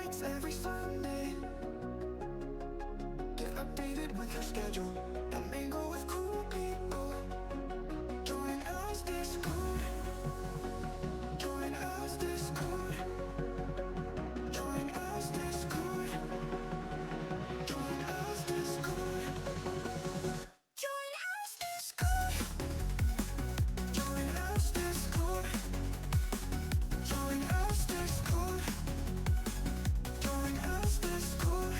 nights, every Sunday. Get updated with your schedule and mingle with cool people. Join us Discord. Join us Discord. Join us Discord. Join us Discord. Join us Discord. Join us Discord. Join us Discord. Join us Discord.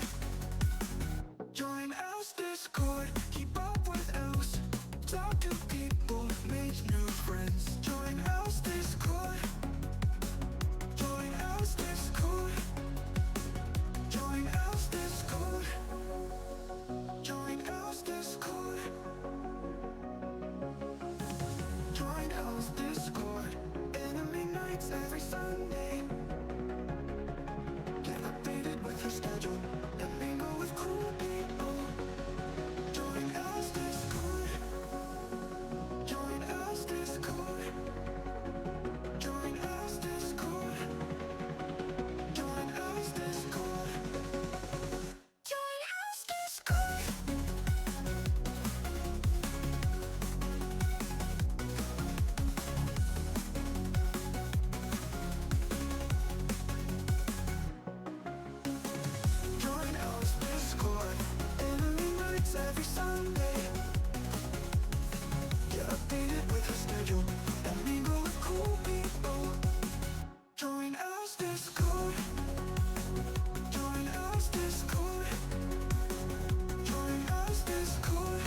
Join us Discord. Keep up with else. Talk to people. Make new friends. Join us Discord. Join us Discord. Join us Discord. Join us Discord. Join us Discord. Enemy nights every Sunday. Get updated with your schedule and mingle with cool people. Join us Discord. Join us Discord. Join us Discord. Join us Discord. Join us Discord. Join us Discord. Enemy nights every Sunday. Get updated with your schedule and mingle with cool people. Join us Discord. Join us Discord. Join us Discord.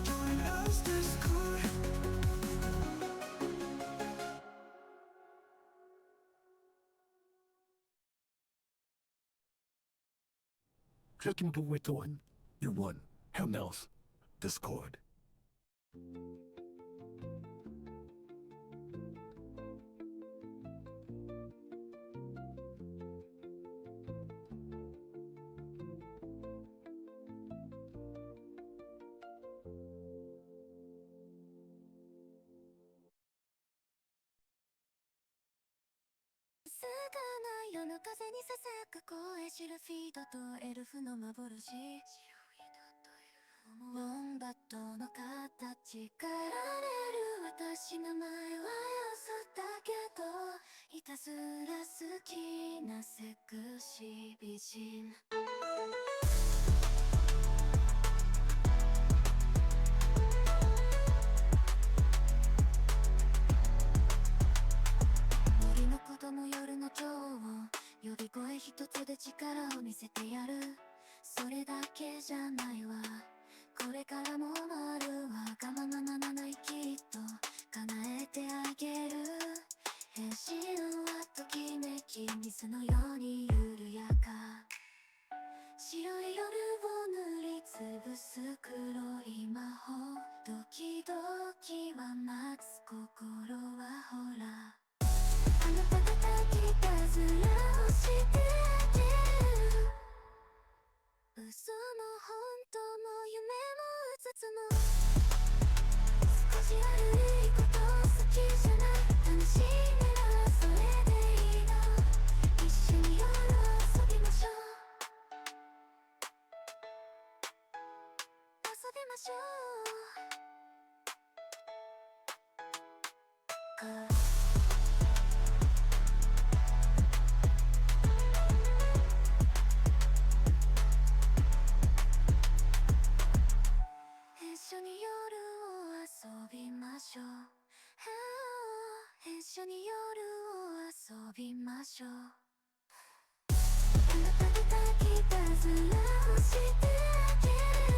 Join us Discord. Checking the way on your one Hellnails Discord.静かな夜の風にささく声知るフィードとエルフの幻ウォンバットの形かられる私名前はよそだけどいたずら好きなセクシー美人森の子供夜の蝶を呼び声一つで力を見せてやるそれだけじゃないわこれからもあるわがままなまないきっと叶えてあげる変身はときめき水のように緩やか白い夜を塗りつぶす黒い魔法ドキドキは待つ心はほらあなたがたきたずらをしてあげる嘘も本当も夢もうつつも少し悪いこと好きじゃない楽しいならそれでいいの一緒に夜を遊びましょう遊びましょう一緒に夜を遊びましょう一緒に夜を遊びましょうあなたがたきたずらをしてあげる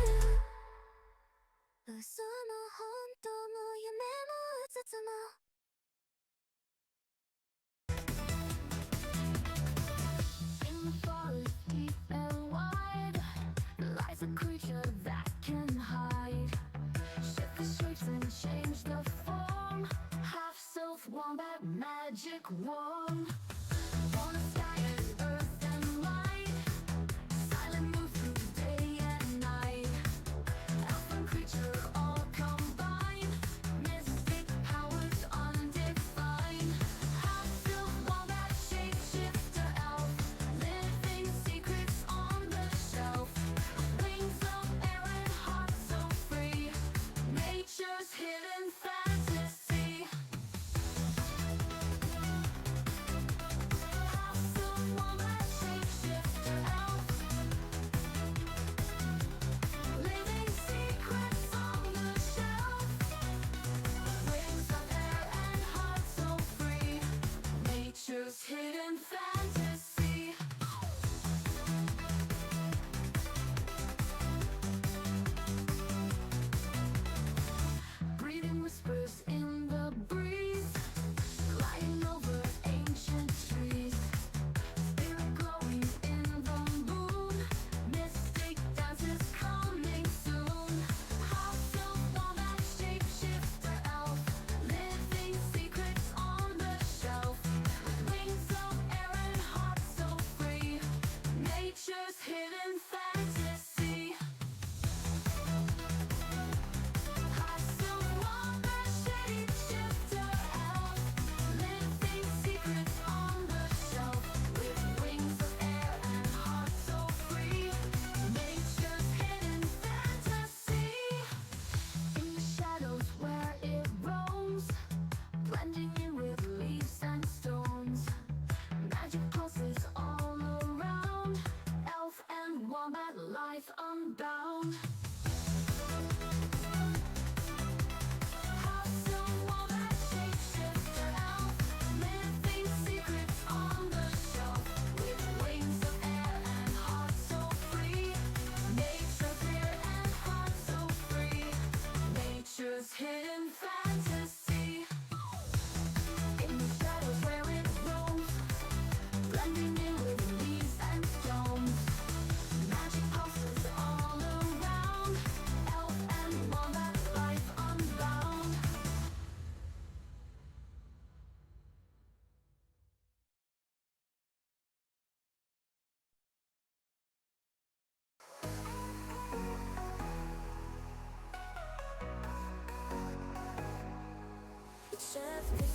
嘘も本当も夢もうつつもIn the forest deep and wide lies a creature that can hide shift the shapes and change the form half self wombat magic wand on the sky and earth and light silent move through day and night elf and creature all combined mystic powers undefined half self wombat shapeshifter elf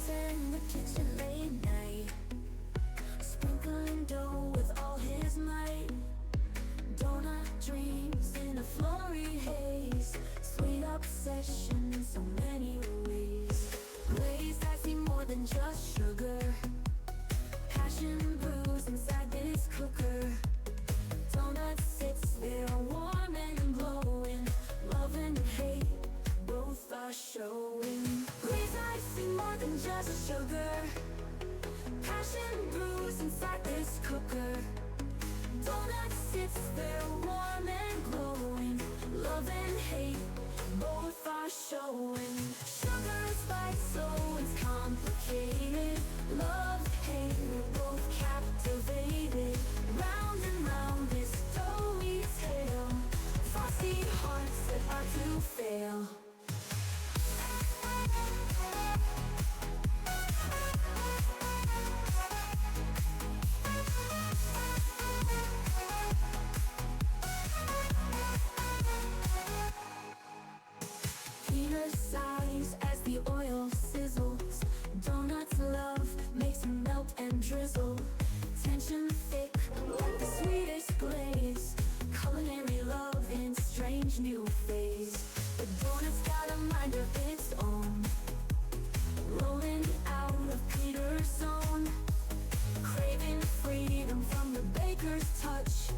sits in the kitchen late night, sprinkling dough with all his might. Donut dreams in a flurry haze, sweet obsession in so many ways. Glazed I see more than just sugar, passion brews inside this cooker. Donut sits there warm and glowing, love and hate both are showing. Glazed I see more than just sugar, passion brews inside this cooker. Donut sits there warm and glowing, love and hate both are showing. Sugar and spice, so it's complicated. Love, hate, we're both captivated. Round and round this doughy tale, frosty hearts that are to fail. Peter sighs as the oil sizzles. Donut's love makes him melt and drizzle. Tension thick like the sweetest glaze. Culinary love in strange new phase. The donut's got a mind of its own, rolling out of Peter's zone. Craving freedom from the baker's touch.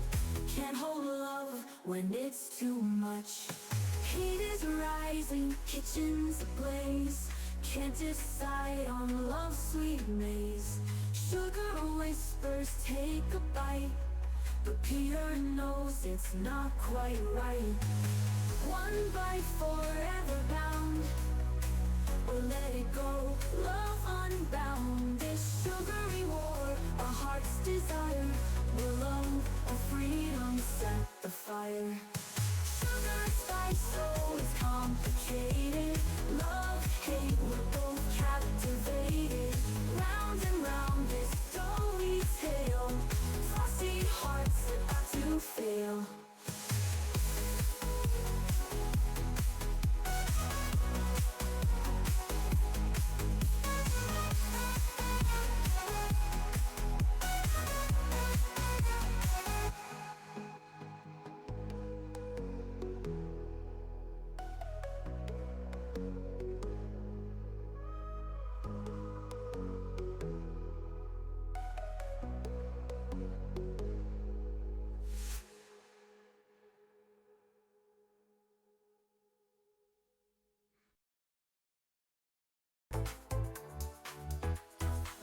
Can't hold love when it's too much. Heat is rising, kitchen's ablaze. Can't decide on love's sweet maze. Sugar whispers, take a bite, but Peter knows it's not quite right. One bite forever bound, or let it go, love unbound. This sugary war, a heart's desire, will love or freedom set the fire. Sugar and spice, so it's complicated. Love, hate, we're both captivated. Round and round this doughy tale, frosty hearts that are to fail.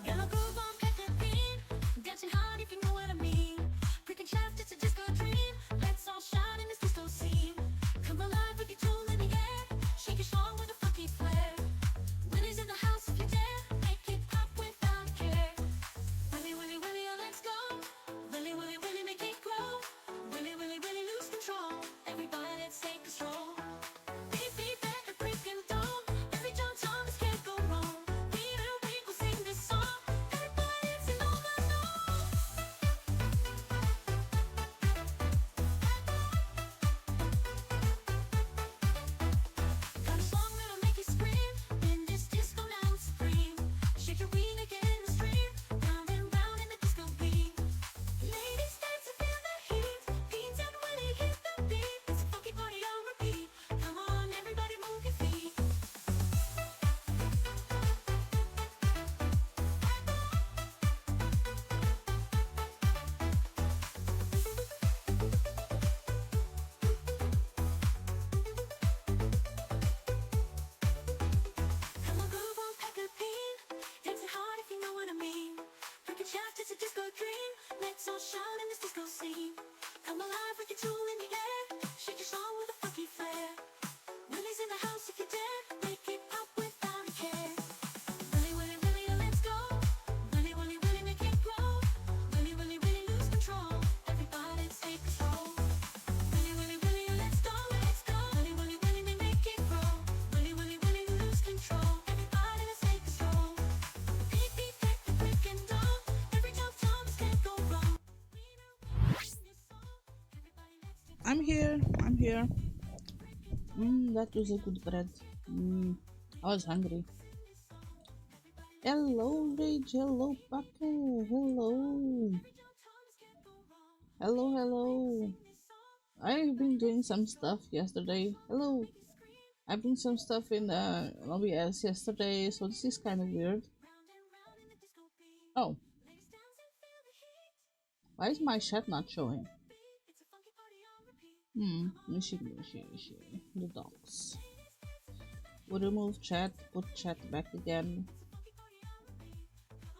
Gonna groove on Pepper Bean, dancing hard if you know what I mean. Freaking shaft, it's a disco dream. Let's all shout in this disco scene. Come alive with your tool in the air, shake your shawl with a funky flair. Willie's in the house if you dare, make it pop without care. Willie, Willie, Willie, oh let's go. Willie, Willie, Willie, make it grow. Willie, Willie, Willie, lose control. Everybody let's take a stroll. Beat, beat, back a brick and dough. Every John Thomas can't go wrong. Peter Winkle sing this song. Everybody dancing all the know. Got a song that'll make you scream. In this disco now it's supreme. Shake your wiener, get in the stream. Round and round in the disco beat. Ladies dance and feel the heat. Pete and Willie hit the beat. It's a funky party on repeat. Come on, everybody move your feet. Come on, groove on Pepper Bean, dancing hard if you know what I mean. Freaking shaft, it's a disco dream. Let's all shout in this disco scene. Come alive with your tool in the air, shake your shawl with a funky flair. Willie's in the house if you dare, make it pop without a care. Willie, Willie, Willie, oh let's go. Willie, Willie, Willie, make it grow. Willie, Willie, Willie, lose control. Everybody let's take a stroll. Willie, Willie, Willie, oh let's go, let's go. Willie, Willie, Willie, make it grow. Willie, Willie, Willie, lose control. Everybody let's take a stroll. Beat, beat, back the brick and dough. Every John Thomas can't go wrong. I'm here. That was a good bread. I was hungry. Hello, Rage. Hello, Packer. Hello. Hello, hello. I've been doing some stuff yesterday. Hello. I've been some stuff in OBS yesterday, so this is kind of weird. Oh, why is my chat not showing? Let me see. The docs. We'll remove chat, put chat back again.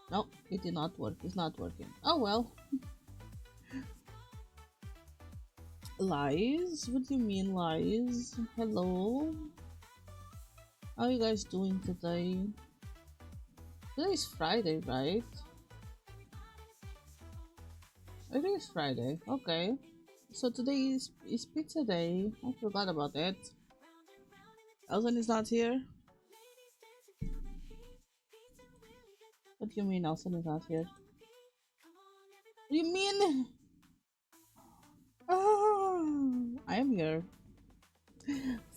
No, it did not work. It's not working. Oh well. Lies? What do you mean lies? Hello? How are you guys doing today? Today is Friday, right? It is Friday. Okay. So today is pizza day. I forgot about that. Elson is not here? What do you mean Elson is not here? What do you mean? Oh, I am here.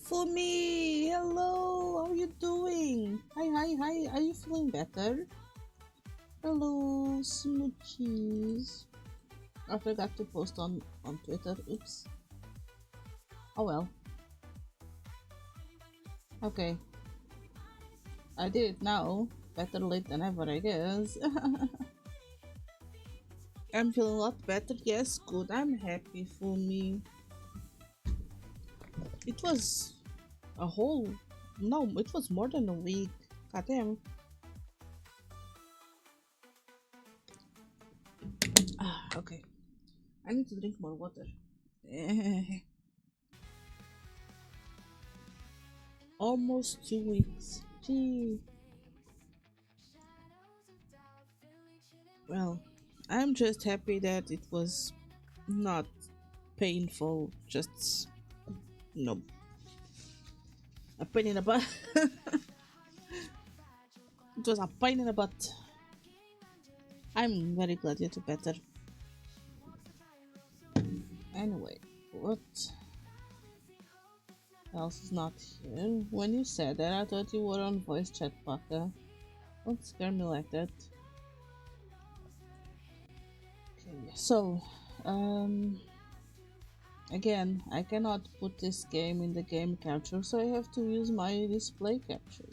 Fumi, hello. How are you doing? Hi. Are you feeling better? Hello, smoochies. I forgot to post on Twitter. Oops. Oh well. Okay. I did it now. Better late than ever, I guess. I'm feeling a lot better. Yes, good. I'm happy for me. It was a whole... No, it was more than a week. Goddamn. Okay. I need to drink more water. Almost 2 weeks. Gee. Well, I'm just happy that it was not painful. Just, no, a pain in the butt. It was a pain in the butt. I'm very glad you're better. Anyway, what else is not here? When you said that, I thought you were on voice chat, Paka. Don't scare me like that. Okay, so, again, I cannot put this game in the game capture, so I have to use my display capture.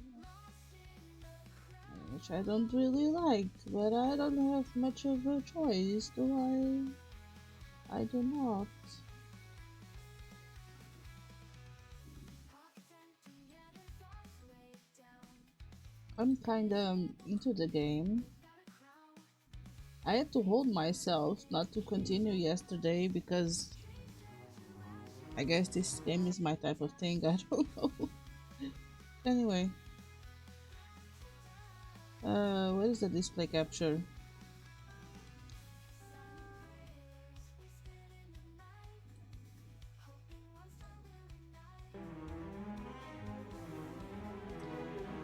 Which I don't really like, but I don't have much of a choice, do I? I do not. I'm kinda into the game. I had to hold myself not to continue yesterday because I guess this game is my type of thing, I don't know. Anyway. Where is the display capture?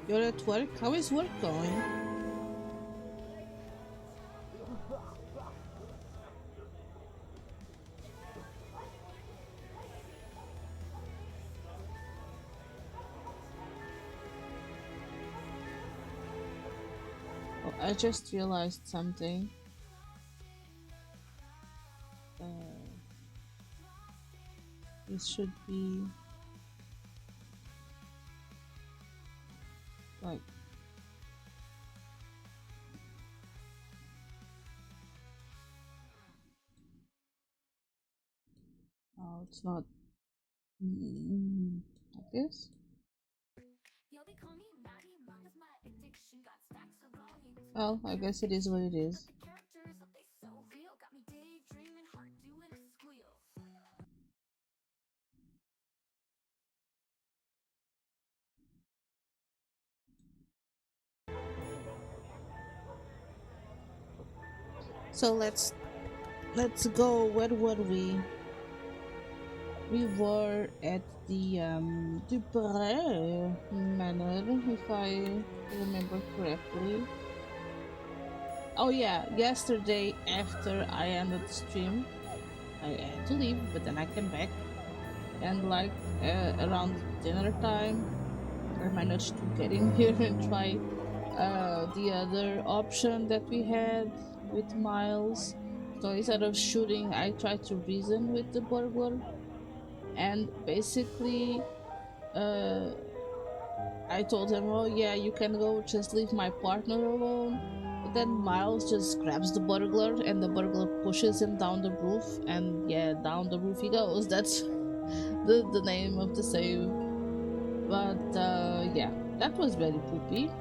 You're at work? How is work going? Oh, I just realized something. This should be like oh, it's not. I guess. Well, I guess it is what it is. So let's go. Where were we? We were at the Dupre Manor, if I remember correctly. Oh yeah, yesterday after I ended the stream, I had to leave, but then I came back, and like around dinner time, I managed to get in here and try the other option that we had with Miles. So instead of shooting, I tried to reason with the burglar, and basically, uh, I told him, "Oh yeah, you can go. Just leave my partner alone." But then Miles just grabs the burglar, and the burglar pushes him down the roof, and yeah, down the roof he goes. That's the name of the save. But yeah, that was very poopy.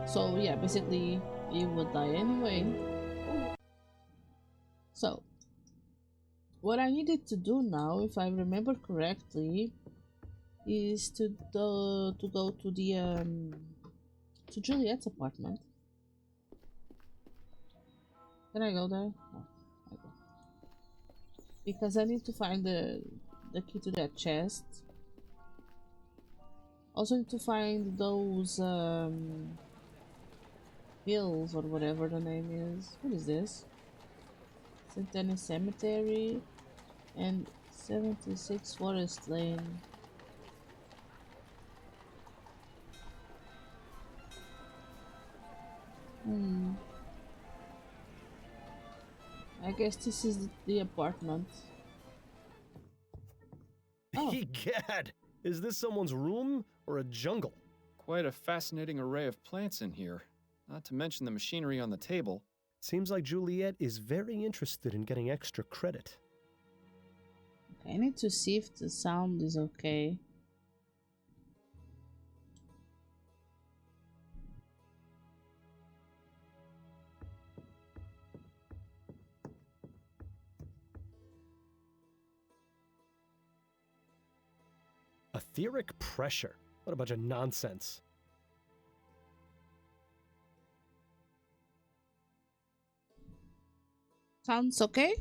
So yeah, basically he would die anyway. So what I needed to do now, if I remember correctly, is to go to Juliet's apartment. Can I go there? No, I go. Because I need to find the key to that chest. Also need to find those hills or whatever the name is. What is this? Centennial Cemetery and 76 Forest Lane. I guess this is the apartment. Oh. Egad! Is this someone's room or a jungle? Quite a fascinating array of plants in here, not to mention the machinery on the table. Seems like Juliet is very interested in getting extra credit. I need to see if the sound is okay. Etheric pressure? What a bunch of nonsense. Sounds okay?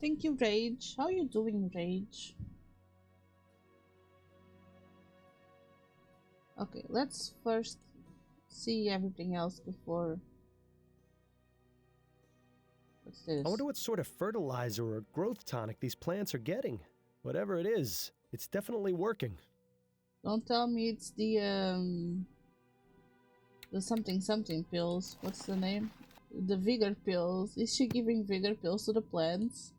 Thank you, Rage. How you doing, Rage? Okay, let's first see everything else before. What's this? I wonder what sort of fertilizer or growth tonic these plants are getting. Whatever it is, it's definitely working. Don't tell me it's the something pills. What's the name? The vigor pills. Is she giving vigor pills to the plants?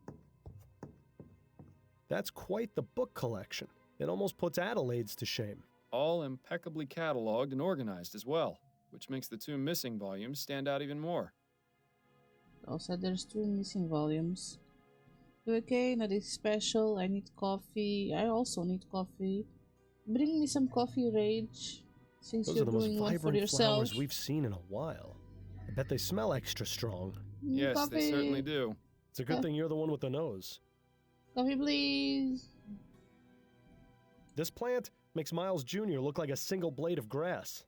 That's quite the book collection. It almost puts Adelaide's to shame. All impeccably cataloged and organized as well, which makes the 2 missing volumes stand out even more. Also, there's 2 missing volumes. Okay, nothing special. I need coffee. I also need coffee. Bring me some coffee, Rage. Since Those you're are the most doing one for vibrant yourself. flowers we've seen in a while. I bet they smell extra strong. Yes, Coffee. they certainly do. It's a good thing you're the one with the nose. Coffee, please. This plant makes Miles Jr. look like a single blade of grass.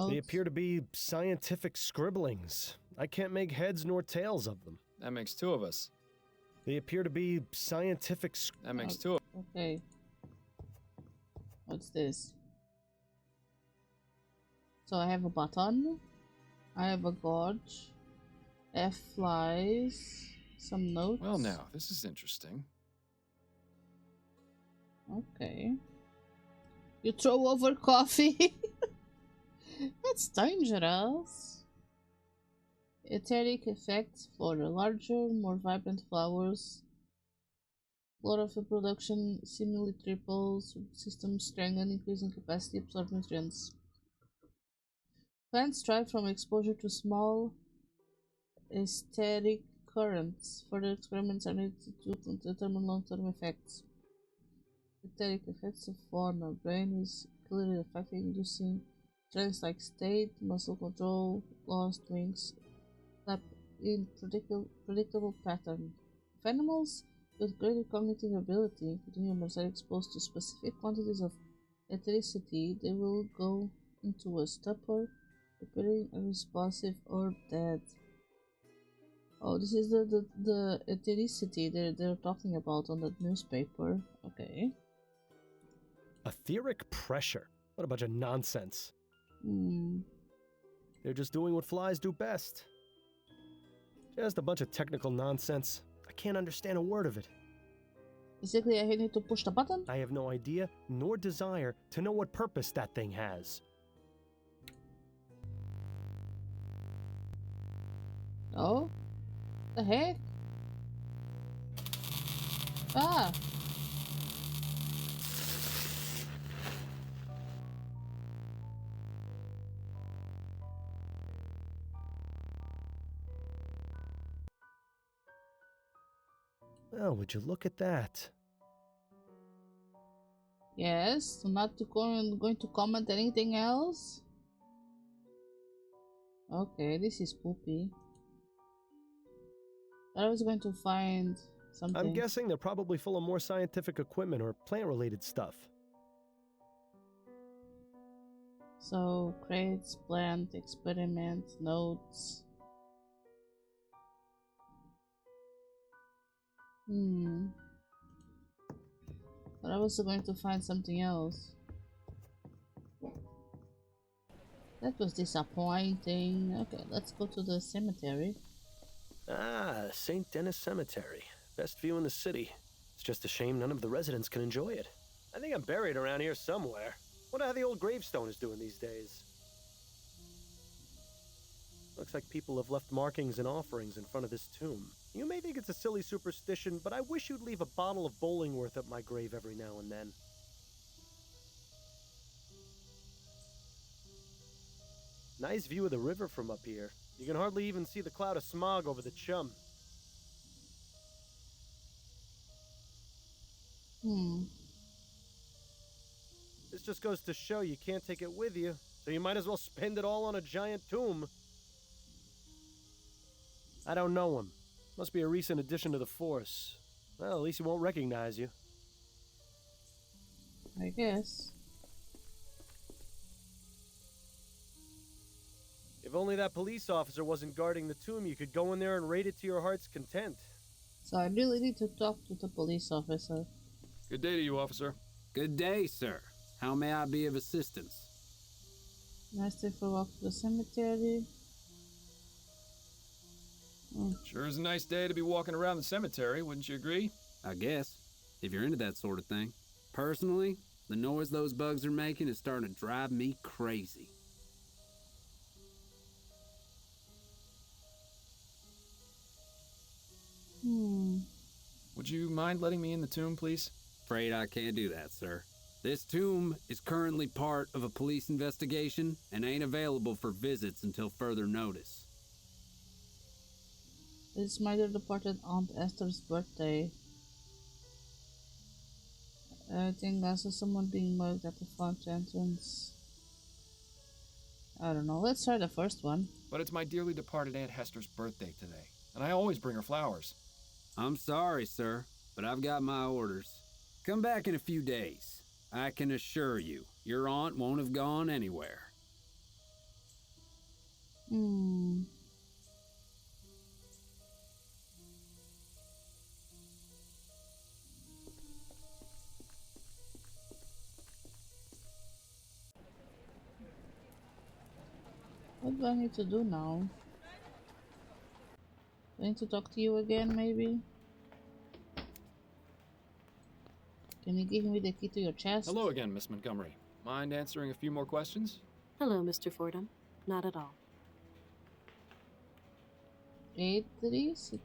They appear to be scientific scribblings. I can't make heads nor tails of them. That makes 2 of us. They appear to be scientific. That makes 2 of us. Okay. What's this? So I have a button. I have a gauge. F flies. Some notes. Well, now, this is interesting. Okay. You throw over coffee? That's dangerous. Etheric effects for the larger, more vibrant flowers. Chlorophyll production seemingly triples. System strength and increasing capacity absorb nutrients. Plants thrive from exposure to small etheric currents. Further experiments are needed to determine long-term effects. Etheric effects of fauna. Brain is clearly affected, inducing trends like state, muscle control, lost wings, that in predictable pattern. If animals with greater cognitive ability, including humans, are exposed to specific quantities of ethericity, they will go into a stupor, appearing unresponsive or dead. Oh, this is the ethericity they're talking about on that newspaper. Okay. Etheric pressure. What a bunch of nonsense. They're just doing what flies do best. Just a bunch of technical nonsense. I can't understand a word of it. Basically, I need to push the button. I have no idea nor desire to know what purpose that thing has. Oh? The heck? Ah! Well, would you look at that? Yes, not to going to comment anything else. Okay, this is poopy. I was going to find something. I'm guessing they're probably full of more scientific equipment or plant-related stuff. So, crates, plant, experiment, notes. But I was going to find something else. That was disappointing. Okay, let's go to the cemetery. Ah, St. Denis Cemetery. Best view in the city. It's just a shame none of the residents can enjoy it. I think I'm buried around here somewhere. Wonder how the old gravestone is doing these days. Looks like people have left markings and offerings in front of this tomb. You may think it's a silly superstition, but I wish you'd leave a bottle of Bollingworth at my grave every now and then. Nice view of the river from up here. You can hardly even see the cloud of smog over the chum. This just goes to show you can't take it with you, so you might as well spend it all on a giant tomb. I don't know him. Must be a recent addition to the force. Well, at least he won't recognize you. I guess. If only that police officer wasn't guarding the tomb, you could go in there and raid it to your heart's content. So I really need to talk to the police officer. Good day to you, officer. Good day, sir. How may I be of assistance? Nice day for a walk to the cemetery. Sure is a nice day to be walking around the cemetery, wouldn't you agree? I guess, if you're into that sort of thing. Personally, the noise those bugs are making is starting to drive me crazy. Would you mind letting me in the tomb, please? Afraid I can't do that, sir. This tomb is currently part of a police investigation and ain't available for visits until further notice. It's my dear departed Aunt Esther's birthday. I think I saw someone being mugged at the front entrance. I don't know. Let's try the first one. But it's my dearly departed Aunt Hester's birthday today, and I always bring her flowers. I'm sorry, sir, but I've got my orders. Come back in a few days. I can assure you, your aunt won't have gone anywhere. What do I need to do now? Do I need to talk to you again, maybe? Can you give me the key to your chest? Hello again, Miss Montgomery. Mind answering a few more questions? Hello, Mr. Fordham. Not at all. 8-3?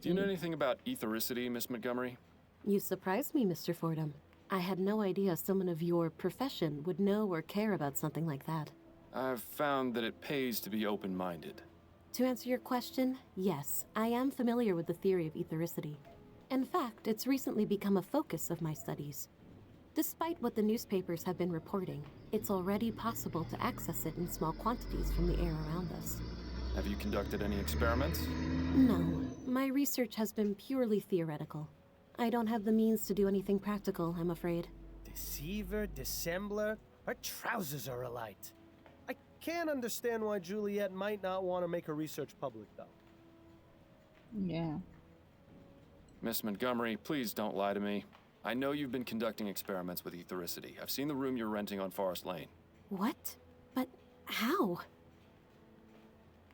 Do you know anything about ethericity, Miss Montgomery? You surprised me, Mr. Fordham. I had no idea someone of your profession would know or care about something like that. I've found that it pays to be open-minded. To answer your question, yes, I am familiar with the theory of ethericity. In fact, it's recently become a focus of my studies. Despite what the newspapers have been reporting, it's already possible to access it in small quantities from the air around us. Have you conducted any experiments? No, my research has been purely theoretical. I don't have the means to do anything practical, I'm afraid. Deceiver, dissembler, her trousers are alight. I can't understand why Juliet might not want to make her research public, though. Yeah. Miss Montgomery, please don't lie to me. I know you've been conducting experiments with ethericity. I've seen the room you're renting on Forest Lane. What? But how?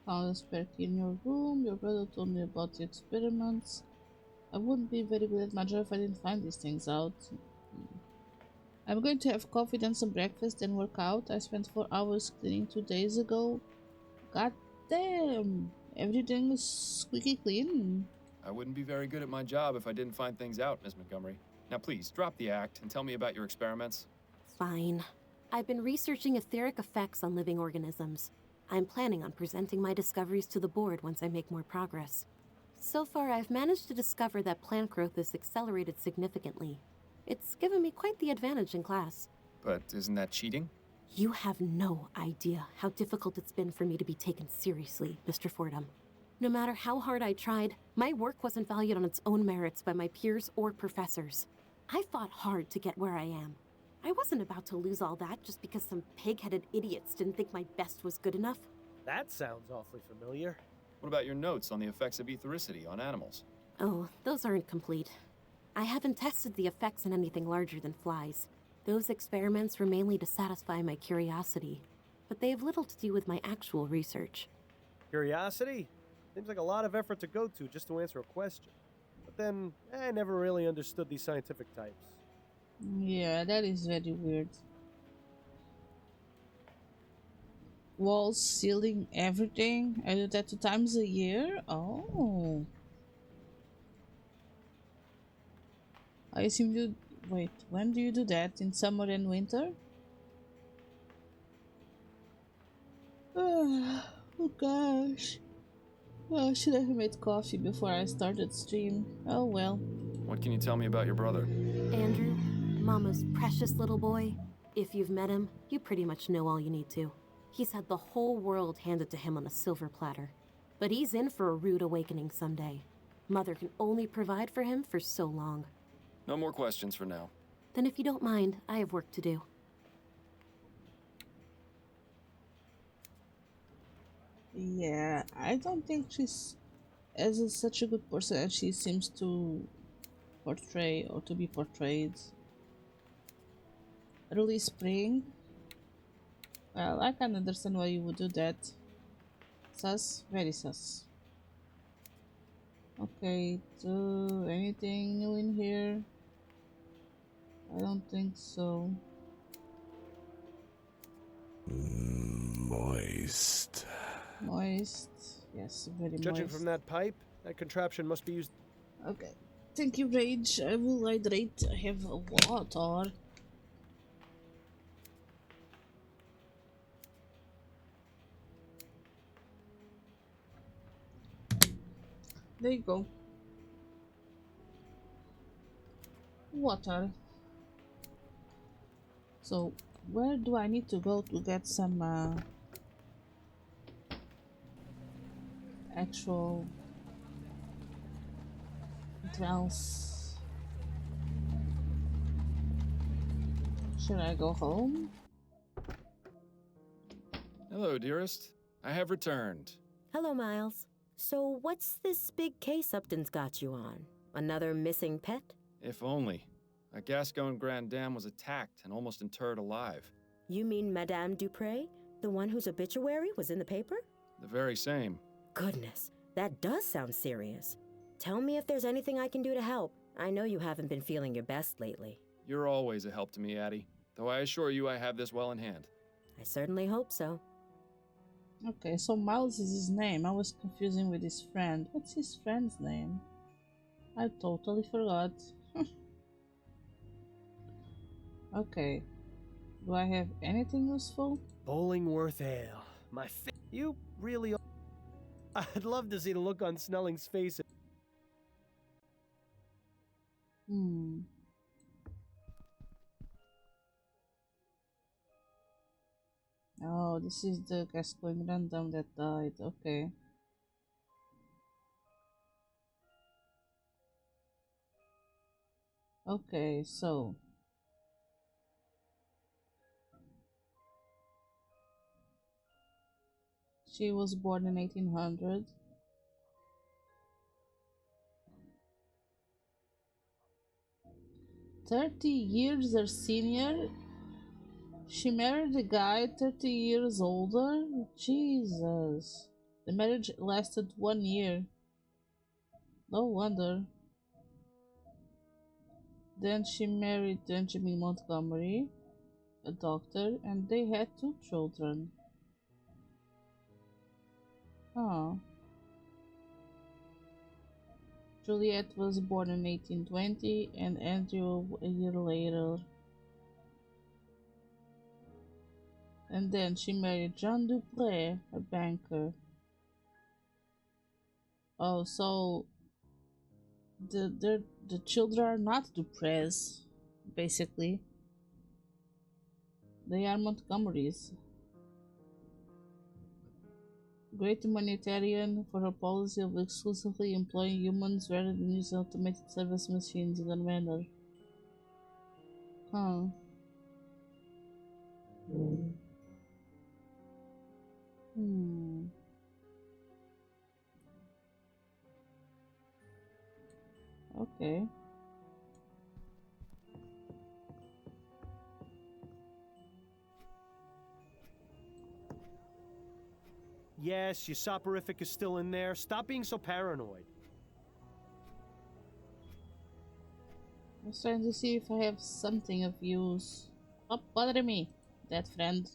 found a spare key in your room. Your brother told me about the experiments. I wouldn't be very good at my job if I didn't find these things out. I'm going to have coffee, then some breakfast, then work out. I spent 4 hours cleaning 2 days ago. God damn! Everything is squeaky clean. I wouldn't be very good at my job if I didn't find things out, Miss Montgomery. Now please, drop the act and tell me about your experiments. Fine. I've been researching etheric effects on living organisms. I'm planning on presenting my discoveries to the board once I make more progress. So far, I've managed to discover that plant growth is accelerated significantly. It's given me quite the advantage in class. But isn't that cheating? You have no idea how difficult it's been for me to be taken seriously, Mr. Fordham. No matter how hard I tried, my work wasn't valued on its own merits by my peers or professors. I fought hard to get where I am. I wasn't about to lose all that just because some pig-headed idiots didn't think my best was good enough. That sounds awfully familiar. What about your notes on the effects of ethericity on animals? Oh, those aren't complete. I haven't tested the effects on anything larger than flies. Those experiments were mainly to satisfy my curiosity, but they have little to do with my actual research. Curiosity? Seems like a lot of effort to go to just to answer a question. But then, I never really understood these scientific types. Yeah, that is very weird. Walls, ceiling, everything. I do that 2 times a year? Oh. I assume you... Wait, when do you do that? In summer and winter? Oh gosh. Oh, should have made coffee before I started stream. Oh well. What can you tell me about your brother? Andrew, Mama's precious little boy. If you've met him, you pretty much know all you need to. He's had the whole world handed to him on a silver platter. But he's in for a rude awakening someday. Mother can only provide for him for so long. No more questions for now. Then if you don't mind, I have work to do. Yeah, I don't think she's such a good person as she seems to portray or to be portrayed. Early spring? Well, I can understand why you would do that. Sus? Very sus. Okay, do anything new in here? I don't think so. Moist. Moist. Yes, very moist. Judging from that pipe, that contraption must be used. Okay. Thank you, Rage. I will hydrate. I have water. There you go. Water. So, where do I need to go to get some actual dwells? Should I go home? Hello, dearest. I have returned. Hello, Miles. So what's this big case Upton's got you on? Another missing pet? If only. A Gascon Grand Dame was attacked and almost interred alive. You mean Madame Dupre? The one whose obituary was in the paper? The very same. Goodness, that does sound serious. Tell me if there's anything I can do to help. I know you haven't been feeling your best lately. You're always a help to me, Addie. Though I assure you I have this well in hand. I certainly hope so. Okay, so Miles is his name. I was confusing with his friend. What's his friend's name? I totally forgot. Okay. Do I have anything useful? Bollingworth Ale. You really... I'd love to see the look on Snelling's face. Oh, this is the Gascoigne random that died. Okay. Okay, so... She was born in 1800. "30 years her senior. She married a guy 30 years older. Jesus. The marriage lasted 1 year. No wonder. Then she married Benjamin Montgomery, a doctor, and they had 2 children. Huh. Juliet was born in 1820 and Andrew a year later. And then she married John Dupré, a banker. Oh, so the children are not Duprés, basically. They are Montgomerys. Great humanitarian for her policy of exclusively employing humans rather than using automated service machines in that manner. Huh. Okay. Yes, your soporific is still in there. Stop being so paranoid. I was trying to see if I have something of use. Stop bothering me, dead friend.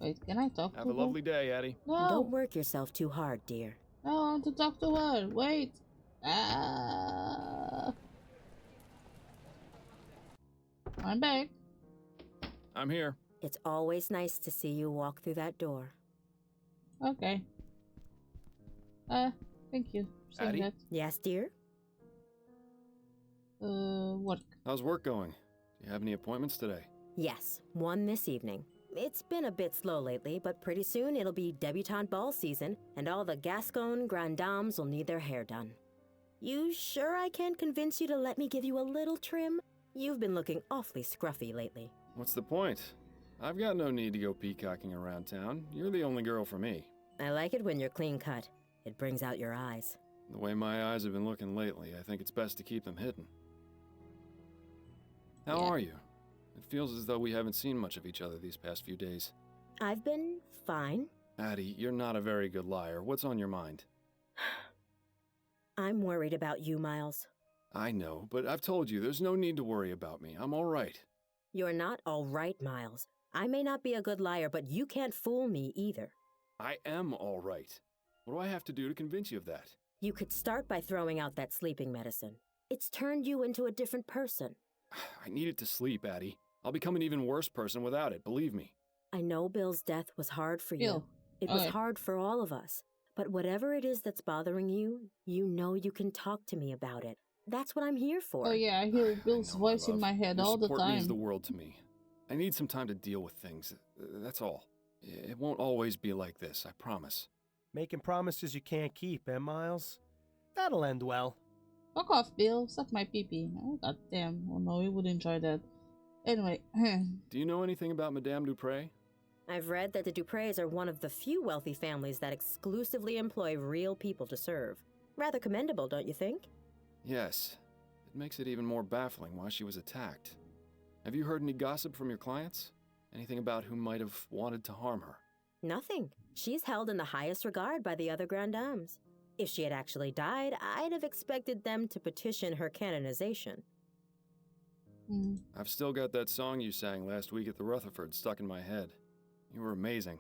Wait, can I talk to her? Have a lovely day, Addie. No! Don't work yourself too hard, dear. I want to talk to her. Wait. Ah. I'm back. I'm here. It's always nice to see you walk through that door. Okay. Thank you for saying Addie? that. Yes, dear? Work. How's work going? Do you have any appointments today? Yes, one this evening. It's been a bit slow lately, but pretty soon it'll be debutante ball season, and all the Gascon grand dames will need their hair done. You sure I can't convince you to let me give you a little trim? You've been looking awfully scruffy lately. What's the point? I've got no need to go peacocking around town. You're the only girl for me. I like it when you're clean cut. It brings out your eyes. The way my eyes have been looking lately, I think it's best to keep them hidden. How are you? It feels as though we haven't seen much of each other these past few days. I've been fine. Addie, you're not a very good liar. What's on your mind? I'm worried about you, Miles. I know, but I've told you, there's no need to worry about me. I'm all right. You're not all right, Miles. I may not be a good liar, but you can't fool me either. I am all right. What do I have to do to convince you of that? You could start by throwing out that sleeping medicine. It's turned you into a different person. I needed to sleep, Addie. I'll become an even worse person without it, believe me. I know Bill's death was hard for you. Bill. It was hard for all of us. But whatever it is that's bothering you, you know you can talk to me about it. That's what I'm here for. Oh yeah, I hear Bill's voice in my head Your all the support means time. the world to me. I need some time to deal with things. That's all. It won't always be like this, I promise. Making promises you can't keep, eh, Miles? That'll end well. Fuck off, Bill. Suck my pee-pee. Oh, goddamn. Oh no, we would enjoy that. Anyway. Do you know anything about Madame Dupré? I've read that the Duprés are one of the few wealthy families that exclusively employ real people to serve. Rather commendable, don't you think? Yes. It makes it even more baffling why she was attacked. Have you heard any gossip from your clients? Anything about who might have wanted to harm her? Nothing. She's held in the highest regard by the other grand dames. If she had actually died, I'd have expected them to petition her canonization. I've still got that song you sang last week at the Rutherford stuck in my head. You were amazing.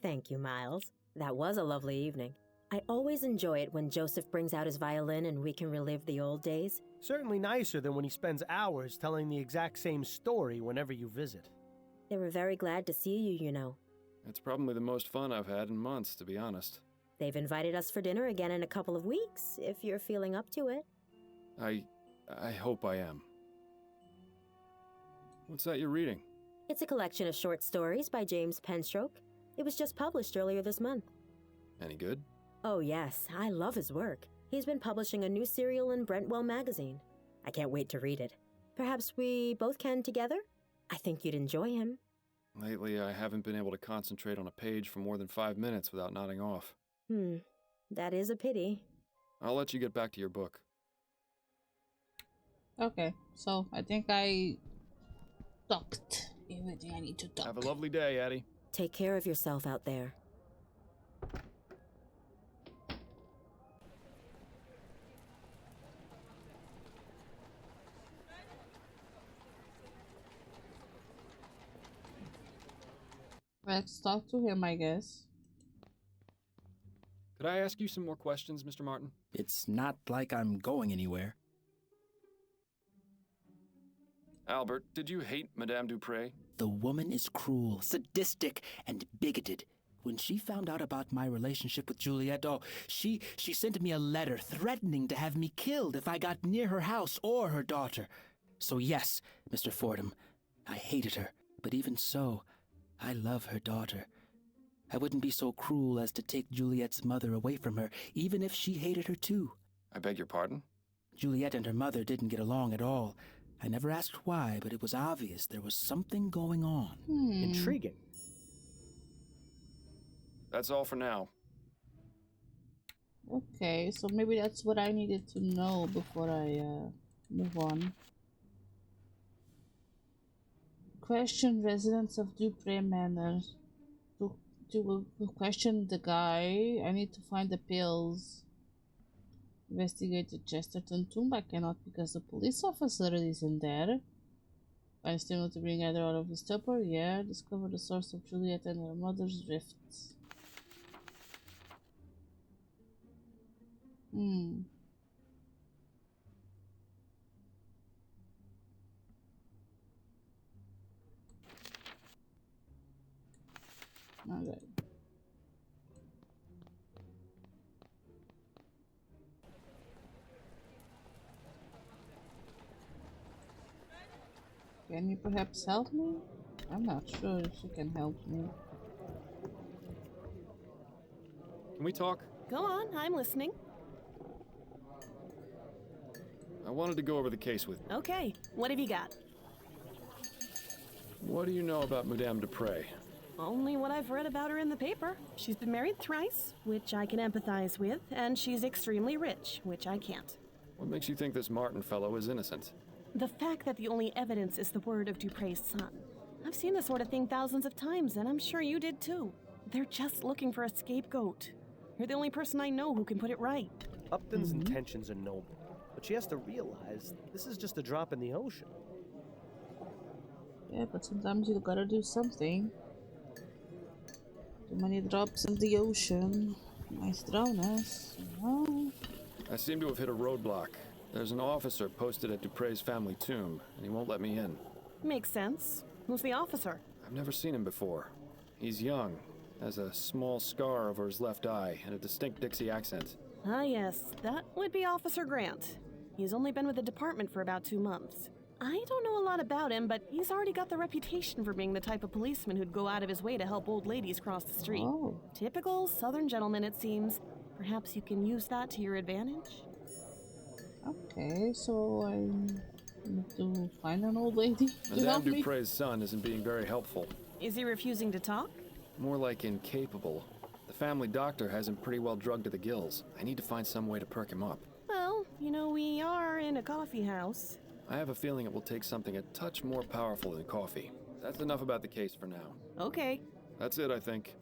Thank you, Miles. That was a lovely evening. I always enjoy it when Joseph brings out his violin and we can relive the old days. Certainly nicer than when he spends hours telling the exact same story whenever you visit. They were very glad to see you, you know. It's probably the most fun I've had in months, to be honest. They've invited us for dinner again in a couple of weeks, if you're feeling up to it. I hope I am. What's that you're reading? It's a collection of short stories by James Penstroke. It was just published earlier this month. Any good? Oh yes, I love his work. He's been publishing a new serial in Brentwell magazine. I can't wait to read it. Perhaps we both can together? I think you'd enjoy him. Lately, I haven't been able to concentrate on a page for more than 5 minutes without nodding off. That is a pity. I'll let you get back to your book. Okay, so I think I talked everything I need to talk. Have a lovely day, Addie. Take care of yourself out there. Let's talk to him, I guess. Could I ask you some more questions, Mr. Martin? It's not like I'm going anywhere. Albert, did you hate Madame Dupre? The woman is cruel, sadistic, and bigoted. When she found out about my relationship with Juliet, she sent me a letter threatening to have me killed if I got near her house or her daughter. So yes, Mr. Fordham, I hated her, but even so, I love her daughter. I wouldn't be so cruel as to take Juliet's mother away from her, even if she hated her too. I beg your pardon? Juliet and her mother didn't get along at all. I never asked why, but it was obvious there was something going on. Intriguing. That's all for now. Okay, so maybe that's what I needed to know before I move on. Question residents of Dupre Manor. To question the guy, I need to find the pills. Investigate the Chesterton tomb. I cannot because the police officer isn't there. I still need to bring Heather out of his stupor. Yeah. Discover the source of Juliet and her mother's rifts. Okay. Can you perhaps help me? I'm not sure if she can help me. Can we talk? Go on, I'm listening. I wanted to go over the case with you. Okay, what have you got? What do you know about Madame Dupre? Only what I've read about her in the paper. She's been married thrice, which I can empathize with, and she's extremely rich, which I can't. What makes you think this Martin fellow is innocent? The fact that the only evidence is the word of Dupre's son. I've seen this sort of thing thousands of times, and I'm sure you did too. They're just looking for a scapegoat. You're the only person I know who can put it right. Upton's intentions are noble, but she has to realize this is just a drop in the ocean. Yeah, but sometimes you gotta do something. Too many drops in the ocean might drown us. Oh. I seem to have hit a roadblock. There's an officer posted at Dupre's family tomb, and he won't let me in. Makes sense. Who's the officer? I've never seen him before. He's young, has a small scar over his left eye, and a distinct Dixie accent. Ah yes, that would be Officer Grant. He's only been with the department for about 2 months. I don't know a lot about him, but he's already got the reputation for being the type of policeman who'd go out of his way to help old ladies cross the street. Oh. Typical Southern gentleman, it seems. Perhaps you can use that to your advantage? Okay, so I need to find an old lady to Madame help me. Dupre's son isn't being very helpful. Is he refusing to talk? More like incapable. The family doctor has him pretty well drugged to the gills. I need to find some way to perk him up. Well, you know, we are in a coffee house. I have a feeling it will take something a touch more powerful than coffee. That's enough about the case for now. Okay. That's it, I think.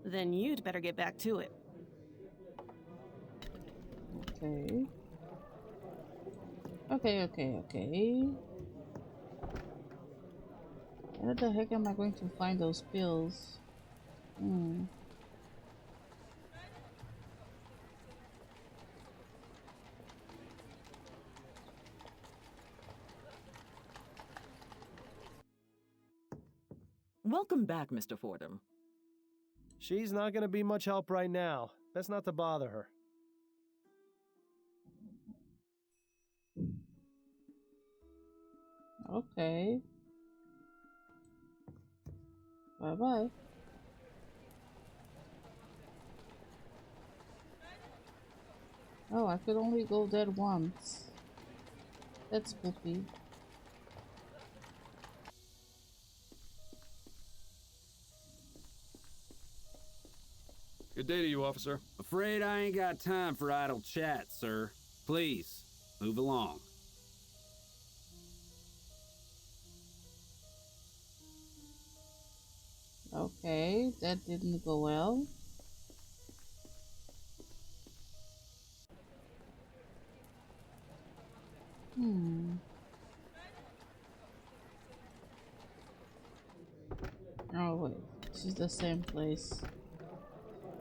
Then you'd better get back to it. Okay. Okay. Where the heck am I going to find those pills? Welcome back, Mr. Fordham. She's not going to be much help right now. Best not to bother her. Okay. Bye-bye. Oh, I could only go there once. That's poopy. Good day to you, officer. Afraid I ain't got time for idle chat, sir. Please, move along. Okay, that didn't go well. Oh wait, this is the same place.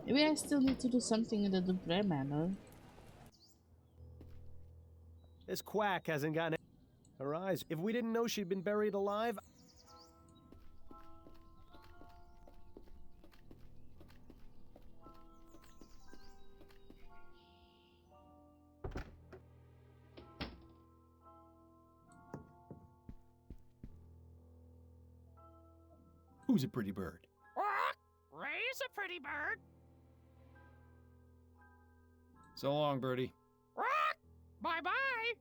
Maybe I still need to do something in the Dupré manor. This quack hasn't gotten her eyes. If we didn't know she'd been buried alive. Who's a pretty bird? Ray's a pretty bird. So long, Birdie. Bye-bye. I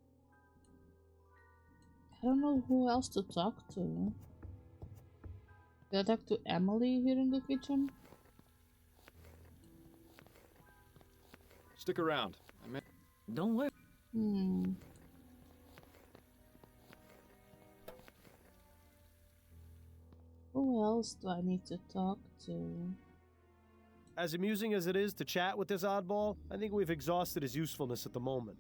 don't know who else to talk to. Did I talk to Emily here in the kitchen? Stick around. Don't worry. Who else do I need to talk to? As amusing as it is to chat with this oddball, I think we've exhausted his usefulness at the moment.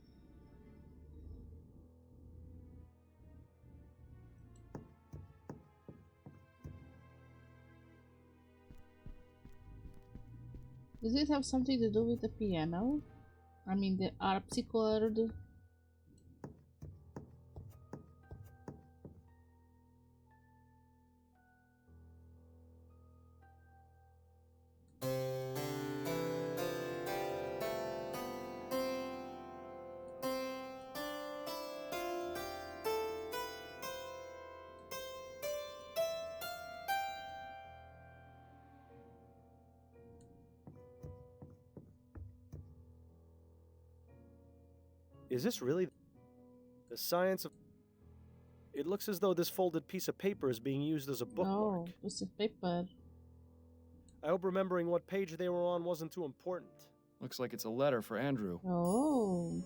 Does it have something to do with the piano? I mean the harpsichord? Is this really the science of... It looks as though this folded piece of paper is being used as a bookmark. No, piece of paper. I hope remembering what page they were on wasn't too important. Looks like it's a letter for Andrew. Oh.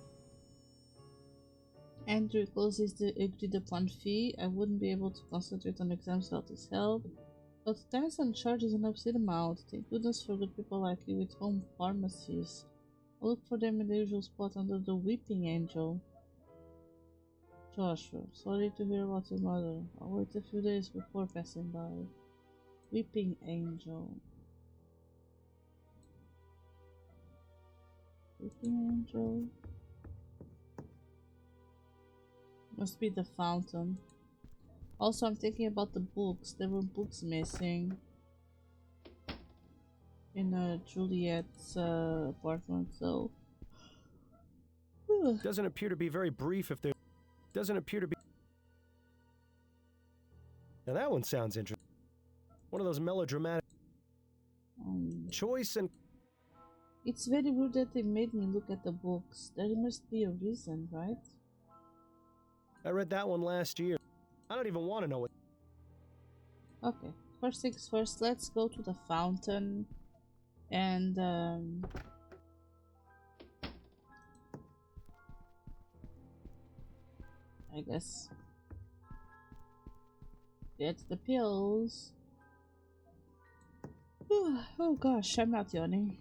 Andrew closes the agreed upon fee. I wouldn't be able to concentrate on exams without his help. But Tennyson charges an obscene amount. Thank goodness for good people like you with home pharmacies. I'll look for them in the usual spot under the Weeping Angel. Joshua, sorry to hear about your mother. I'll wait a few days before passing by. Weeping Angel. Weeping Angel. Must be the fountain. Also, I'm thinking about the books. There were books missing in Juliet's apartment, so... Doesn't appear to be very brief if there... Doesn't appear to be... Now that one sounds interesting. One of those melodramatic... choice and... It's very weird that they made me look at the books. There must be a reason, right? I read that one last year. I don't even want to know it. Okay, first things first, let's go to the fountain and I guess get the pills. Oh gosh, I'm not yawning.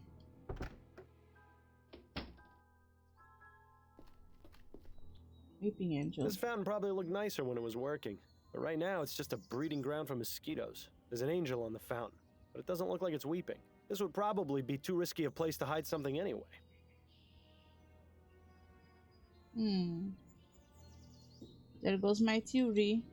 Weeping Angel. This fountain probably looked nicer when it was working, but right now it's just a breeding ground for mosquitoes. There's an angel on the fountain, but it doesn't look like it's weeping. This would probably be too risky a place to hide something anyway. There goes my theory.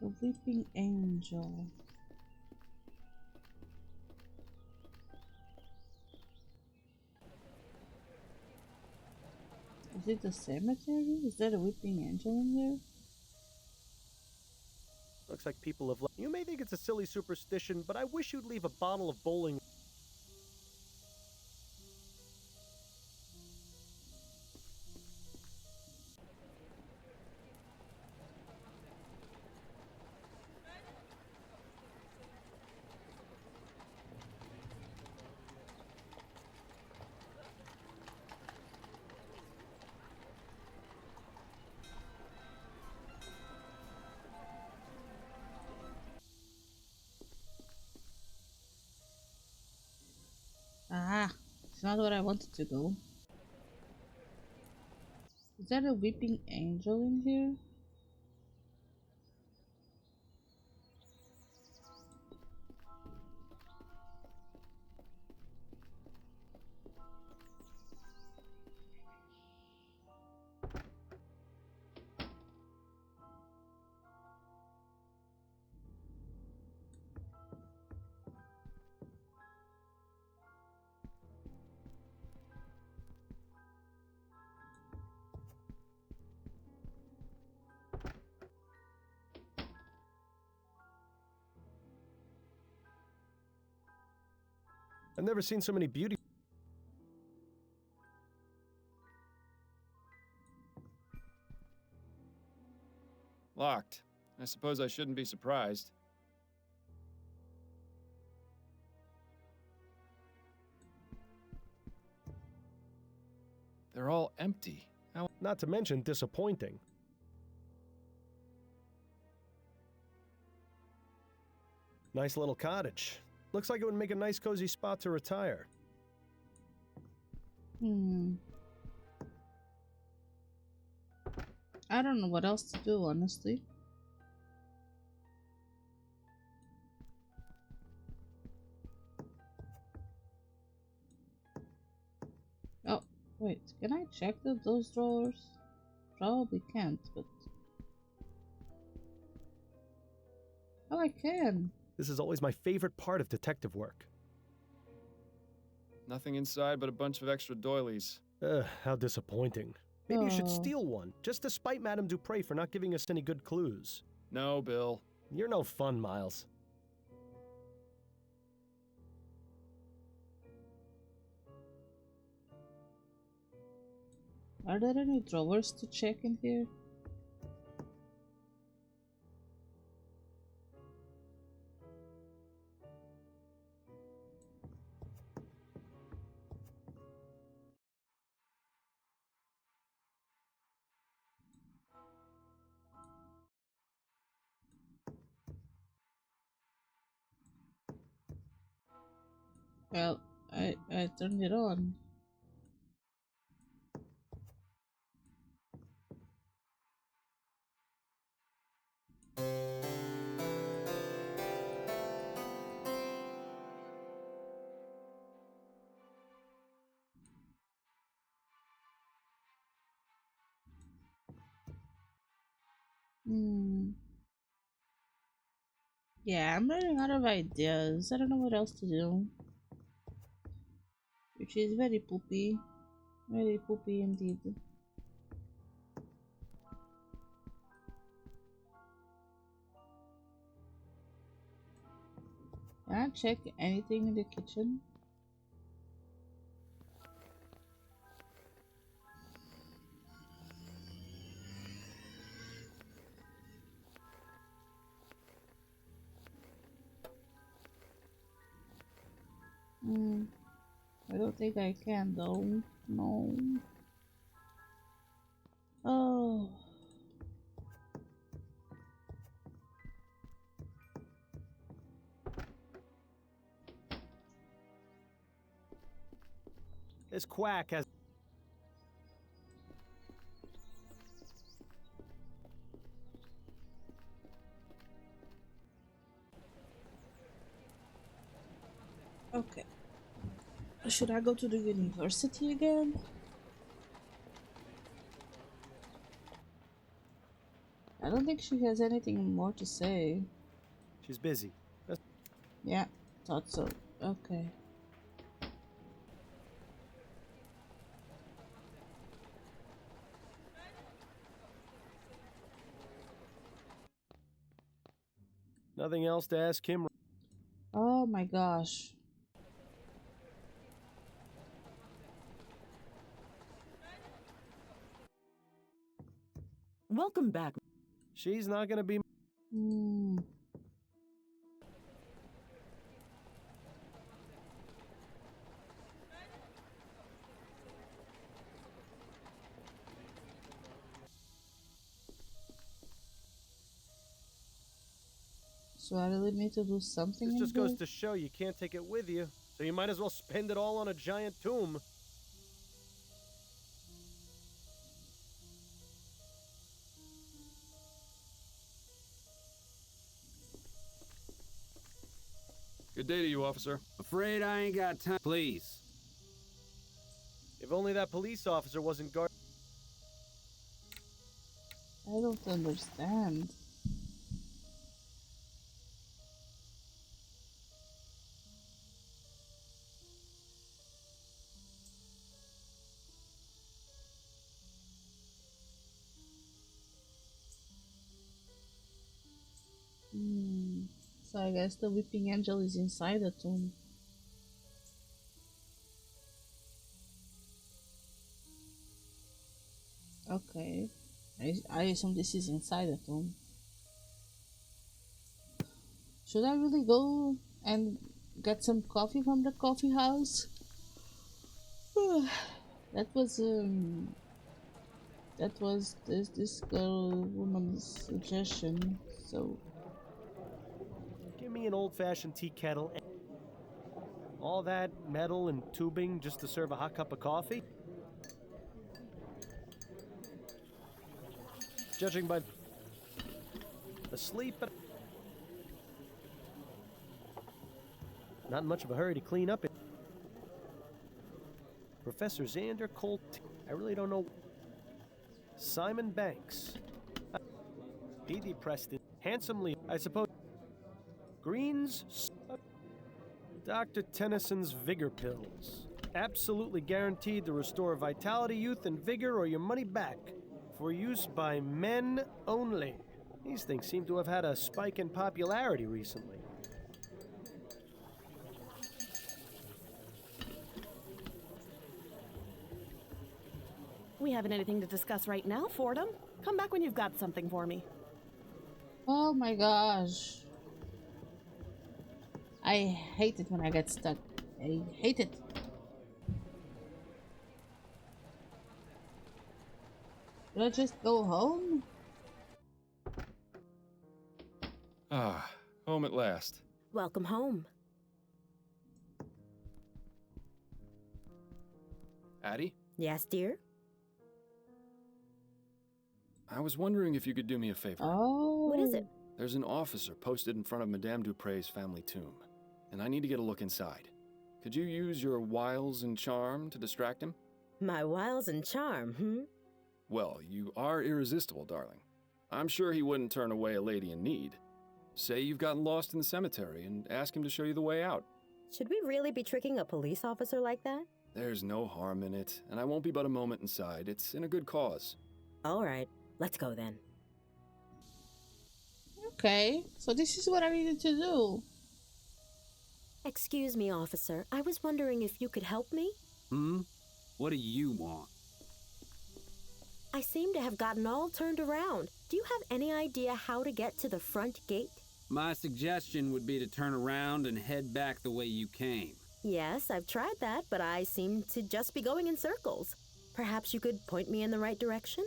The Weeping Angel. Is it the cemetery? Is there a Weeping Angel in there? Looks like people have left. You may think it's a silly superstition, but I wish you'd leave a bottle of bowling. It's not what I wanted to go. Is that a weeping angel in here? I've never seen so many beauty. Locked. I suppose I shouldn't be surprised. They're all empty. How? Not to mention disappointing. Nice little cottage. Looks like it would make a nice cozy spot to retire. I don't know what else to do, honestly. Oh, wait, can I check those drawers? Probably can't, but... Oh, I can! This is always my favorite part of detective work. Nothing inside but a bunch of extra doilies. Ugh, how disappointing. Maybe you should Oh. steal one, just to spite Madame Dupre for not giving us any good clues. No, Bill. You're no fun, Miles. Are there any drawers to check in here? Well, I turned it on. Yeah, I'm running out of ideas. I don't know what else to do. Which is very poopy. Very poopy indeed. Can I check anything in the kitchen? I don't think I can though. No. Oh. This quack has... Okay. Should I go to the university again? I don't think she has anything more to say. She's busy. Yeah, thought so. Okay. Nothing else to ask him. Oh my gosh. Welcome back. She's not gonna be... So I really need to do something This in just here? goes to show you can't take it with you. so you might as well spend it all on a giant tomb. Good day to you, officer. Afraid I ain't got time. Please. If only that police officer wasn't guard. I don't understand. So I guess the weeping angel is inside the tomb. Okay. I assume this is inside the tomb. Should I really go and get some coffee from the coffee house? That was this woman's suggestion. So Give me an old-fashioned tea kettle. All that metal and tubing just to serve a hot cup of coffee? Judging by asleep, but not in much of a hurry to clean up it. Professor Xander Colt. I really don't know. Simon Banks. D.D. Preston. Handsomely, I suppose. Greens. Dr. Tennyson's Vigor Pills. Absolutely guaranteed to restore vitality, youth, and vigor, or your money back. For use by men only. These things seem to have had a spike in popularity recently. We haven't anything to discuss right now, Fordham. Come back when you've got something for me. oh my gosh. I hate it when I get stuck. I hate it. Should I just go home? Ah, home at last. Welcome home. Addie? Yes, dear? I was wondering if you could do me a favor. Oh. What is it? There's an officer posted in front of Madame Dupre's family tomb, and I need to get a look inside. Could you use your wiles and charm to distract him? My wiles and charm, hmm? Well, you are irresistible, darling. I'm sure he wouldn't turn away a lady in need. Say you've gotten lost in the cemetery and ask him to show you the way out. Should we really be tricking a police officer like that? There's no harm in it, and I won't be but a moment inside. It's in a good cause. All right, let's go then. Okay, so this is what I needed to do. Excuse me, officer. I was wondering if you could help me? What do you want? I seem to have gotten all turned around. Do you have any idea how to get to the front gate? My suggestion would be to turn around and head back the way you came. Yes, I've tried that, but I seem to just be going in circles. Perhaps you could point me in the right direction?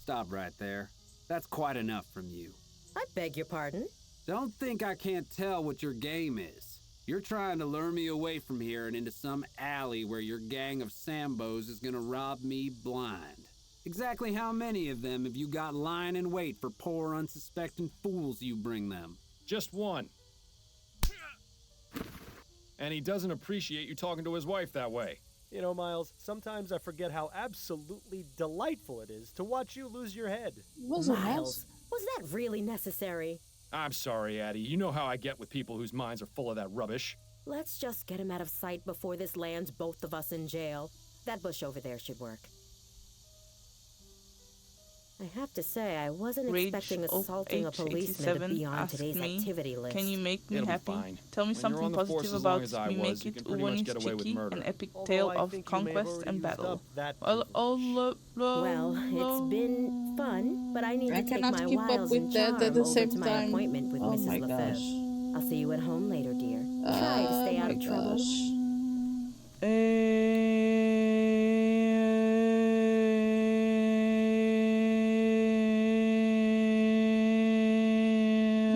Stop right there. That's quite enough from you. I beg your pardon? Don't think I can't tell what your game is. You're trying to lure me away from here and into some alley where your gang of Sambos is gonna rob me blind. Exactly how many of them have you got lying in wait for poor, unsuspecting fools you bring them? Just one. And he doesn't appreciate you talking to his wife that way. You know, Miles, sometimes I forget how absolutely delightful it is to watch you lose your head. Was Miles, was that really necessary? I'm sorry, Addie. You know how I get with people whose minds are full of that rubbish. Let's just get him out of sight before this lands both of us in jail. That bush over there should work. I have to say, I wasn't expecting assaulting a policeman to be on today's activity list. Can you make me It'll be happy? fine. Tell me When you're something on the force positive as long about as I We was, Make you It can pretty much Uwu's get away with Chicky, murder. an epic Although tale I of think you may have conquest already and used battle. up that Well, it's been fun, but I need to take cannot my keep up wiles with and that charm at the over same to my time. appointment with Oh Mrs. my Lefebvre. gosh. I'll see you at home later, dear. Try to stay out of trouble.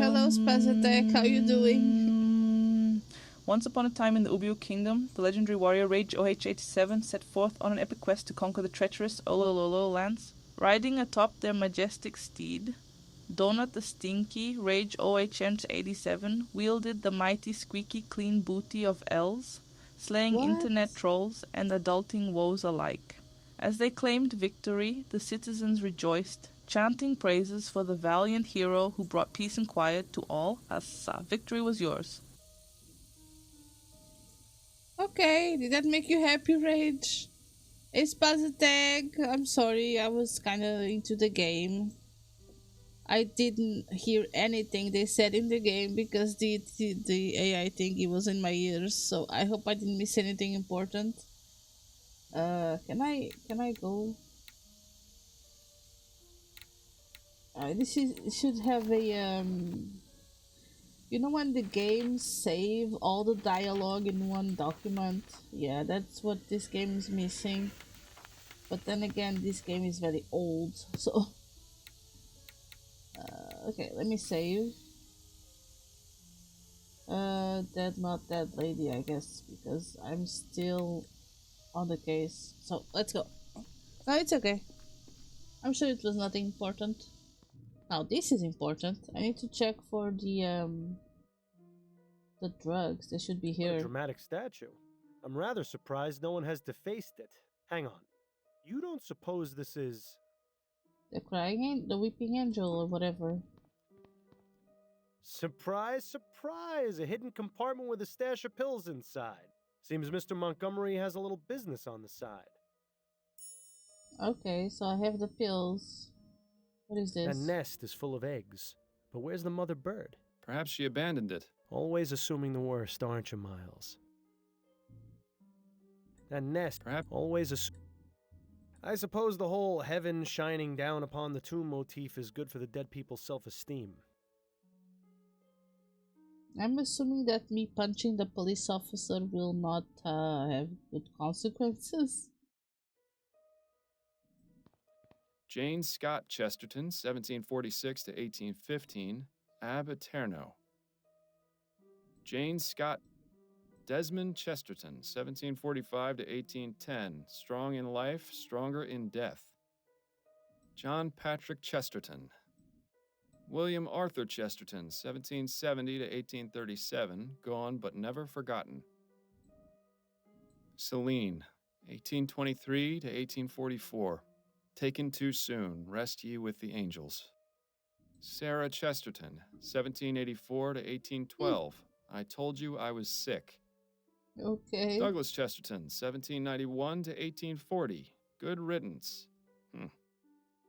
Hello, Spazatek. How you doing? Once upon a time in the UwU Kingdom, the legendary warrior Rage OH87 set forth on an epic quest to conquer the treacherous Olololo lands. Riding atop their majestic steed, Donut the Stinky, Rage OHM87, wielded the mighty squeaky clean booty of elves, slaying internet trolls and adulting woes alike. As they claimed victory, the citizens rejoiced, chanting praises for the valiant hero who brought peace and quiet to all. Assa, victory was yours. Okay, did that make you happy, Rage? It's tag. I'm sorry, I was kinda into the game. I didn't hear anything they said in the game because the AI thingy was in my ears, so I hope I didn't miss anything important. Can I go? This should have a you know when the games save all the dialogue in one document? Yeah, that's what this game is missing. But then again, this game is very old, so okay, let me save. Dead not dead lady, I guess, because I'm still on the case. So let's go. No, it's okay. I'm sure it was nothing important. Now this is important. I need to check for the drugs. They should be What a here. dramatic statue. I'm rather surprised no one has defaced it. Hang on. You don't suppose this is... The weeping angel or whatever. Surprise, surprise! A hidden compartment with a stash of pills inside. Seems Mr. Montgomery has a little business on the side. Okay, so I have the pills. What is this? That nest is full of eggs. But where's the mother bird? Perhaps she abandoned it. Always assuming the worst, aren't you, Miles? That nest, perhaps always I suppose the whole heaven shining down upon the tomb motif is good for the dead people's self-esteem. I'm assuming that me punching the police officer will not have good consequences. Jane Scott Chesterton, 1746 to 1815, ab aeterno. Jane Scott Desmond Chesterton, 1745 to 1810, strong in life, stronger in death. John Patrick Chesterton. William Arthur Chesterton, 1770 to 1837, gone but never forgotten. Celine, 1823 to 1844, taken too soon, rest ye with the angels. Sarah Chesterton, 1784 to 1812, I told you I was sick. Okay. Douglas Chesterton, 1791 to 1840, good riddance.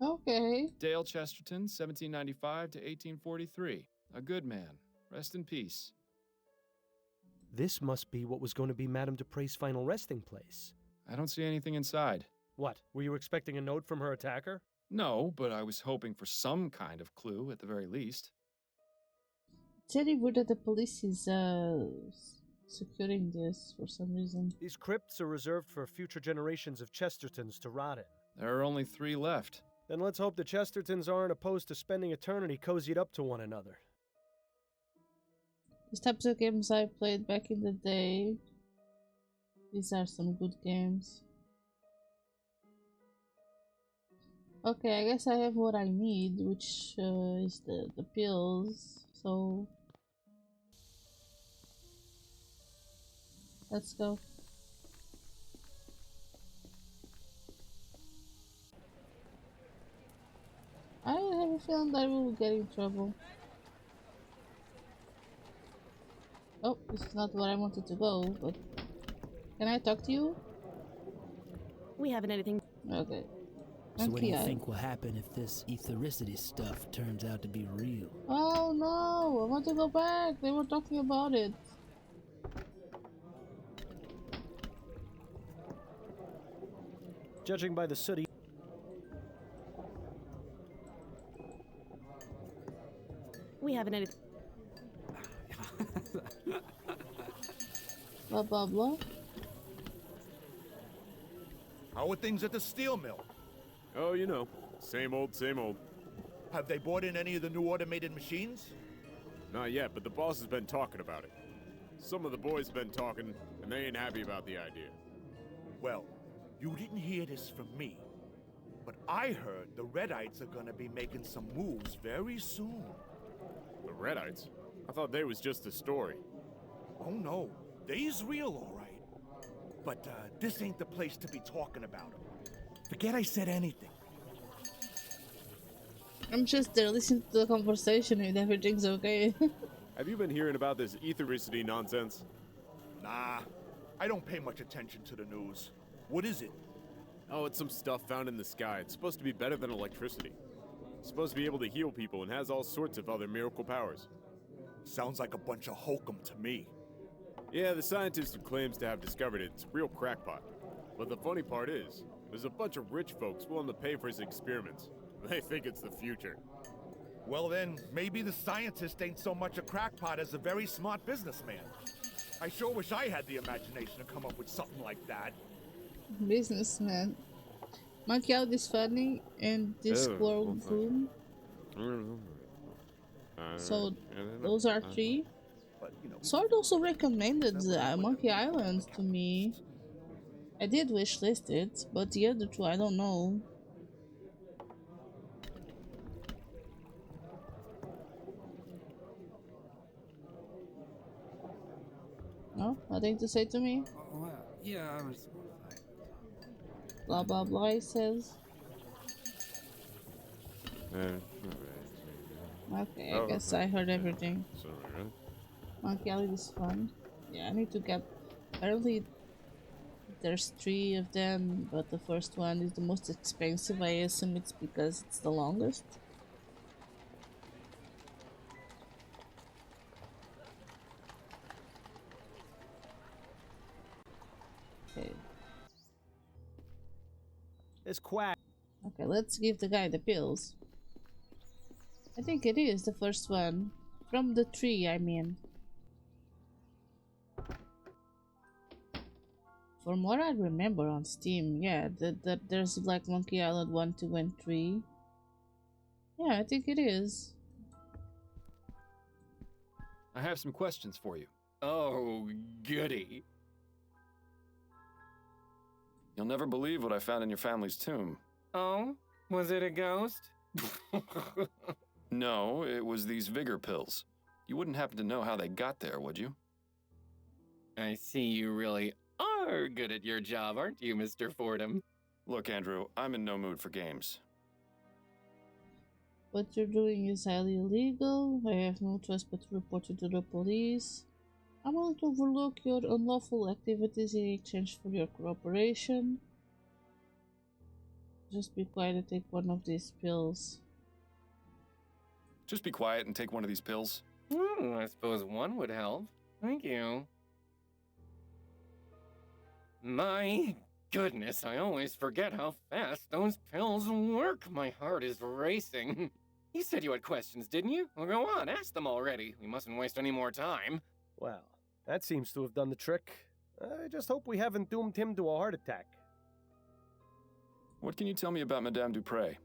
Okay. Dale Chesterton, 1795 to 1843, a good man, rest in peace. This must be what was going to be Madame Dupre's final resting place. I don't see anything inside. What, were you expecting a note from her attacker? No, but I was hoping for some kind of clue at the very least. It's very weird that the police is securing this for some reason. These crypts are reserved for future generations of Chestertons to rot in. There are only 3 left. Then let's hope the Chestertons aren't opposed to spending eternity cozied up to one another. These types of games I played back in the day. These are some good games. Okay, I guess I have what I need, which is the pills. So let's go. I have a feeling that I will get in trouble. Oh, this is not where I wanted to go, but can I talk to you? We haven't anything. Okay. So what do you think will happen if this ethericity stuff turns out to be real? Oh no, I want to go back. They were talking about it. Judging by the sooty... We haven't anything. Blah blah blah. How are things at the steel mill? Oh, you know, same old, same old. Have they bought in any of the new automated machines? Not yet, but the boss has been talking about it. Some of the boys have been talking, and they ain't happy about the idea. Well, you didn't hear this from me, but I heard the Redites are gonna be making some moves very soon. The Redites? I thought they was just a story. Oh no, they's real alright. But this ain't the place to be talking about them. Forget I said anything. I'm just there listening to the conversation and everything's okay. Have you been hearing about this ethericity nonsense? Nah, I don't pay much attention to the news. What is it? Oh, it's some stuff found in the sky. It's supposed to be better than electricity. It's supposed to be able to heal people and has all sorts of other miracle powers. Sounds like a bunch of hokum to me. Yeah, the scientist who claims to have discovered it's a real crackpot. But the funny part is, there's a bunch of rich folks willing to pay for his experiments. They think it's the future. Well then, maybe the scientist ain't so much a crackpot as a very smart businessman. I sure wish I had the imagination to come up with something like that. Businessman. Monkey Island is funny and Discord room. So those are 3. Sword also recommended Monkey Island to me. I did wishlist it, but the other 2 I don't know. No? Nothing to say to me? Well, yeah, I was... Blah blah blah, he says. Okay, I guess I heard everything. Monkey Island is fun. Yeah, I need to get... Apparently there's 3 of them, but the first one is the most expensive. I assume it's because it's the longest. Okay. It's quack. Okay, let's give the guy the pills. I think it is the first one. From the tree, I mean. From what I remember on Steam, yeah, there's like Monkey Island 1, 2, and 3. Yeah, I think it is. I have some questions for you. Oh, goody. You'll never believe what I found in your family's tomb. Oh? Was it a ghost? No, it was these vigor pills. You wouldn't happen to know how they got there, would you? I see you really are good at your job, aren't you, Mr. Fordham? Look, Andrew, I'm in no mood for games. What you're doing is highly illegal. I have no choice but to report you to the police. I'm willing to overlook your unlawful activities in exchange for your cooperation. Just be quiet and take one of these pills. Just be quiet and take one of these pills. I suppose one would help. Thank you. My goodness, I always forget how fast those pills work. My heart is racing. You said you had questions, didn't you? Well, go on, ask them already. We mustn't waste any more time. Well, that seems to have done the trick. I just hope we haven't doomed him to a heart attack. What can you tell me about Madame Dupre?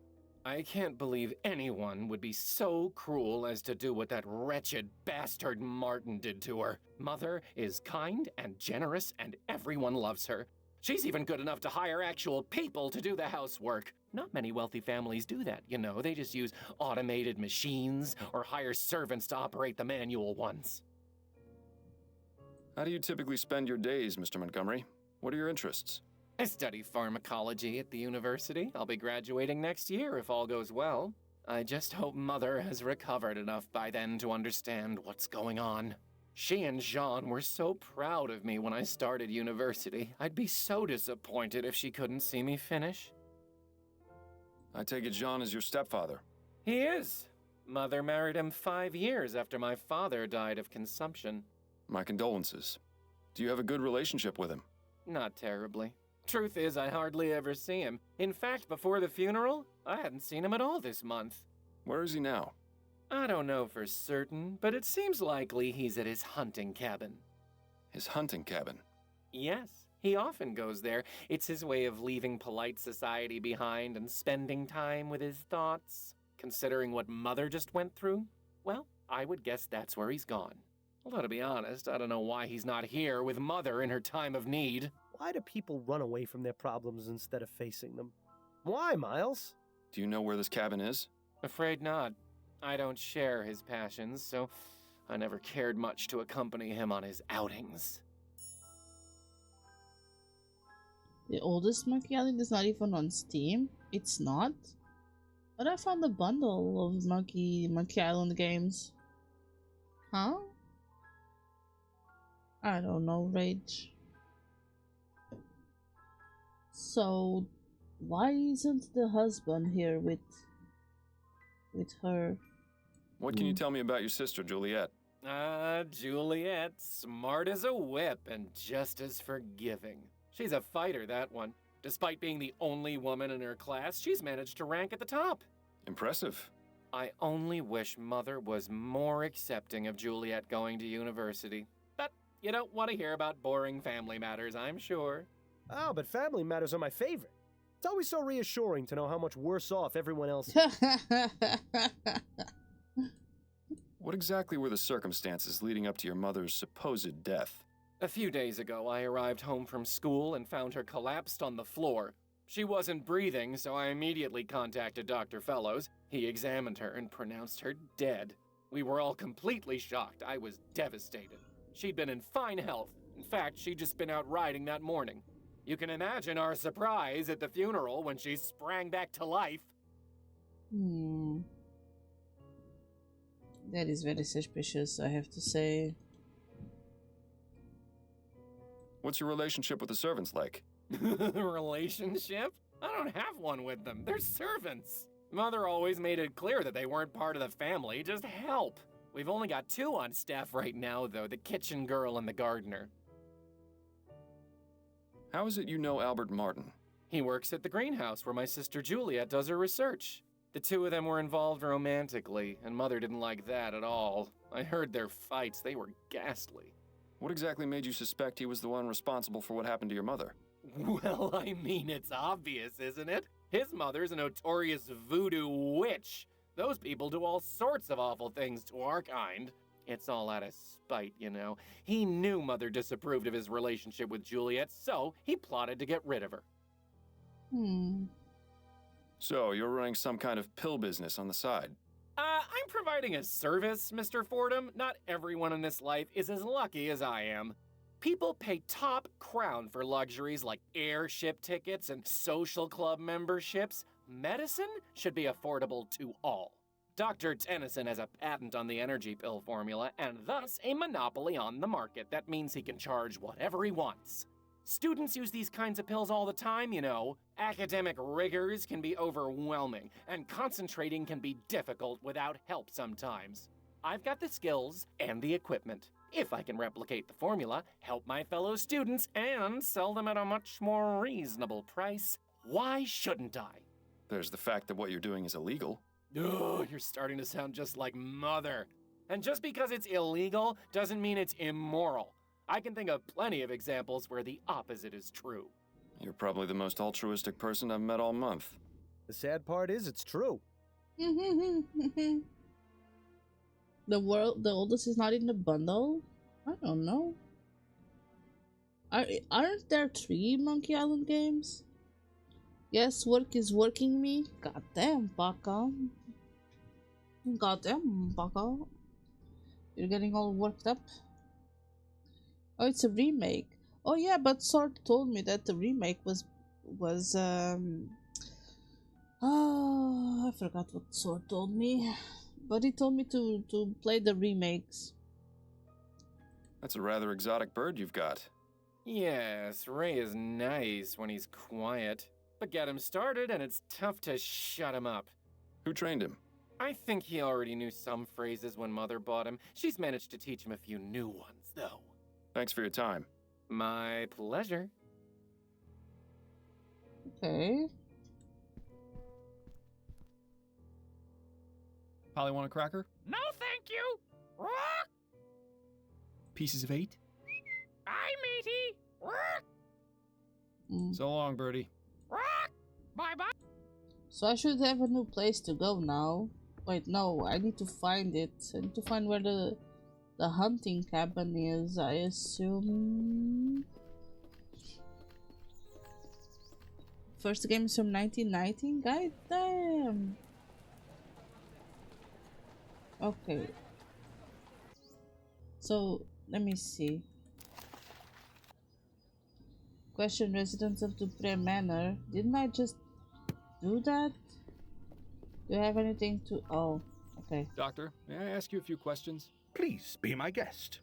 I can't believe anyone would be so cruel as to do what that wretched bastard Martin did to her. Mother is kind and generous and everyone loves her. She's even good enough to hire actual people to do the housework. Not many wealthy families do that, you know. They just use automated machines or hire servants to operate the manual ones. How do you typically spend your days, Mr. Montgomery? What are your interests? I study pharmacology at the university. I'll be graduating next year if all goes well. I just hope Mother has recovered enough by then to understand what's going on. She and Jean were so proud of me when I started university. I'd be so disappointed if she couldn't see me finish. I take it Jean is your stepfather. He is. Mother married him 5 years after my father died of consumption. My condolences. Do you have a good relationship with him? Not terribly. Truth is, I hardly ever see him. In fact, before the funeral, I hadn't seen him at all this month. Where is he now? I don't know for certain, but it seems likely he's at his hunting cabin. His hunting cabin? Yes, he often goes there. It's his way of leaving polite society behind and spending time with his thoughts. Considering what Mother just went through, well, I would guess that's where he's gone. Although, to be honest, I don't know why he's not here with Mother in her time of need. Why do people run away from their problems instead of facing them? Why, Miles? Do you know where this cabin is? Afraid not. I don't share his passions, so I never cared much to accompany him on his outings. The oldest Monkey Island is not even on Steam. It's not? But I found a bundle of Monkey Island games. Huh? I don't know, Rage. So, why isn't the husband here with her? What can you tell me about your sister, Juliet? Juliet, smart as a whip and just as forgiving. She's a fighter, that one. Despite being the only woman in her class, she's managed to rank at the top. Impressive. I only wish Mother was more accepting of Juliet going to university. But you don't want to hear about boring family matters, I'm sure. Oh, but family matters are my favorite. It's always so reassuring to know how much worse off everyone else is. What exactly were the circumstances leading up to your mother's supposed death? A few days ago, I arrived home from school and found her collapsed on the floor. She wasn't breathing, so I immediately contacted Dr. Fellows. He examined her and pronounced her dead. We were all completely shocked. I was devastated. She'd been in fine health. In fact, she'd just been out riding that morning. You can imagine our surprise at the funeral when she sprang back to life. That is very suspicious, I have to say. What's your relationship with the servants like? Relationship? I don't have one with them. They're servants. Mother always made it clear that they weren't part of the family, just help. We've only got 2 on staff right now, though, the kitchen girl and the gardener. How is it you know Albert Martin? He works at the greenhouse where my sister Juliet does her research. The 2 of them were involved romantically, and Mother didn't like that at all. I heard their fights. They were ghastly. What exactly made you suspect he was the one responsible for what happened to your mother? Well, I mean, it's obvious, isn't it? His mother's a notorious voodoo witch. Those people do all sorts of awful things to our kind. It's all out of spite, you know. He knew Mother disapproved of his relationship with Juliet, so he plotted to get rid of her. So, you're running some kind of pill business on the side? I'm providing a service, Mr. Fordham. Not everyone in this life is as lucky as I am. People pay top crown for luxuries like airship tickets and social club memberships. Medicine should be affordable to all. Dr. Tennyson has a patent on the energy pill formula and thus a monopoly on the market. That means he can charge whatever he wants. Students use these kinds of pills all the time, you know. Academic rigors can be overwhelming, and concentrating can be difficult without help sometimes. I've got the skills and the equipment. If I can replicate the formula, help my fellow students, and sell them at a much more reasonable price, why shouldn't I? There's the fact that what you're doing is illegal. Oh, you're starting to sound just like Mother. And just because it's illegal doesn't mean it's immoral. I can think of plenty of examples where the opposite is true. You're probably the most altruistic person I've met all month. The sad part is it's true. The oldest is not in the bundle? I don't know. Aren't there 3 Monkey Island games? Yes, work is working me. Goddamn, Baka. Goddamn, Baka. You're getting all worked up. Oh, it's a remake. Oh yeah, but Sword told me that the remake was I forgot what Sword told me. But he told me to play the remakes. That's a rather exotic bird you've got. Yes, Ray is nice when he's quiet. But get him started and it's tough to shut him up. Who trained him? I think he already knew some phrases when Mother bought him. She's managed to teach him a few new ones, though. Thanks for your time. My pleasure. Okay. Polly, want a cracker? No, thank you. Rock. Pieces of 8? Bye, matey. Rock. So long, Birdie. Rock. Bye-bye. So I should have a new place to go now. Wait, no, I need to find it. I need to find where the the hunting cabin is, I assume. First game is from 1919? God damn! Okay. So, let me see. Question residents of Dupree Manor. Didn't I just do that? Do you have anything to... Oh, okay. Doctor, may I ask you a few questions? Please be my guest.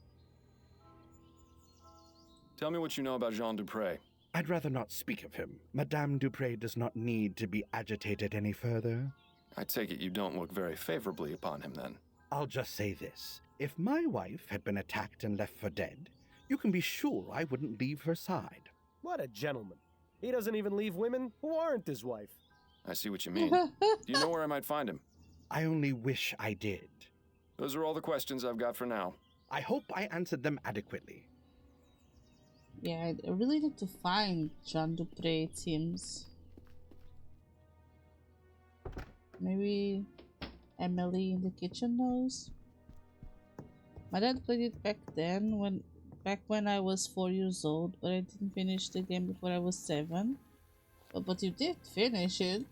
Tell me what you know about Jean Dupree. I'd rather not speak of him. Madame Dupree does not need to be agitated any further. I take it you don't look very favorably upon him, then. I'll just say this. If my wife had been attacked and left for dead, you can be sure I wouldn't leave her side. What a gentleman. He doesn't even leave women who aren't his wife. I see what you mean. Do you know where I might find him? I only wish I did. Those are all the questions I've got for now. I hope I answered them adequately. Yeah, I really need to find Jean Dupree, it seems. Maybe Emily in the kitchen knows? My dad played it back when I was 4 years old, but I didn't finish the game before I was 7. But you did finish it.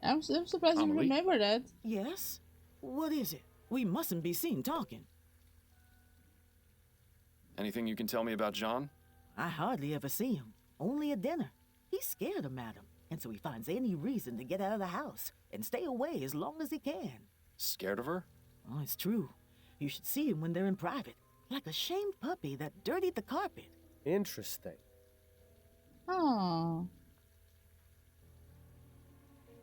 I'm surprised you remember that. Yes? What is it? We mustn't be seen talking. Anything you can tell me about Jean? I hardly ever see him. Only at dinner. He's scared of Madam, and so he finds any reason to get out of the house and stay away as long as he can. Scared of her? Oh, it's true. You should see him when they're in private. Like a shamed puppy that dirtied the carpet. Interesting. Oh.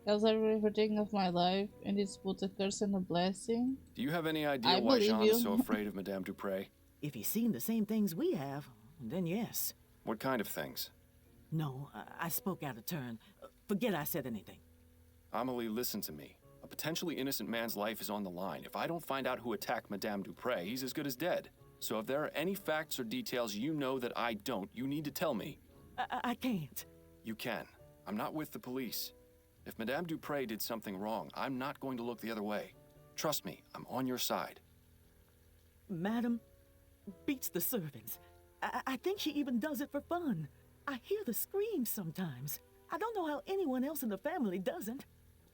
Tells everything of my life, and it's both a curse and a blessing. Do you have any idea why Jean is so afraid of Madame Dupree? If he's seen the same things we have, then yes. What kind of things? No, I spoke out of turn. Forget I said anything. Amelie, listen to me. A potentially innocent man's life is on the line. If I don't find out who attacked Madame Dupree, he's as good as dead. So if there are any facts or details you know that I don't, you need to tell me. I can't. You can. I'm not with the police. If Madame Dupree did something wrong, I'm not going to look the other way. Trust me, I'm on your side. Madam beats the servants. I think she even does it for fun. I hear the screams sometimes. I don't know how anyone else in the family doesn't.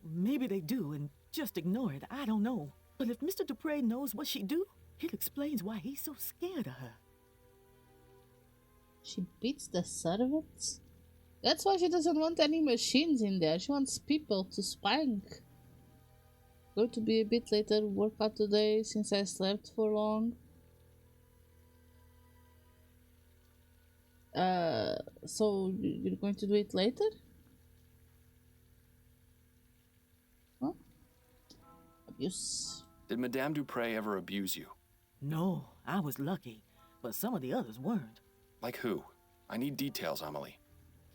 Maybe they do and just ignore it. I don't know. But if Mr. Dupree knows what she do, it explains why he's so scared of her. She beats the servants? That's why she doesn't want any machines in there. She wants people to spank. Going to be a bit later workout today since I slept for long. So you're going to do it later? Huh? Abuse. Did Madame Dupree ever abuse you? No, I was lucky, but some of the others weren't. Like who? I need details, Amelie.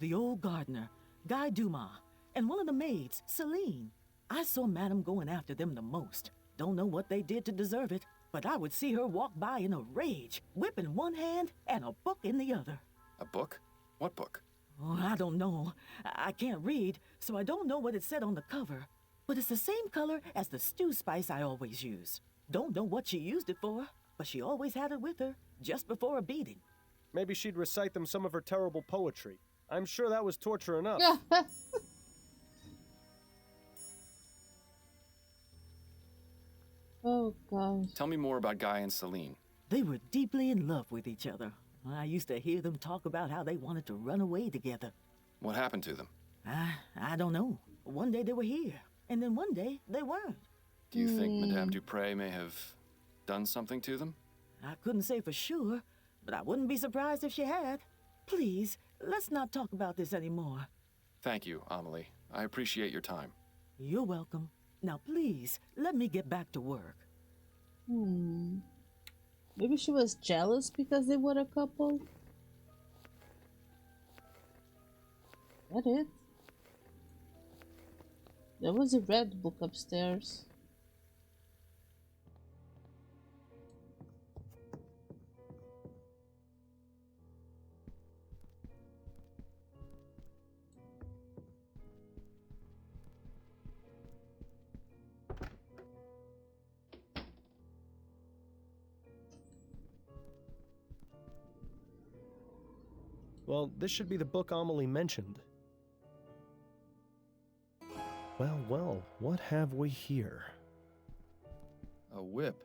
The old gardener, Guy Dumas, and one of the maids, Celine. I saw Madame going after them the most. Don't know what they did to deserve it, but I would see her walk by in a rage, whip in one hand and a book in the other. A book? What book? Oh, I don't know. I can't read, so I don't know what it said on the cover. But it's the same color as the stew spice I always use. Don't know what she used it for, but she always had it with her, just before a beating. Maybe she'd recite them some of her terrible poetry. I'm sure that was torture enough. Oh, gosh. Tell me more about Guy and Celine. They were deeply in love with each other. I used to hear them talk about how they wanted to run away together. What happened to them? I don't know. One day they were here, and then one day they weren't. Do you think Madame Dupree may have done something to them? I couldn't say for sure, but I wouldn't be surprised if she had. Please, let's not talk about this anymore. Thank you, Amelie. I appreciate your time. You're welcome. Now please, let me get back to work. Maybe she was jealous because they were a couple? That it? There was a red book upstairs. Well, this should be the book Amelie mentioned. Well, what have we here? A whip,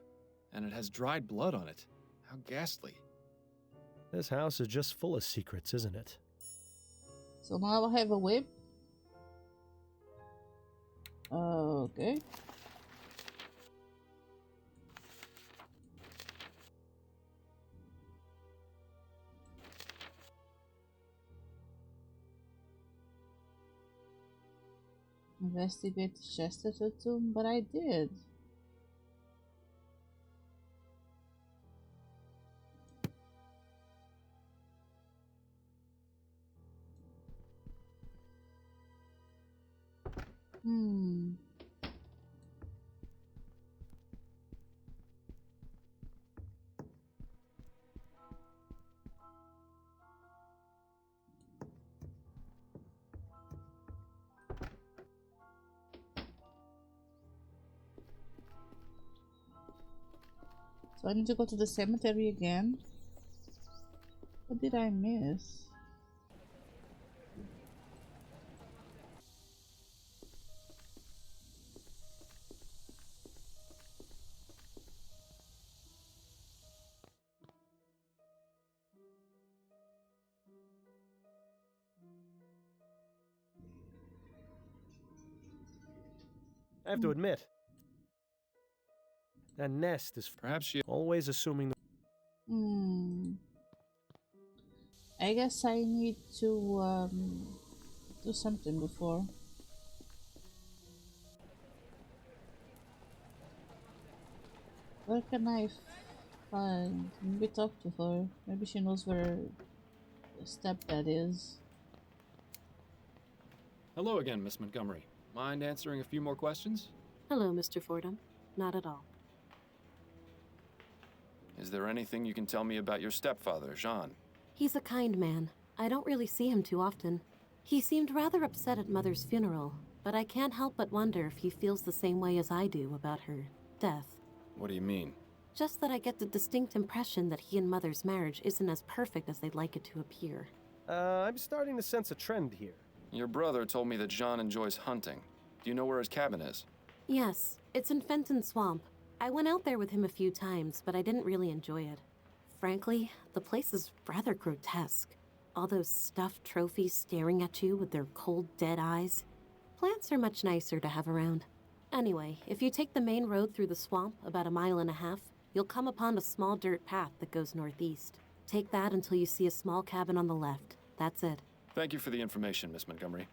and it has dried blood on it. How ghastly. This house is just full of secrets, isn't it? So now I have a whip. Okay. Investigate the Chesterton tomb, but I did. So I need to go to the cemetery again. What did I miss? I have to admit, that nest is perhaps she always assuming the... I guess I need to do something before. Where can I find? Maybe talk to her. Maybe she knows where the stepdad is. Hello again, Miss Montgomery. Mind answering a few more questions? Hello, Mr. Fordham. Not at all. Is there anything you can tell me about your stepfather, Jean? He's a kind man. I don't really see him too often. He seemed rather upset at Mother's funeral, but I can't help but wonder if he feels the same way as I do about her death. What do you mean? Just that I get the distinct impression that he and Mother's marriage isn't as perfect as they'd like it to appear. I'm starting to sense a trend here. Your brother told me that Jean enjoys hunting. Do you know where his cabin is? Yes, it's in Fenton Swamp. I went out there with him a few times, but I didn't really enjoy it. Frankly, the place is rather grotesque. All those stuffed trophies staring at you with their cold, dead eyes. Plants are much nicer to have around. Anyway, if you take the main road through the swamp about 1.5 miles, you'll come upon a small dirt path that goes northeast. Take that until you see a small cabin on the left. That's it. Thank you for the information, Miss Montgomery.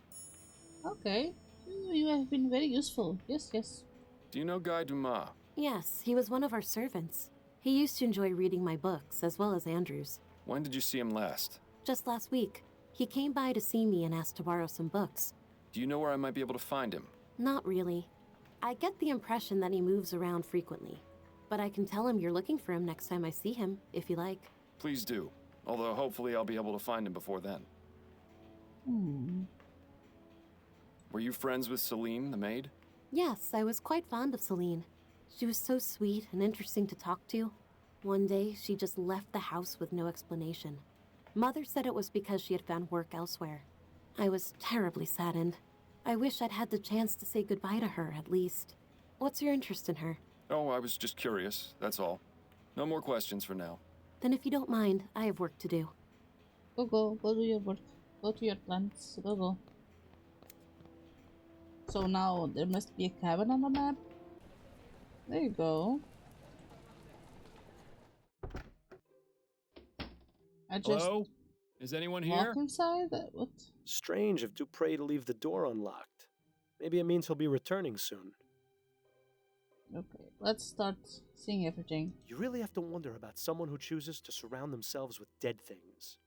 Okay. You have been very useful. Yes, yes. Do you know Guy Dumas? Yes, he was one of our servants. He used to enjoy reading my books, as well as Andrew's. When did you see him last? Just last week. He came by to see me and asked to borrow some books. Do you know where I might be able to find him? Not really. I get the impression that he moves around frequently. But I can tell him you're looking for him next time I see him, if you like. Please do. Although hopefully I'll be able to find him before then. Were you friends with Celine, the maid? Yes, I was quite fond of Celine. She was so sweet and interesting to talk to. One day, she just left the house with no explanation. Mother said it was because she had found work elsewhere. I was terribly saddened. I wish I'd had the chance to say goodbye to her, at least. What's your interest in her? Oh, I was just curious, that's all. No more questions for now. Then if you don't mind, I have work to do. Go do your work. Go to your plants. Go. So now there must be a cabin on the map. There you go. I just Hello? Is anyone walk here? inside? What? Strange of Dupre to leave the door unlocked. Maybe it means he'll be returning soon. Okay, let's start seeing everything. You really have to wonder about someone who chooses to surround themselves with dead things.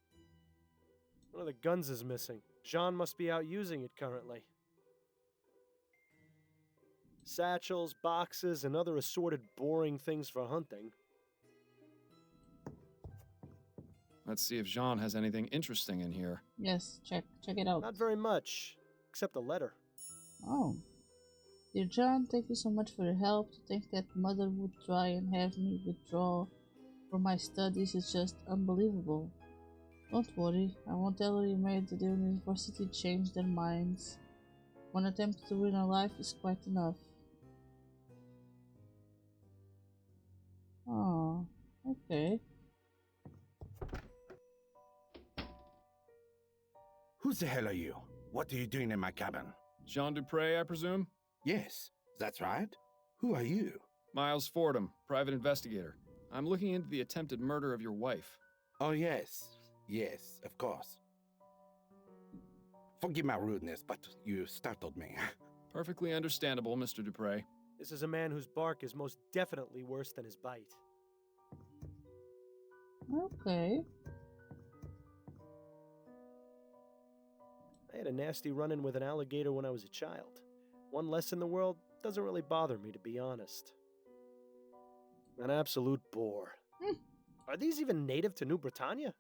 One of the guns is missing. Jean must be out using it currently. Satchels, boxes, and other assorted boring things for hunting. Let's see if Jean has anything interesting in here. Yes, check it out. Not very much, except a letter. Oh. Dear John, thank you so much for your help. To think that Mother would try and have me withdraw from my studies is just unbelievable. Don't worry, I won't tell you made the university change their minds. One attempt to ruin a life is quite enough. Oh, okay. Who the hell are you? What are you doing in my cabin? Jean Dupre, I presume? Yes, that's right. Who are you? Miles Fordham, private investigator. I'm looking into the attempted murder of your wife. Oh, yes. Yes, of course. Forgive my rudeness, but you startled me. Perfectly understandable, Mr. Dupre. This is a man whose bark is most definitely worse than his bite. Okay. I had a nasty run-in with an alligator when I was a child. One less in the world doesn't really bother me, to be honest. An absolute bore. Are these even native to New Britannia?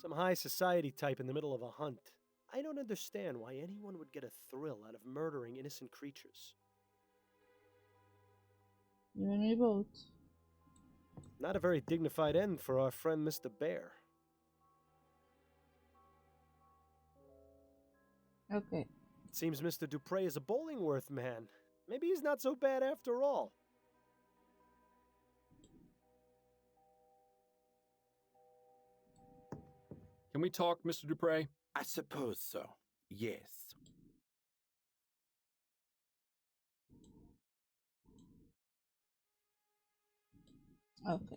Some high society type in the middle of a hunt. I don't understand why anyone would get a thrill out of murdering innocent creatures. You and me both. Not a very dignified end for our friend Mr. Bear. Okay. It seems Mr. Dupre is a Bollingworth man. Maybe he's not so bad after all. Can we talk, Mr. Dupre? I suppose so. Yes. Okay.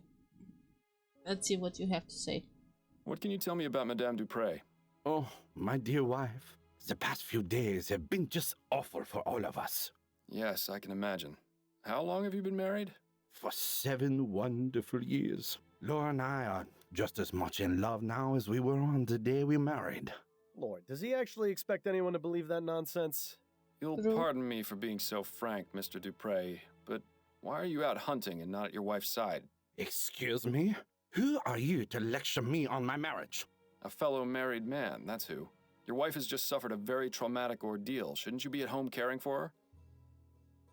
Let's see what you have to say. What can you tell me about Madame Dupre? Oh, my dear wife. The past few days have been just awful for all of us. Yes, I can imagine. How long have you been married? For 7 wonderful years. Laura and I are just as much in love now as we were on the day we married. Lord, does he actually expect anyone to believe that nonsense? You'll pardon me for being so frank, Mr. Dupre, but why are you out hunting and not at your wife's side? Excuse me? Who are you to lecture me on my marriage? A fellow married man, that's who. Your wife has just suffered a very traumatic ordeal. Shouldn't you be at home caring for her?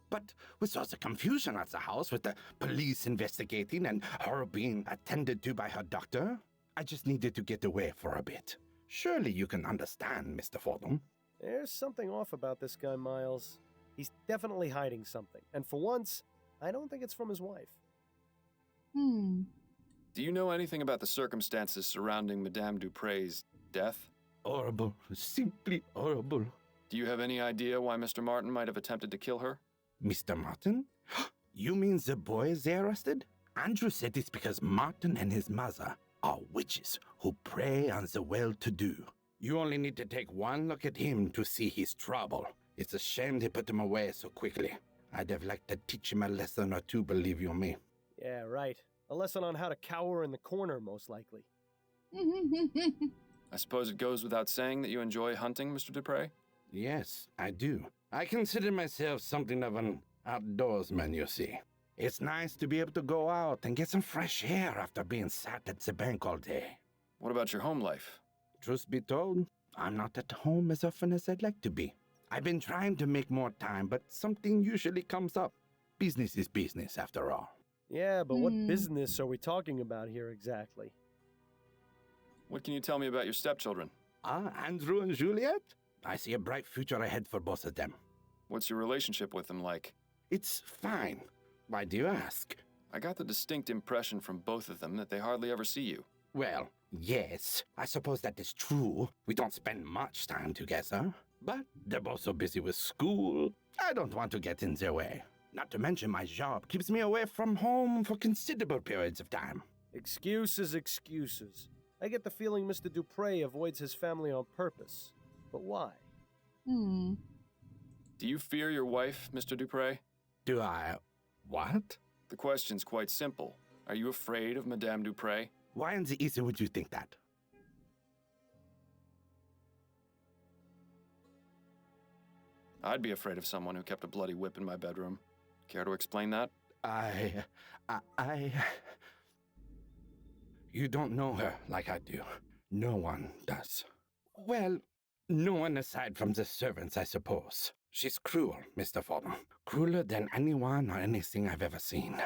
But with all the confusion at the house with the police investigating and her being attended to by her doctor, I just needed to get away for a bit. Surely you can understand, Mr. Fordham. There's something off about this guy, Miles. He's definitely hiding something. And for once, I don't think it's from his wife. Do you know anything about the circumstances surrounding Madame Dupre's death? Horrible. Simply horrible. Do you have any idea why Mr. Martin might have attempted to kill her? Mr. Martin? You mean the boys they arrested? Andrew said it's because Martin and his mother are witches who prey on the well-to-do. You only need to take one look at him to see his trouble. It's a shame they put him away so quickly. I'd have liked to teach him a lesson or two, believe you me. Yeah, right. A lesson on how to cower in the corner, most likely. I suppose it goes without saying that you enjoy hunting, Mr. Dupre? Yes, I do. I consider myself something of an outdoorsman, you see. It's nice to be able to go out and get some fresh air after being sat at the bank all day. What about your home life? Truth be told, I'm not at home as often as I'd like to be. I've been trying to make more time, but something usually comes up. Business is business, after all. Yeah, but what business are we talking about here exactly? What can you tell me about your stepchildren? Andrew and Juliet? I see a bright future ahead for both of them. What's your relationship with them like? It's fine. Why do you ask? I got the distinct impression from both of them that they hardly ever see you. Well, yes, I suppose that is true. We don't spend much time together. But they're both so busy with school, I don't want to get in their way. Not to mention my job keeps me away from home for considerable periods of time. Excuses, excuses. I get the feeling Mr. Dupre avoids his family on purpose. But why? Do you fear your wife, Mr. Dupre? Do I... what? The question's quite simple. Are you afraid of Madame Dupre? Why in the ether would you think that? I'd be afraid of someone who kept a bloody whip in my bedroom. Care to explain that? You don't know her like I do. No one does. Well, no one aside from the servants, I suppose. She's cruel, Mr. Fordham. Crueler than anyone or anything I've ever seen.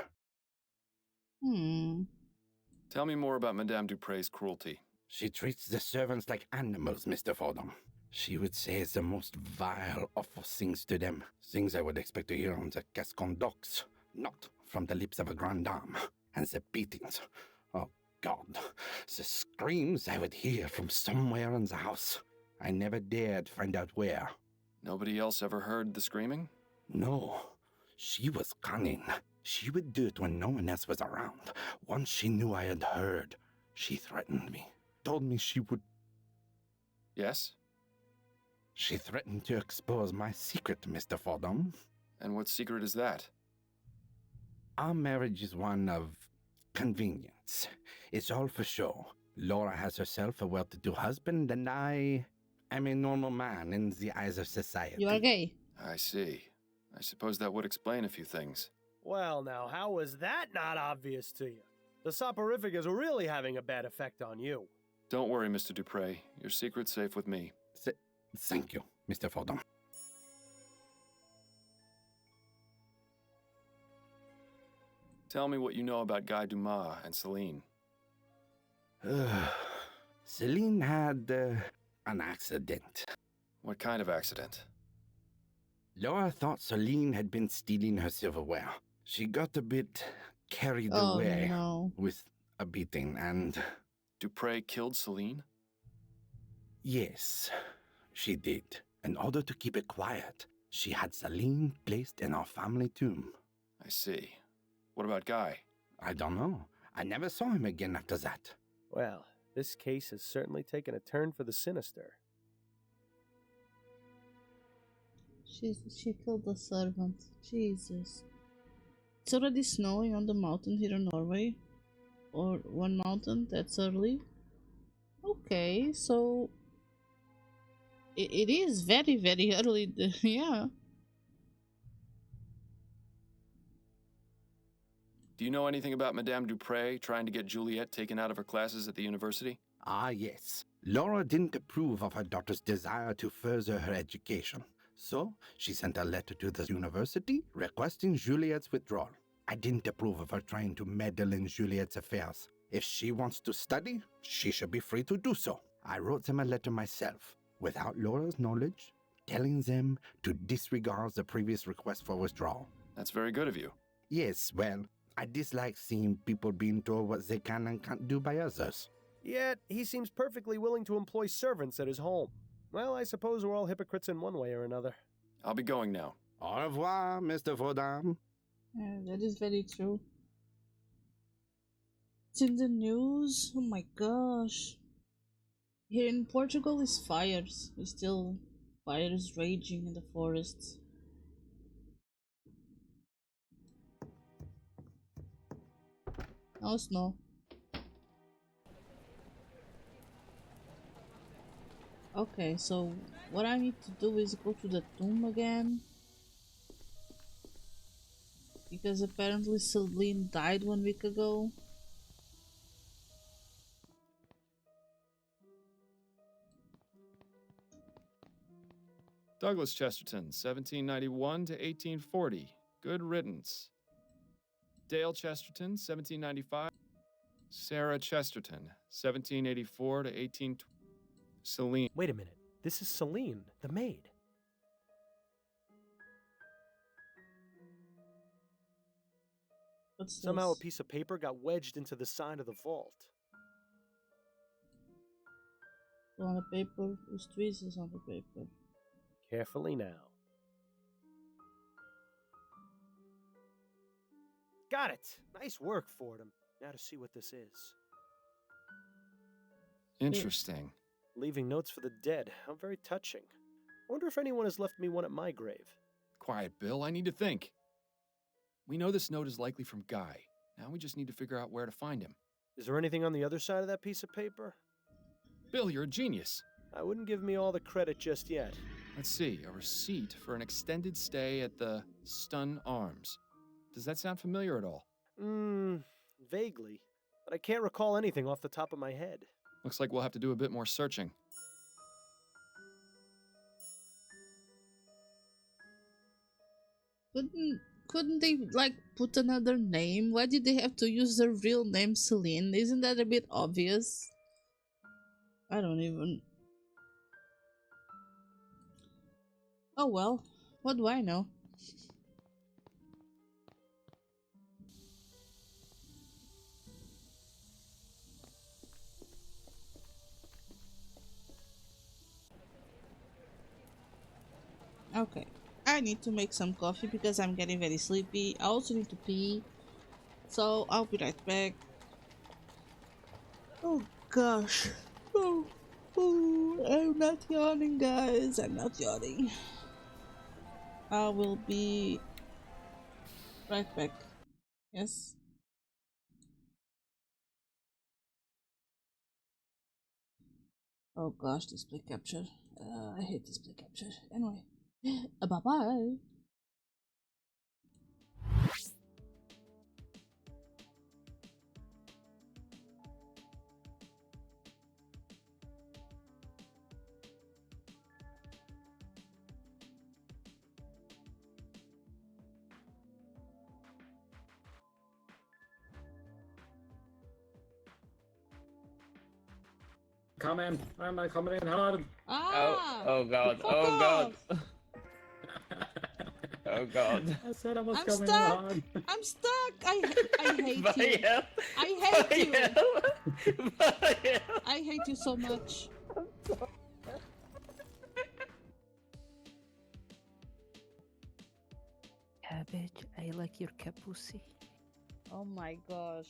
Tell me more about Madame Dupre's cruelty. She treats the servants like animals, Mr. Fordham. She would say the most vile, awful things to them. Things I would expect to hear on the Gascon docks, not from the lips of a grande dame. And the beatings. Oh, God. The screams I would hear from somewhere in the house. I never dared find out where. Nobody else ever heard the screaming? No. She was cunning. She would do it when no one else was around. Once she knew I had heard, she threatened me. Told me she would... Yes? She threatened to expose my secret, Mr. Fordham. And what secret is that? Our marriage is one of convenience. It's all for show. Laura has herself a well-to-do husband, and I am a normal man in the eyes of society. You are gay. I see. I suppose that would explain a few things. Well, now, how was that not obvious to you? The soporific is really having a bad effect on you. Don't worry, Mr. Dupre. Your secret's safe with me. Thank you, Mr. Fordham. Tell me what you know about Guy Dumas and Celine. Celine had an accident. What kind of accident? Laura thought Celine had been stealing her silverware. She got a bit carried away with a beating and... Dupre killed Celine? Yes, she did. In order to keep it quiet, she had Celine placed in our family tomb. I see. What about Guy? I don't know. I never saw him again after that. Well, this case has certainly taken a turn for the sinister. She killed the servant. Jesus. It's already snowing on the mountain here in Norway. Or one mountain, that's early. Okay, so... It is very, very early, yeah. Do you know anything about Madame Dupre trying to get Juliet taken out of her classes at the university? Ah, yes. Laura didn't approve of her daughter's desire to further her education. So, she sent a letter to the university requesting Juliet's withdrawal. I didn't approve of her trying to meddle in Juliet's affairs. If she wants to study, she should be free to do so. I wrote them a letter myself, without Laura's knowledge, telling them to disregard the previous request for withdrawal. That's very good of you. Yes, well, I dislike seeing people being told what they can and can't do by others. Yet, he seems perfectly willing to employ servants at his home. Well, I suppose we're all hypocrites in one way or another. I'll be going now. Au revoir, Mr. Fordham. Yeah, that is very true. It's in the news. Oh my gosh. Here in Portugal is fires. There's still fires raging in the forests. No snow. Okay, so what I need to do is go to the tomb again. Because apparently Celine died 1 week ago. Douglas Chesterton, 1791 to 1840. Good riddance. Dale Chesterton, 1795. Sarah Chesterton, 1784 to 1820. Celine. Wait a minute. This is Celine, the maid. What's Somehow this? a piece of paper got wedged into the side of the vault. On the paper, there's tweezers on the paper. Carefully now. Got it! Nice work, Fordham. Now to see what this is. Interesting. Leaving notes for the dead. How very touching. I wonder if anyone has left me one at my grave. Quiet, Bill. I need to think. We know this note is likely from Guy. Now we just need to figure out where to find him. Is there anything on the other side of that piece of paper? Bill, you're a genius. I wouldn't give me all the credit just yet. Let's see. A receipt for an extended stay at the Stun Arms. Does that sound familiar at all? Vaguely. But I can't recall anything off the top of my head. Looks like we'll have to do a bit more searching. Couldn't they, like, put another name? Why did they have to use their real name, Celine? Isn't that a bit obvious? I don't even. Oh well, what do I know? Okay, I need to make some coffee because I'm getting very sleepy. I also need to pee, so I'll be right back. Oh gosh. I'm not yawning, guys. I'm not yawning. I will be right back. Yes. Oh gosh, display capture. I hate display capture. Anyway, bye bye. Come in. I'm not coming in hard. Ah! Oh god. Fuck Oh god. off. Oh god. I said I was I'm coming stuck. in hard. I'm stuck. I hate you. Vaya. I hate you. Vaya. I hate you so much. Cabbage, I like your capussy. Oh my gosh.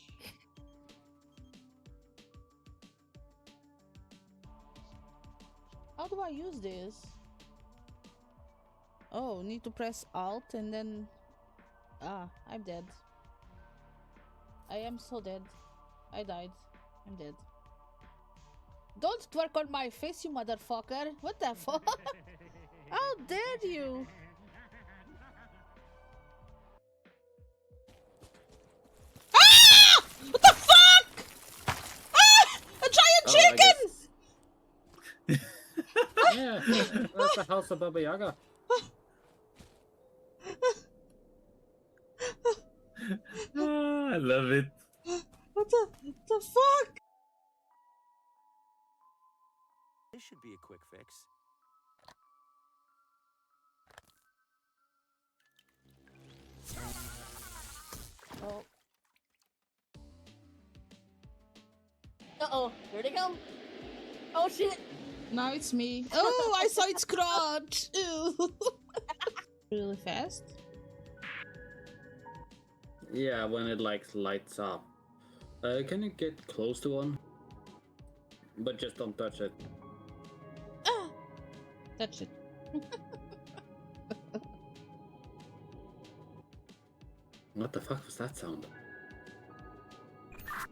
How do I use this? Oh, need to press Alt and then... Ah, I'm dead. I am so dead. I died. I'm dead. Don't twerk on my face, you motherfucker! What the fuck? How dare you? Ah! What the fuck? Ah! A giant chicken! Yeah, that's the house of Baba Yaga. I love it. What the fuck? This should be a quick fix. Oh. Uh-oh, where'd it go? Oh shit! Now it's me. Oh, I saw its crotch! Ew. Really fast? Yeah, when it like lights up. Can you get close to one? But just don't touch it. Ah! Touch it. What the fuck was that sound?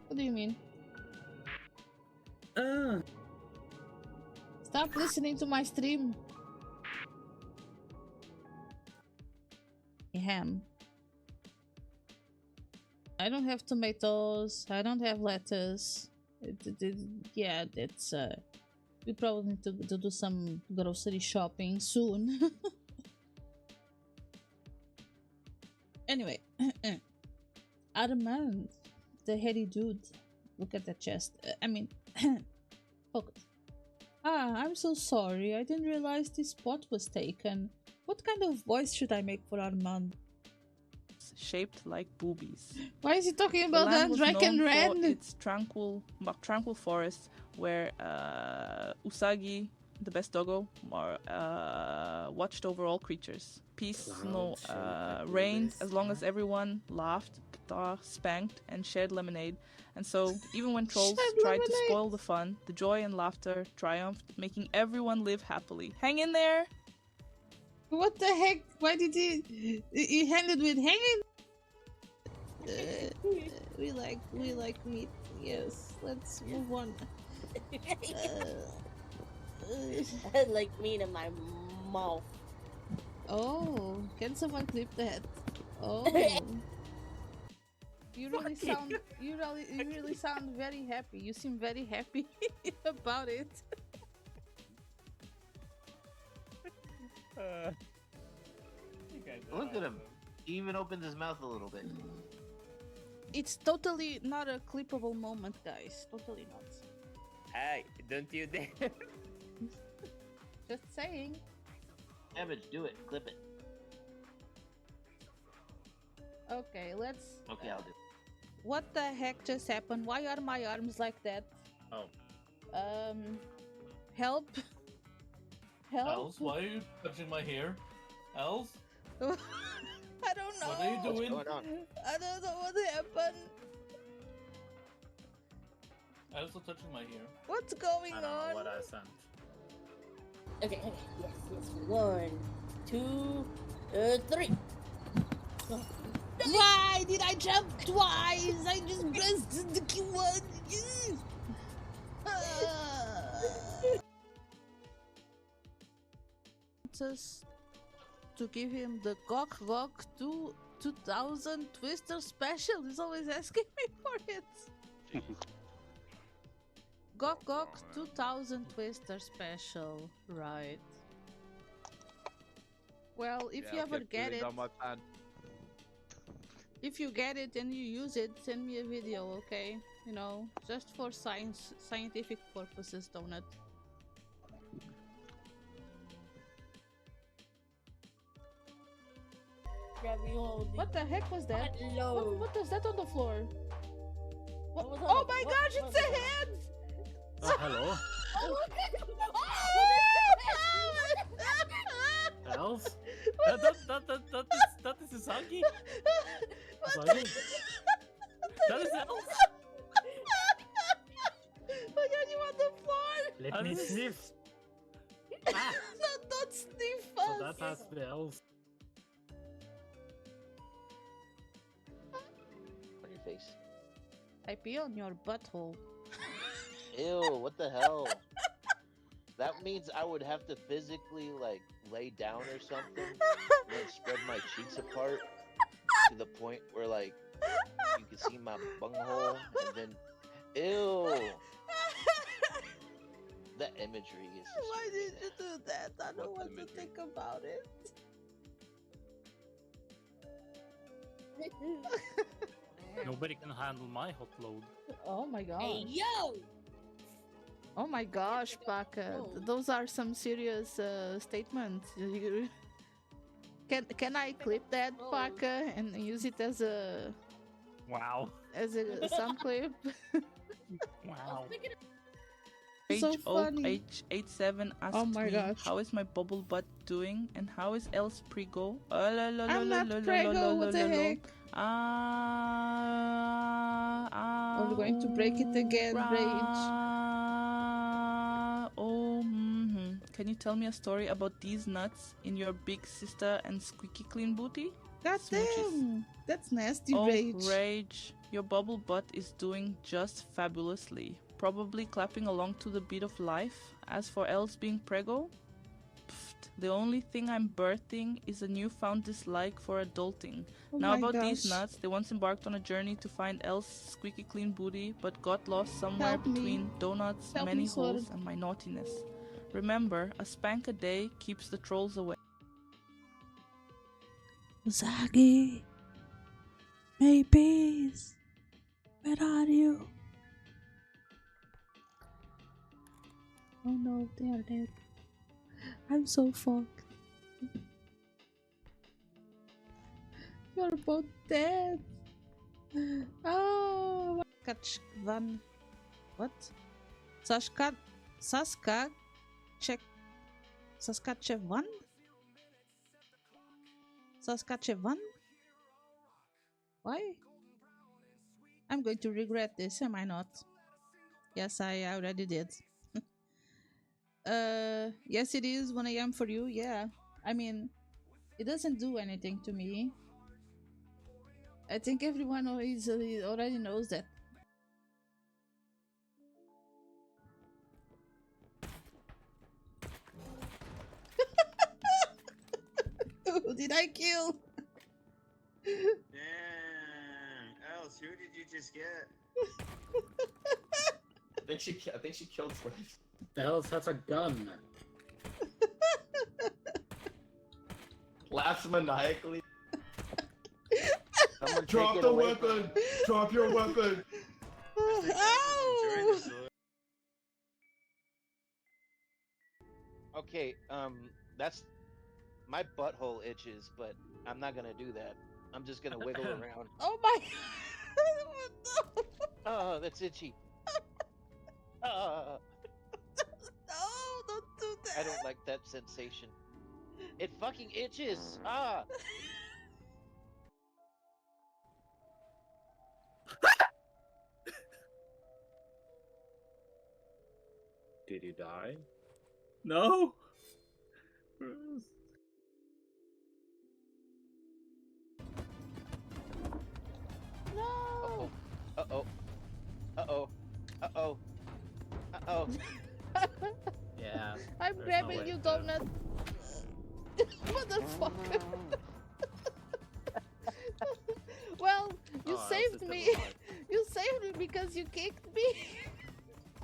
What do you mean? Ah! Stop listening to my stream. Ham. I don't have tomatoes. I don't have lettuce. Yeah, it's we probably need to do some grocery shopping soon. Anyway, Armand, the hairy dude. Look at that chest. I mean, focus. Ah, I'm so sorry. I didn't realize this spot was taken. What kind of voice should I make for Armand? Shaped like boobies. Why is he talking about that? Dragon Red? It's tranquil forest where Usagi, the best doggo, watched over all creatures. Peace, no reigned as long as everyone laughed, spanked, and shared lemonade. And so, even when trolls tried to spoil the fun, the joy and laughter triumphed, making everyone live happily. Hang in there! What the heck? Why did he ended with hanging? We like meat. Yes, let's move on. I like meat in my mouth. Oh, can someone clip that? Oh, you really sound very happy. You seem very happy about it. Look at him. He even opened his mouth a little bit. It's totally not a clippable moment, guys. Totally not. Hey, don't you dare. Just saying. Cabbage, do it. Clip it. Okay, let's. Okay, I'll do it. What the heck just happened? Why are my arms like that? Oh. Help. Help. Els, why are you touching my hair? Els? I don't know. What are you doing? What's going on? I don't know what happened. Els are touching my hair. What's going I don't on? know what I sent. Okay, yes. 1, 2, 3. Why did I jump twice? I just pressed the Q1. Just to give him the Gok 2000 Twister special. He's always asking me for it. Gok 2000 Twister special, right? Well, if you ever get it, if you get it and you use it, send me a video, okay? You know, just for scientific purposes, Donut. What the heck was that? What was that on the floor? What? Oh my gosh, it's a head! Hello? Els? That is Usagi? Usagi? That is Els? Why are you on the floor? Let me sniff. No, don't sniff us. So that has to be Els. On your face. I pee on your butthole. Ew, what the hell? That means I would have to physically, like, lay down or something and then spread my cheeks apart to the point where, like, you can see my bunghole and then... Ew! That imagery is just... Why did you do that? I don't want to think about it. Nobody can handle my hot load. Oh my gosh. Hey, yo! Oh my gosh, Paka. Those are some serious statements. Can I clip that, Paka, and use it as a... Wow. As a sound clip? Wow. So funny. H87 asks Oh my me, gosh. how is my bubble butt doing and how is Els Prigo? I'm not Prego, what the heck? I'm going to break it again, Rage. Can you tell me a story about these nuts in your big sister and squeaky clean booty? God damn, that's nasty, Oh, Rage. Rage, your bubble butt is doing just fabulously. Probably clapping along to the beat of life. As for Els being prego, the only thing I'm birthing is a newfound dislike for adulting. Oh Now my about these gosh. nuts, they once embarked on a journey to find Els' squeaky clean booty, but got lost somewhere Help me. between donuts, Help many me, Sword. holes, and my naughtiness. Remember, a spank a day keeps the trolls away. Usagi, babies, where are you? Oh no, they are dead. I'm so fucked. You're both dead. Oh, Saskatchewan. What? Saskatchewan? Saskatchewan? Why? I'm going to regret this, am I not? Yes, I already did. Yes, it is 1 a.m. for you, yeah. I mean, it doesn't do anything to me. I think everyone already knows that. Who did I kill? Damn, Els, who did you just get? I think she killed Swift. Els has a gun. Laughs maniacally. Drop the weapon! Drop your weapon! Ow! Okay, that's my butthole itches, but I'm not gonna do that. I'm just gonna wiggle around. Oh my god! Oh, that's itchy. No, don't do that. I don't like that sensation. It fucking itches. Ah. Did you die? No. Bruce. No. Uh-oh. Uh-oh. Uh-oh. Uh-oh. Yeah. I'm there's no grabbing way you, to- donut. Motherfucker. Well, you Oh, saved Elsa's still me. alive. You saved me because you kicked me.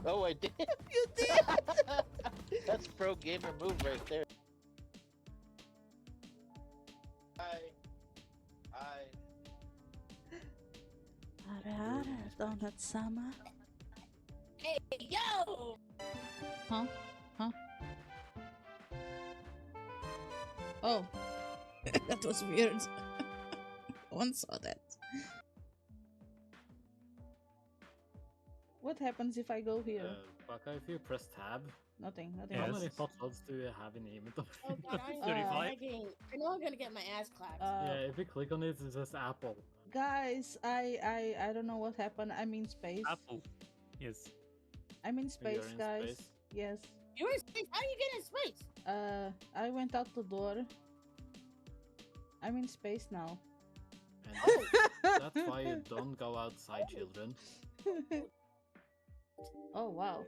Oh, I did. You did. That's pro gamer move right there. Ara, donut sama. Hey, yo! Huh? Huh? Oh. That was weird. No one saw that. What happens if I go here? Baka, if you press tab, Nothing. how Yes. many potshots do you have in inventory? Oh god, I know I'm gonna get my ass clapped. Yeah, if you click on it, it says Apple. Guys, I don't know what happened. I'm in space. Apple. Yes. I'm in space, in guys. space? Yes. You're in space? How do you get in space? I went out the door. I'm in space now. And that's why you don't go outside, children. Oh wow.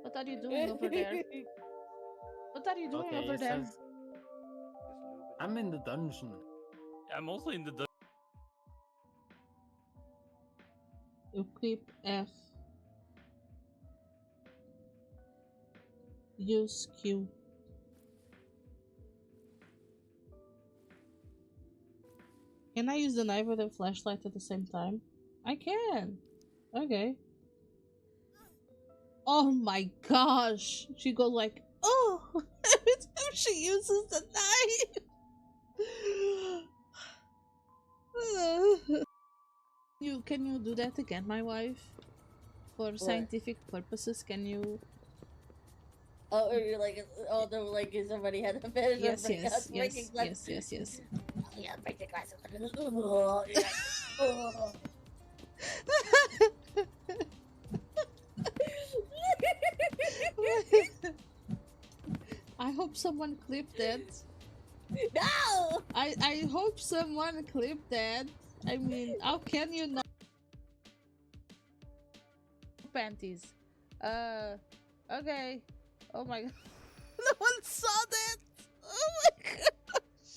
What are you doing over there? What are you doing Okay, over it there? says I'm in the dungeon. I'm also in the dungeon. Equip F. Use Q. Can I use the knife with the flashlight at the same time? I can. Okay. Oh my gosh. She goes like, oh, every time she uses the knife. Can you do that again, my wife? For scientific purposes, can you? Oh, or you're like, oh no, like if somebody had a fetish Yes, of breaking yes, yes, glass. yes, yes, yes. Yeah, break the glass. Oh, yeah. Oh. I hope someone clipped that. No! I hope someone clipped that. I mean, how can you not? Panties. Okay. Oh my god. No one saw that. Oh my gosh.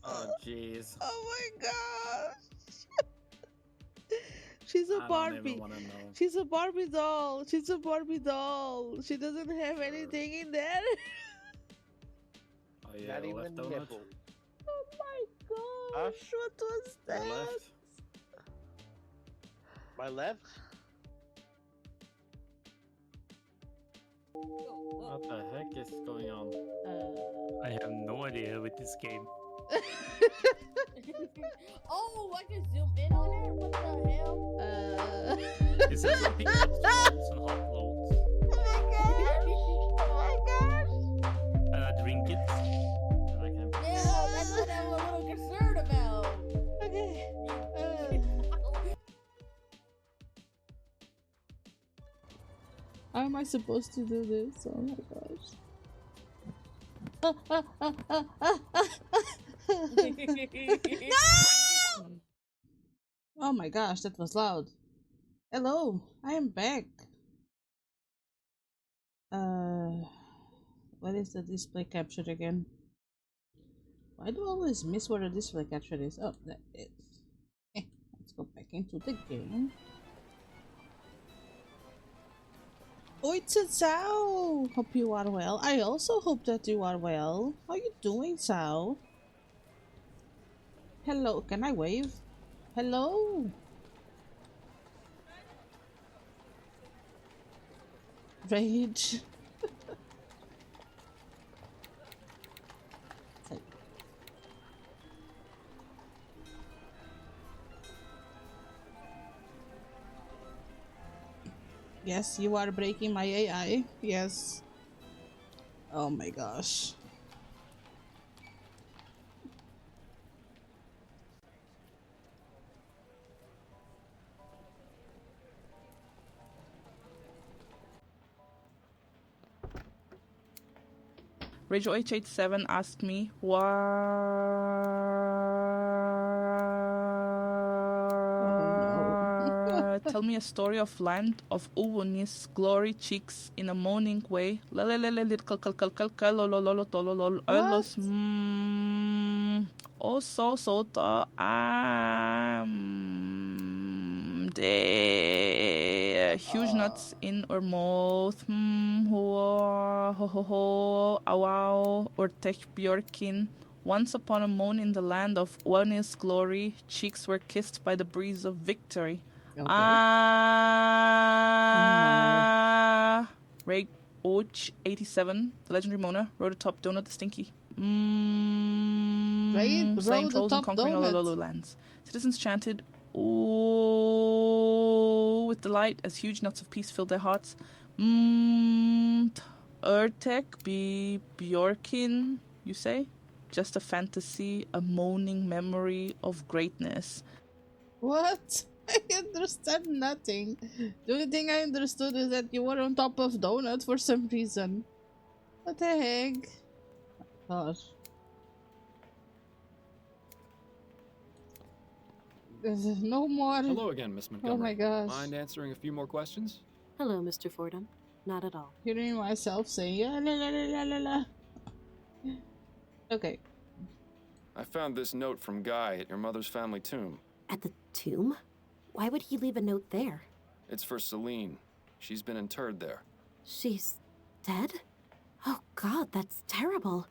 Oh jeez. Oh my gosh. She's a I don't Barbie. even wanna know. She's a Barbie doll. She's a Barbie doll. She doesn't have anything in there. Oh yeah, Not even left donut. nipple. Oh my gosh. What was Your that? left. My left? What the heck is going on? I have no idea with this game. Oh, I can zoom in on her? What the hell? It says I'm picking up scrolls and hot loads. Oh my gosh! And I drink it. And I can. Yeah, that's what I'm a little concerned about. Okay. How am I supposed to do this? Oh my gosh. No! Oh my gosh, that was loud. Hello, I am back. What is the display capture again? Why do I always miss where the display capture is? Oh, that is. Let's go back into the game. Oi, Cao! Hope you are well. I also hope that you are well. How you doing, Cao? Hello, can I wave? Hello? Rage. Yes, you are breaking my AI. Yes. Oh my gosh. Rachel H87 asked me, what? Tell me a story of land of Uwunis, glory, cheeks in a moaning way. Huge nuts in or mouth. Or tech bjorkin. Once upon a moon in the land of Uwunis glory, cheeks were kissed by the breeze of victory. Ray Och 87, the legendary Mona, rode atop Donut the Stinky. Slaying trolls and conquering Olololo lands. Citizens chanted, ooh, with delight as huge nuts of peace filled their hearts. Urtek be Bjorkin, you say? Just a fantasy, a moaning memory of greatness. What? I understand nothing. The only thing I understood is that you were on top of Donut for some reason. What the heck? Gosh. No more. Hello again, Miss Montgomery. Oh my gosh. Mind answering a few more questions? Hello, Mr. Fordham. Not at all. Hearing myself saying la la la la la la. Okay. I found this note from Guy at your mother's family tomb. At the tomb? Why would he leave a note there? It's for Celine. She's been interred there. She's dead? Oh god, that's terrible.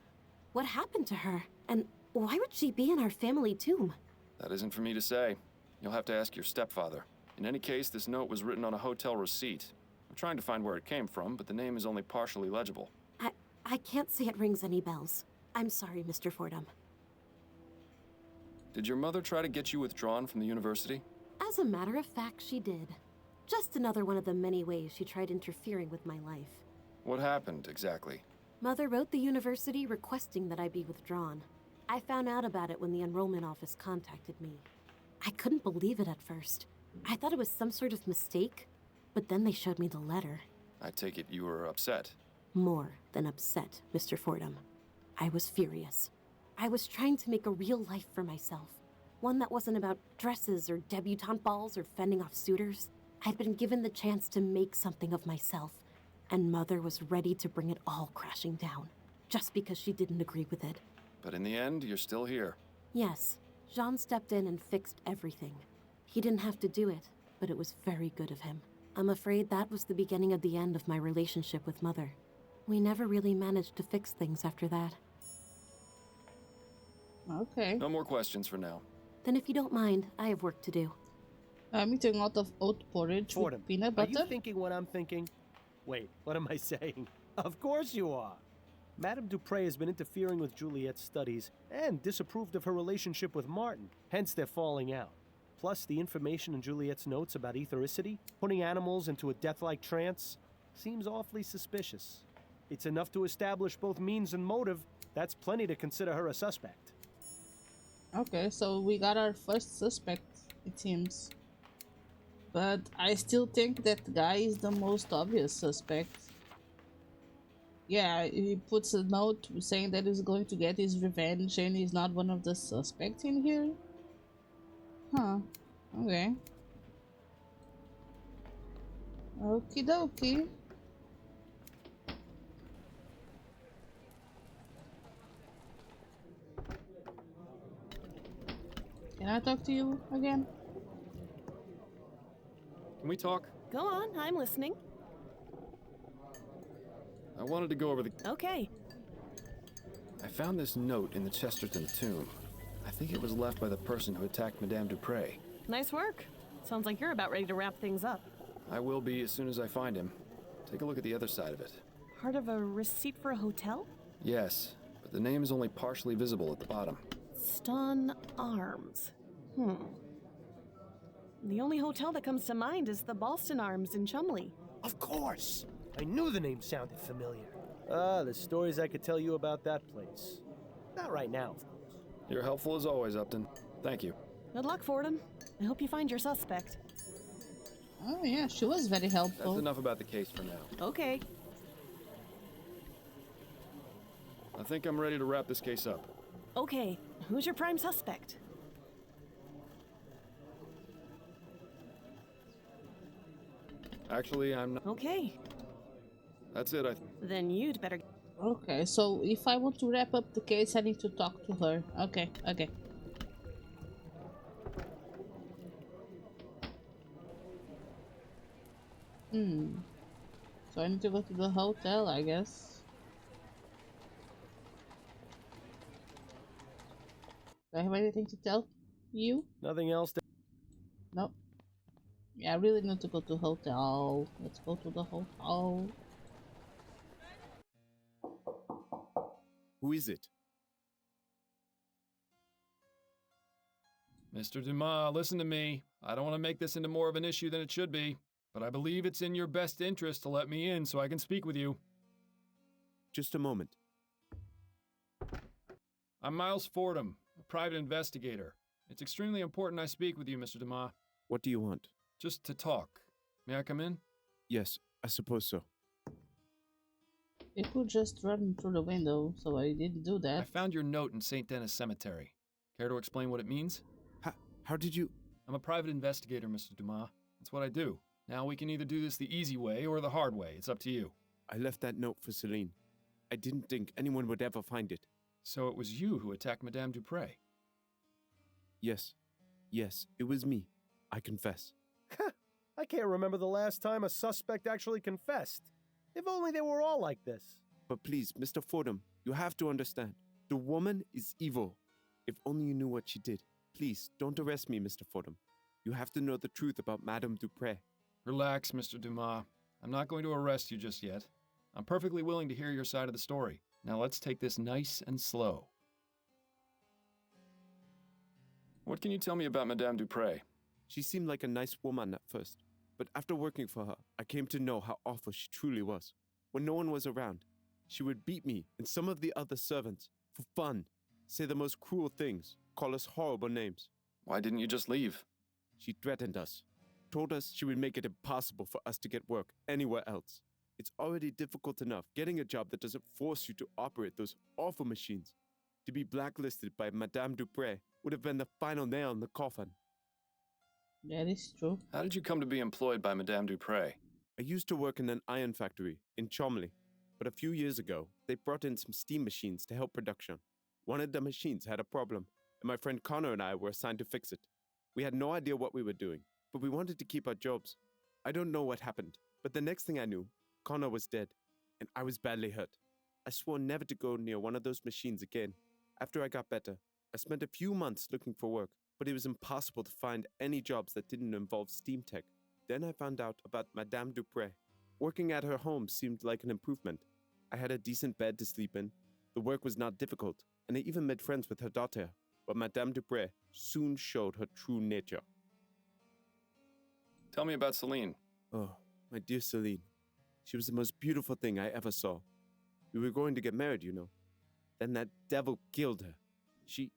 What happened to her? And why would she be in our family tomb? That isn't for me to say. You'll have to ask your stepfather. In any case, this note was written on a hotel receipt. I'm trying to find where it came from, but the name is only partially legible. I can't say it rings any bells. I'm sorry, Mr. Fordham. Did your mother try to get you withdrawn from the university? As a matter of fact, she did. Just another one of the many ways she tried interfering with my life. What happened, exactly? Mother wrote the university requesting that I be withdrawn. I found out about it when the enrollment office contacted me. I couldn't believe it at first. I thought it was some sort of mistake, but then they showed me the letter. I take it you were upset. More than upset, Mr. Fordham. I was furious. I was trying to make a real life for myself. One that wasn't about dresses or debutante balls or fending off suitors. I'd been given the chance to make something of myself, and Mother was ready to bring it all crashing down, just because she didn't agree with it. But in the end, you're still here. Yes, Jean stepped in and fixed everything. He didn't have to do it, but it was very good of him. I'm afraid that was the beginning of the end of my relationship with Mother. We never really managed to fix things after that. Okay. No more questions for now. Then if you don't mind, I have work to do. I'm eating a lot of oat porridge with peanut butter. Are you thinking what I'm thinking? Wait, what am I saying? Of course you are. Madame Dupre has been interfering with Juliet's studies and disapproved of her relationship with Martin. Hence, they're falling out. Plus, the information in Juliet's notes about ethericity, putting animals into a death-like trance, seems awfully suspicious. It's enough to establish both means and motive. That's plenty to consider her a suspect. Okay, so we got our first suspect, it seems. But I still think that guy is the most obvious suspect. Yeah, he puts a note saying that he's going to get his revenge and he's not one of the suspects in here? Huh. Okay. Okie dokie. Can I talk to you again? Can we talk? Go on, I'm listening. I wanted to go over the... Okay. I found this note in the Chesterton tomb. I think it was left by the person who attacked Madame Dupre. Nice work. Sounds like you're about ready to wrap things up. I will be as soon as I find him. Take a look at the other side of it. Part of a receipt for a hotel? Yes, but the name is only partially visible at the bottom. Stun Arms. The only hotel that comes to mind is the Boston Arms in Chumley. Of course! I knew the name sounded familiar. Ah, the stories I could tell you about that place. Not right now, of course. You're helpful as always, Upton. Thank you. Good luck, Fordham. I hope you find your suspect. Oh yeah, she was very helpful. That's enough about the case for now. Okay. I think I'm ready to wrap this case up. Okay, who's your prime suspect? Actually, I'm not. Okay. That's it, Then you'd better... Okay, so if I want to wrap up the case, I need to talk to her. Okay, okay. So I need to go to the hotel, I guess. Do I have anything to tell you? Nothing else to... Nope. Yeah, I really need to go to hotel. Let's go to the hotel. Who is it? Mr. Dumas, listen to me. I don't want to make this into more of an issue than it should be, but I believe it's in your best interest to let me in so I can speak with you. Just a moment. I'm Miles Fordham, a private investigator. It's extremely important I speak with you, Mr. Dumas. What do you want? Just to talk. May I come in? Yes, I suppose so. It could just run through the window, so I didn't do that. I found your note in St. Denis Cemetery. Care to explain what it means? How did you... I'm a private investigator, Mr. Dumas. That's what I do. Now we can either do this the easy way or the hard way. It's up to you. I left that note for Celine. I didn't think anyone would ever find it. So it was you who attacked Madame Dupre? Yes. Yes, it was me. I confess. I can't remember the last time a suspect actually confessed. If only they were all like this. But please, Mr. Fordham, you have to understand. The woman is evil. If only you knew what she did. Please, don't arrest me, Mr. Fordham. You have to know the truth about Madame Dupre. Relax, Mr. Dumas. I'm not going to arrest you just yet. I'm perfectly willing to hear your side of the story. Now let's take this nice and slow. What can you tell me about Madame Dupre? She seemed like a nice woman at first, but after working for her, I came to know how awful she truly was. When no one was around, she would beat me and some of the other servants for fun, say the most cruel things, call us horrible names. Why didn't you just leave? She threatened us, told us she would make it impossible for us to get work anywhere else. It's already difficult enough getting a job that doesn't force you to operate those awful machines. To be blacklisted by Madame Dupre would have been the final nail in the coffin. That is true. How did you come to be employed by Madame Dupre? I used to work in an iron factory in Chomley, but a few years ago, they brought in some steam machines to help production. One of the machines had a problem, and my friend Connor and I were assigned to fix it. We had no idea what we were doing, but we wanted to keep our jobs. I don't know what happened, but the next thing I knew, Connor was dead, and I was badly hurt. I swore never to go near one of those machines again. After I got better, I spent a few months looking for work, but it was impossible to find any jobs that didn't involve steam tech. Then I found out about Madame Dupre. Working at her home seemed like an improvement. I had a decent bed to sleep in. The work was not difficult, and I even made friends with her daughter. But Madame Dupre soon showed her true nature. Tell me about Celine. Oh, my dear Celine. She was the most beautiful thing I ever saw. We were going to get married, you know. Then that devil killed her. She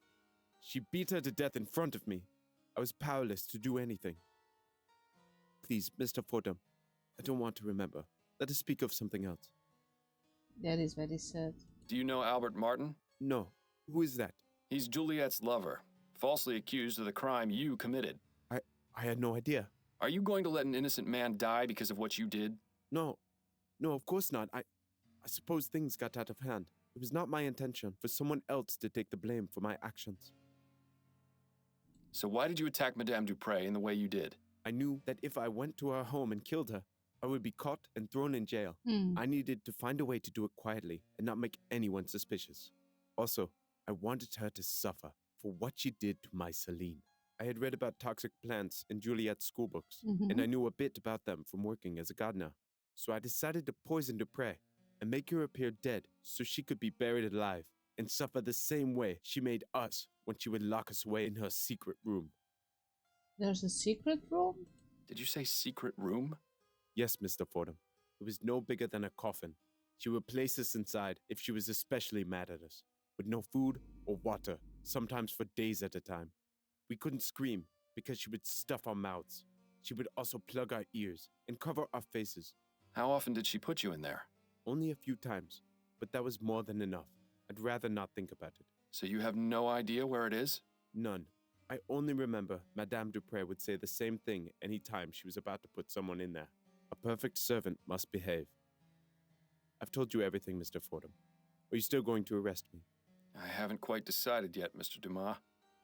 beat her to death in front of me. I was powerless to do anything. Please, Mr. Fordham, I don't want to remember. Let us speak of something else. That is very sad. Do you know Albert Martin? No. Who is that? He's Juliet's lover, falsely accused of the crime you committed. I had no idea. Are you going to let an innocent man die because of what you did? No, of course not. I suppose things got out of hand. It was not my intention for someone else to take the blame for my actions. So why did you attack Madame Dupre in the way you did? I knew that if I went to her home and killed her, I would be caught and thrown in jail. I needed to find a way to do it quietly and not make anyone suspicious. Also, I wanted her to suffer for what she did to my Celine. I had read about toxic plants in Juliet's schoolbooks, and I knew a bit about them from working as a gardener. So I decided to poison Dupre and make her appear dead so she could be buried alive and suffer the same way she made us when she would lock us away in her secret room. There's a secret room? Did you say secret room? Yes, Mr. Fordham. It was no bigger than a coffin. She would place us inside if she was especially mad at us, with no food or water, sometimes for days at a time. We couldn't scream because she would stuff our mouths. She would also plug our ears and cover our faces. How often did she put you in there? Only a few times, but that was more than enough. I'd rather not think about it. So you have no idea where it is? None. I only remember Madame Dupre would say the same thing any time she was about to put someone in there. A perfect servant must behave. I've told you everything, Mr. Fordham. Are you still going to arrest me? I haven't quite decided yet, Mr. Dumas.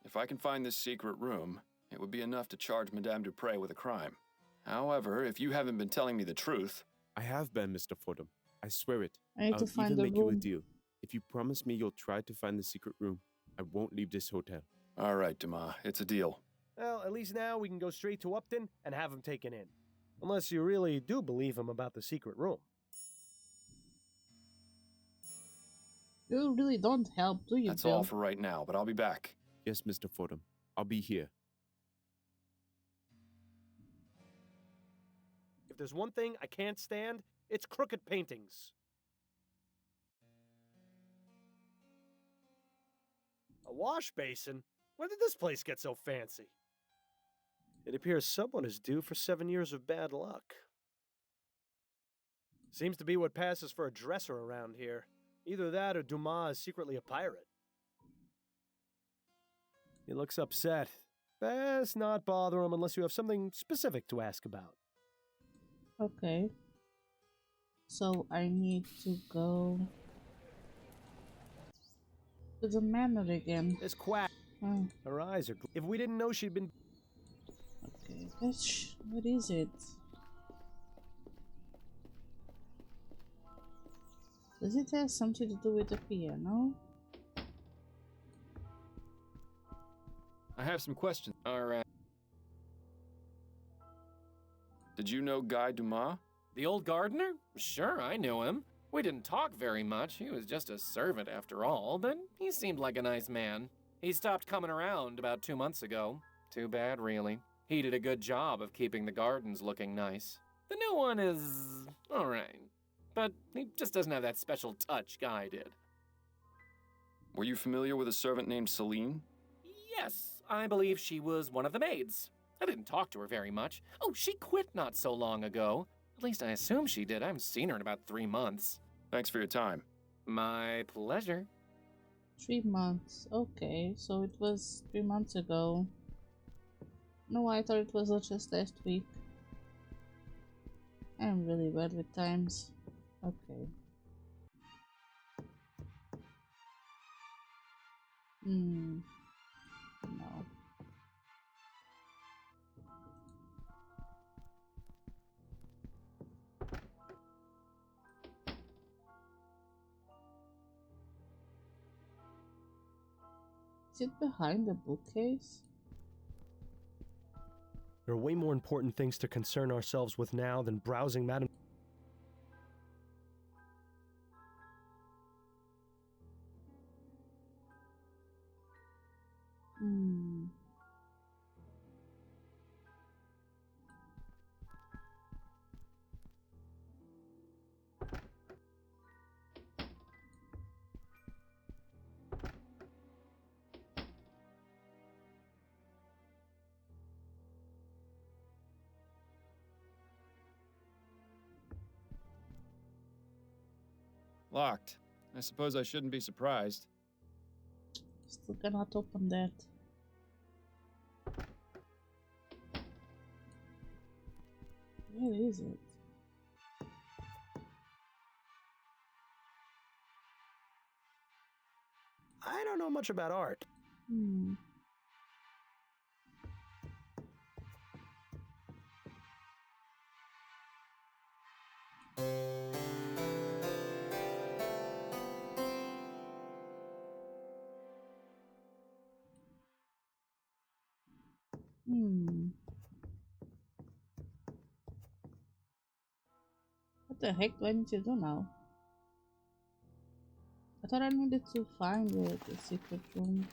If I can find this secret room, it would be enough to charge Madame Dupre with a crime. However, if you haven't been telling me the truth... I have been, Mr. Fordham. I swear it. I need to find even the make you a room. deal. If you promise me you'll try to find the secret room, I won't leave this hotel. All right, Dumas. It's a deal. Well, at least now we can go straight to Upton and have him taken in. Unless you really do believe him about the secret room. You really don't help, do you, That's Bill? all for right now, but I'll be back. Yes, Mr. Fordham. I'll be here. If there's one thing I can't stand, it's crooked paintings. A wash basin? When did this place get so fancy? It appears someone is due for 7 years of bad luck. Seems to be what passes for a dresser around here. Either that or Dumas is secretly a pirate. He looks upset. Best not bother him unless you have something specific to ask about. Okay. So I need to go to the manor again. This quack. Oh. Her eyes are... If we didn't know she'd been... Okay, what is it? Does it have something to do with the piano? I have some questions. All right. Did you know Guy Dumas? The old gardener? Sure, I knew him. We didn't talk very much. He was just a servant after all, but he seemed like a nice man. He stopped coming around about 2 months ago. Too bad, really. He did a good job of keeping the gardens looking nice. The new one is all right, but he just doesn't have that special touch Guy did. Were you familiar with a servant named Celine? Yes, I believe she was one of the maids. I didn't talk to her very much. Oh, she quit not so long ago. At least I assume she did. I haven't seen her in about 3 months. Thanks for your time. My pleasure. 3 months. Okay, so it was 3 months ago. No, I thought it was just last week. I'm really bad with times. Okay. No. Is it behind the bookcase? There are way more important things to concern ourselves with now than browsing Madame... Locked. I suppose I shouldn't be surprised. Still cannot open that. Where is it? I don't know much about art. What the heck do I need to do now? I thought I needed to find the secret room.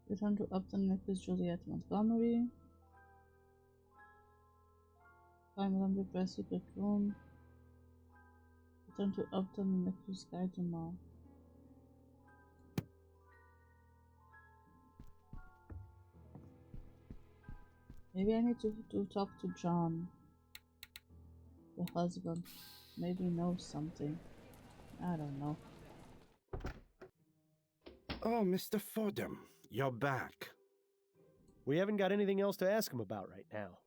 The Return to Upton Necklace, Juliet Montgomery. Find Lamplight Press Secret Room. Return to Upton Necklace Guide tomorrow. Maybe I need to talk to John, the husband. Maybe he knows something. I don't know. Oh, Mr. Fordham, you're back. We haven't got anything else to ask him about right now.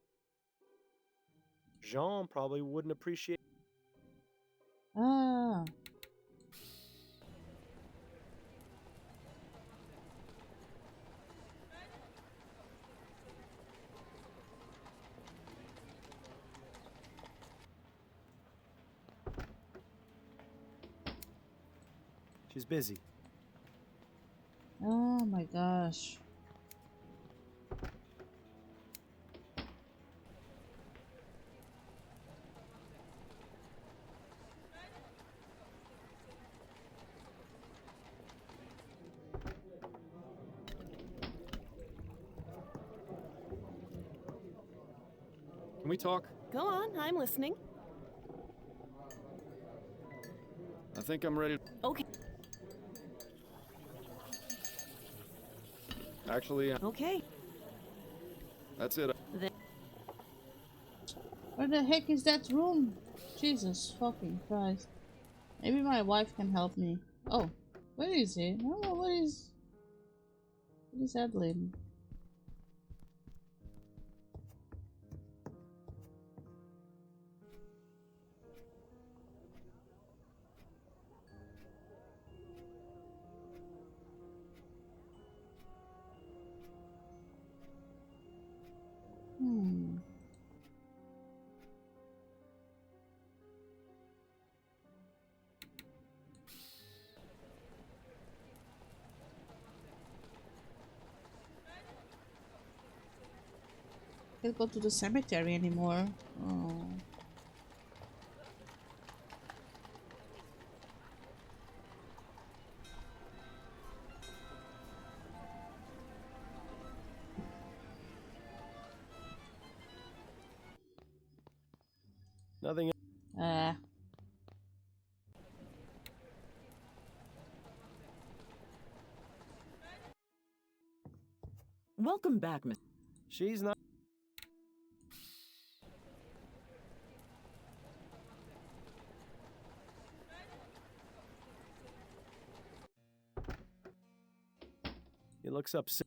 Jean probably wouldn't appreciate. Ah. She's busy. Oh my gosh. Can we talk? Go on, I'm listening. I think I'm ready. Okay. Actually, Okay. That's it. Where the heck is that room? Jesus fucking Christ. Maybe my wife can help me. Oh, where is he? Oh, what is Adeline? Can't go to the cemetery anymore. Oh. Nothing. Welcome back, Miss. She's not. He looks upset.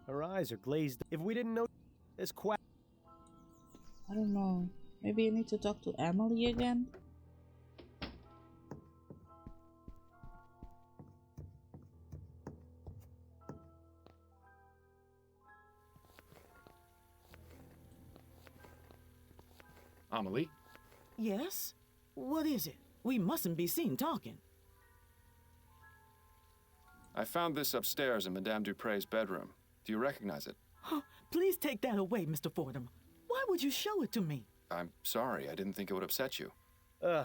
Her eyes are glazed. If we didn't know this quack. I don't know. Maybe I need to talk to Emily again? Amelie? Yes? What is it? We mustn't be seen talking. I found this upstairs in Madame Dupre's bedroom. Do you recognize it? Please take that away, Mr. Fordham. Why would you show it to me? I'm sorry. I didn't think it would upset you.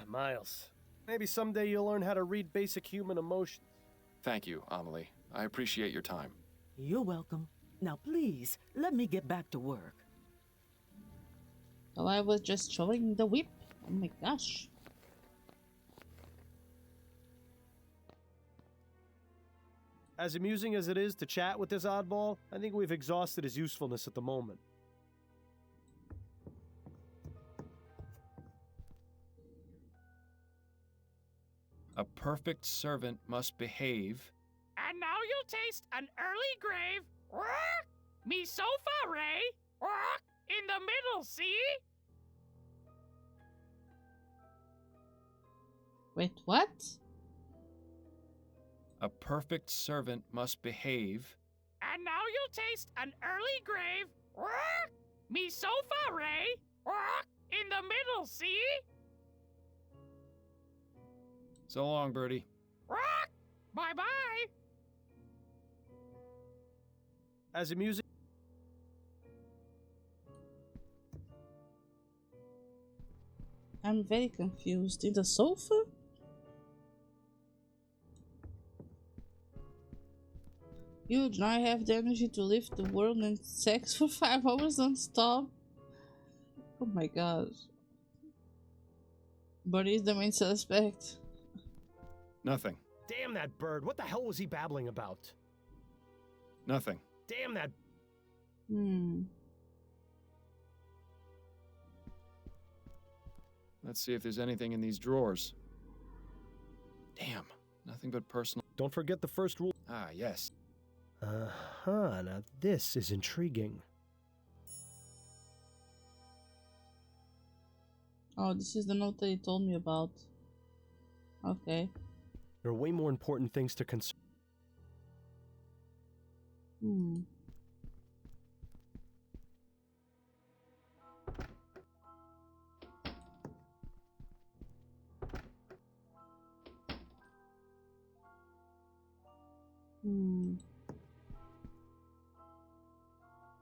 Miles. Maybe someday you'll learn how to read basic human emotions. Thank you, Amelie. I appreciate your time. You're welcome. Now please, let me get back to work. Oh, I was just showing the whip. Oh my gosh. As amusing as it is to chat with this oddball, I think we've exhausted his usefulness at the moment. A perfect servant must behave. And now you'll taste an early grave. Me sofa, Ray. In the middle, see? Wait, what? A perfect servant must behave. And now you'll taste an early grave. Me sofa, Ray. In the middle, see? So long, Birdie. Bye-bye. As amusing. I'm very confused. In the sofa? You do not have the energy to lift the world and sex for 5 hours non-stop. Oh my god. But he's the main suspect. Nothing. Damn that bird. What the hell was he babbling about? Nothing. Damn that. Let's see if there's anything in these drawers. Damn. Nothing but personal. Don't forget the first rule. Ah, yes. Uh-huh. Now this is intriguing. Oh, this is the note that he told me about. Okay. There are way more important things to consider.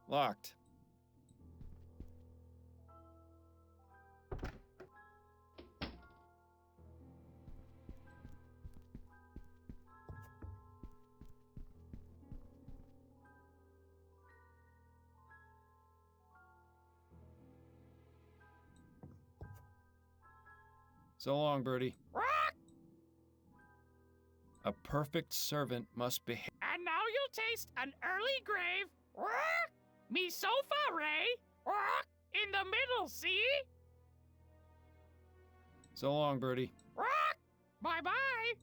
Locked. So long, Birdie. A perfect servant must behave. And now you'll taste an early grave. Me sofa, Ray. In the middle, see? So long, Birdie. Bye-bye.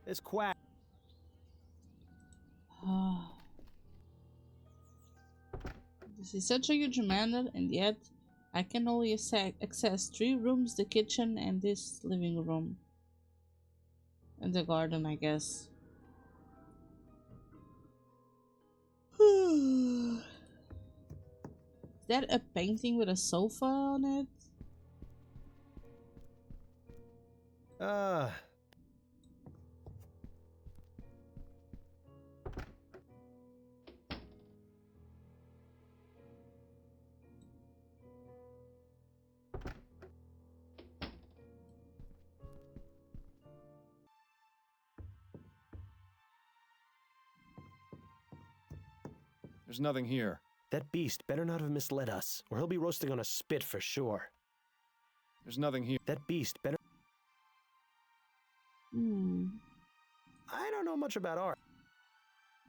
It's quack. This is such a huge manor, and yet I can only access 3 rooms, the kitchen and this living room. And the garden, I guess. Is that a painting with a sofa on it? There's nothing here. That beast better not have misled us, or he'll be roasting on a spit for sure. There's nothing here. That beast better... I don't know much about art.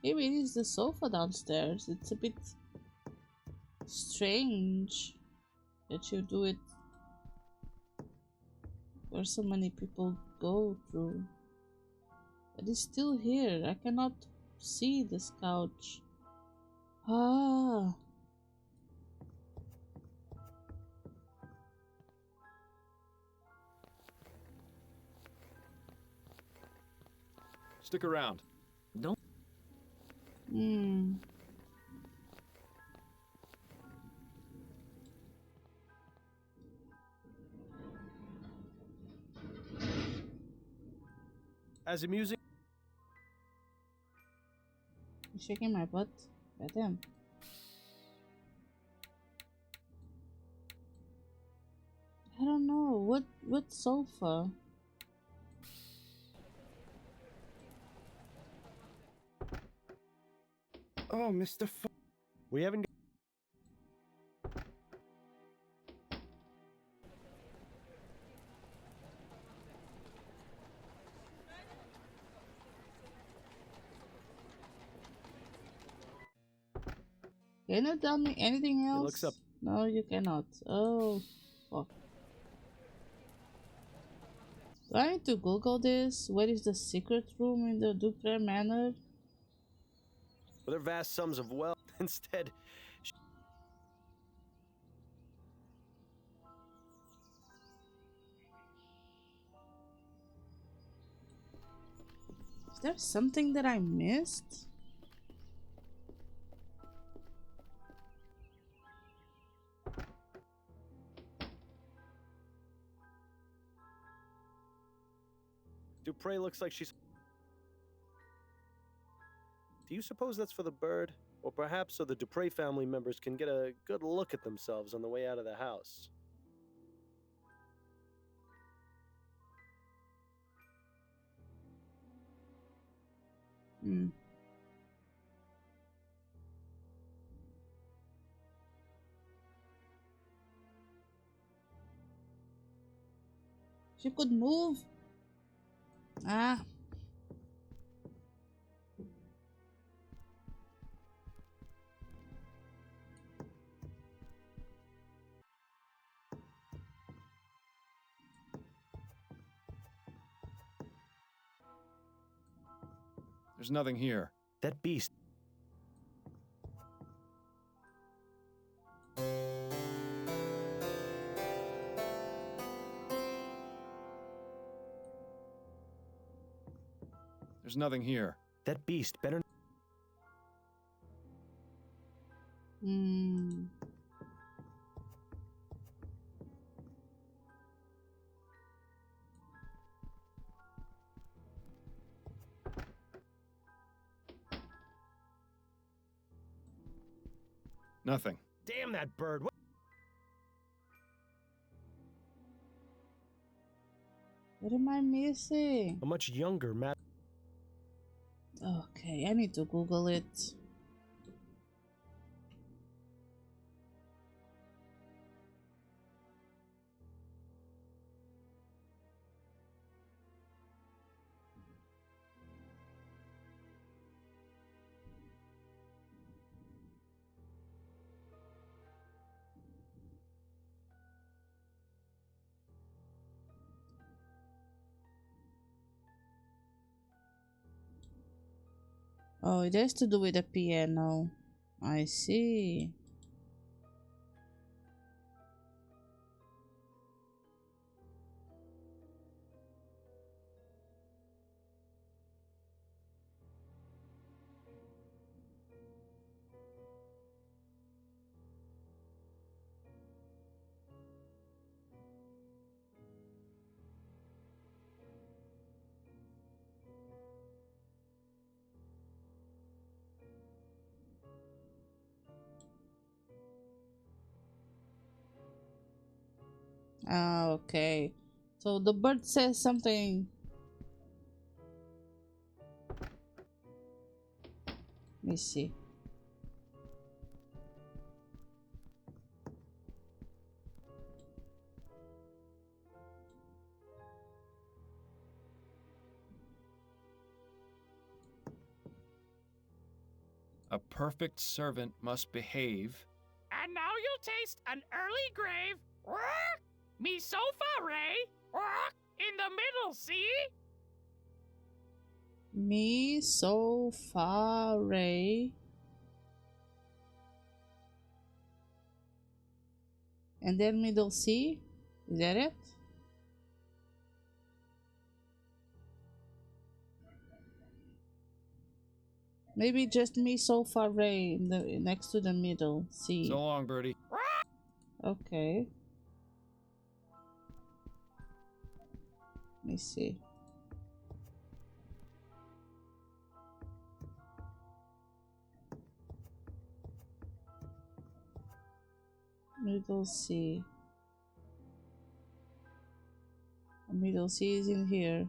Maybe it is the sofa downstairs. It's a bit strange that you do it where so many people go through. But it's still here. I cannot see this couch. Ah. Stick around. Don't. As a music. You shaking my butt? Goddamn. I don't know. What sofa? Oh, Mr. We haven't. Can you tell me anything else? He looks up. No, you cannot. Oh, fuck. Do I need to Google this? Where is the secret room in the Dupré Manor? With their vast sums of wealth, instead. Is there something that I missed? Dupre looks like she's... Do you suppose that's for the bird? Or perhaps so the Dupre family members can get a good look at themselves on the way out of the house? Hmm. She could move. Ah. There's nothing here. That beast. There's nothing here. That beast better... Hmm. Nothing. Damn that bird! What am I missing? A much younger Matt. Okay, I need to Google it. Oh, it has to do with the piano. I see. Ah, okay. So the bird says something. Let me see. A perfect servant must behave. And now you'll taste an early grave. Me sofa, Ray. In the middle, see? Me so far away. And then middle C? Is that it? Maybe just me so far away in the next to the middle C. So long, birdie. Okay. Let me see. Middle C. Middle C is in here.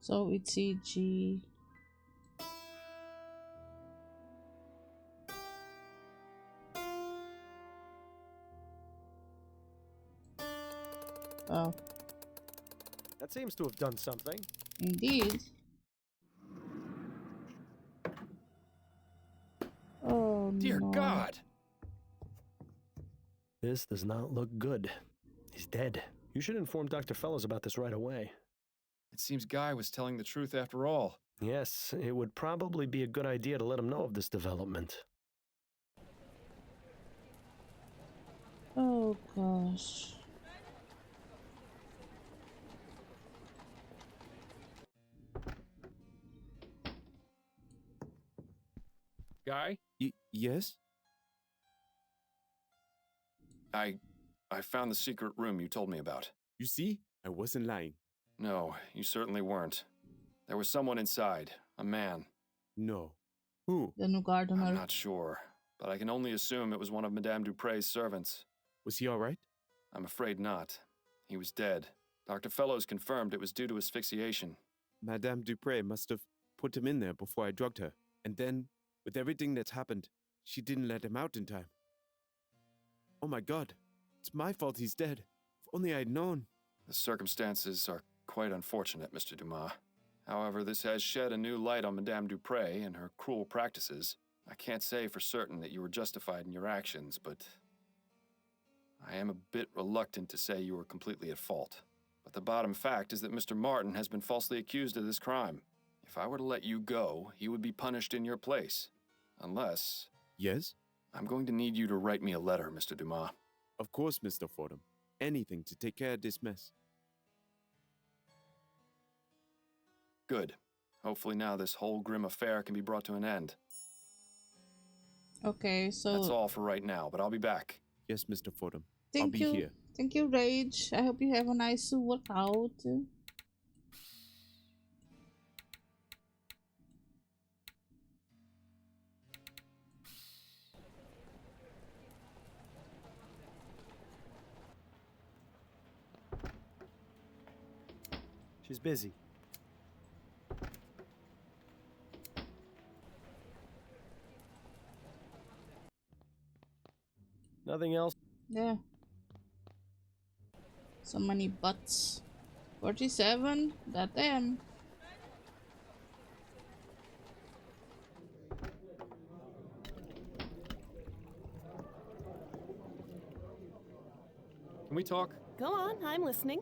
So it's EG. Oh. That seems to have done something. Indeed. Oh, dear no. God! This does not look good. He's dead. You should inform Dr. Fellows about this right away. It seems Guy was telling the truth after all. Yes, it would probably be a good idea to let him know of this development. Oh, gosh. Guy? Yes? I found the secret room you told me about. You see? I wasn't lying. No, you certainly weren't. There was someone inside. A man. No. Who? The new gardener. I'm not sure, but I can only assume it was one of Madame Dupre's servants. Was he all right? I'm afraid not. He was dead. Dr. Fellows confirmed it was due to asphyxiation. Madame Dupre must have put him in there before I drugged her. And then, with everything that's happened, she didn't let him out in time. Oh my god. It's my fault he's dead. If only I'd known. The circumstances are quite unfortunate, Mr. Dumas. However, this has shed a new light on Madame Dupre and her cruel practices. I can't say for certain that you were justified in your actions, but I am a bit reluctant to say you were completely at fault. But the bottom fact is that Mr. Martin has been falsely accused of this crime. If I were to let you go, he would be punished in your place. Unless... Yes? I'm going to need you to write me a letter, Mr. Dumas. Of course, Mr. Fordham. Anything to take care of this mess. Good. Hopefully now this whole grim affair can be brought to an end. Okay, so... That's all for right now, but I'll be back. Yes, Mr. Fordham. Thank I'll be you. here. Thank you, Rage. I hope you have a nice workout. She's busy. Nothing else? Yeah. So many butts. 47? Goddamn. Can we talk? Go on, I'm listening.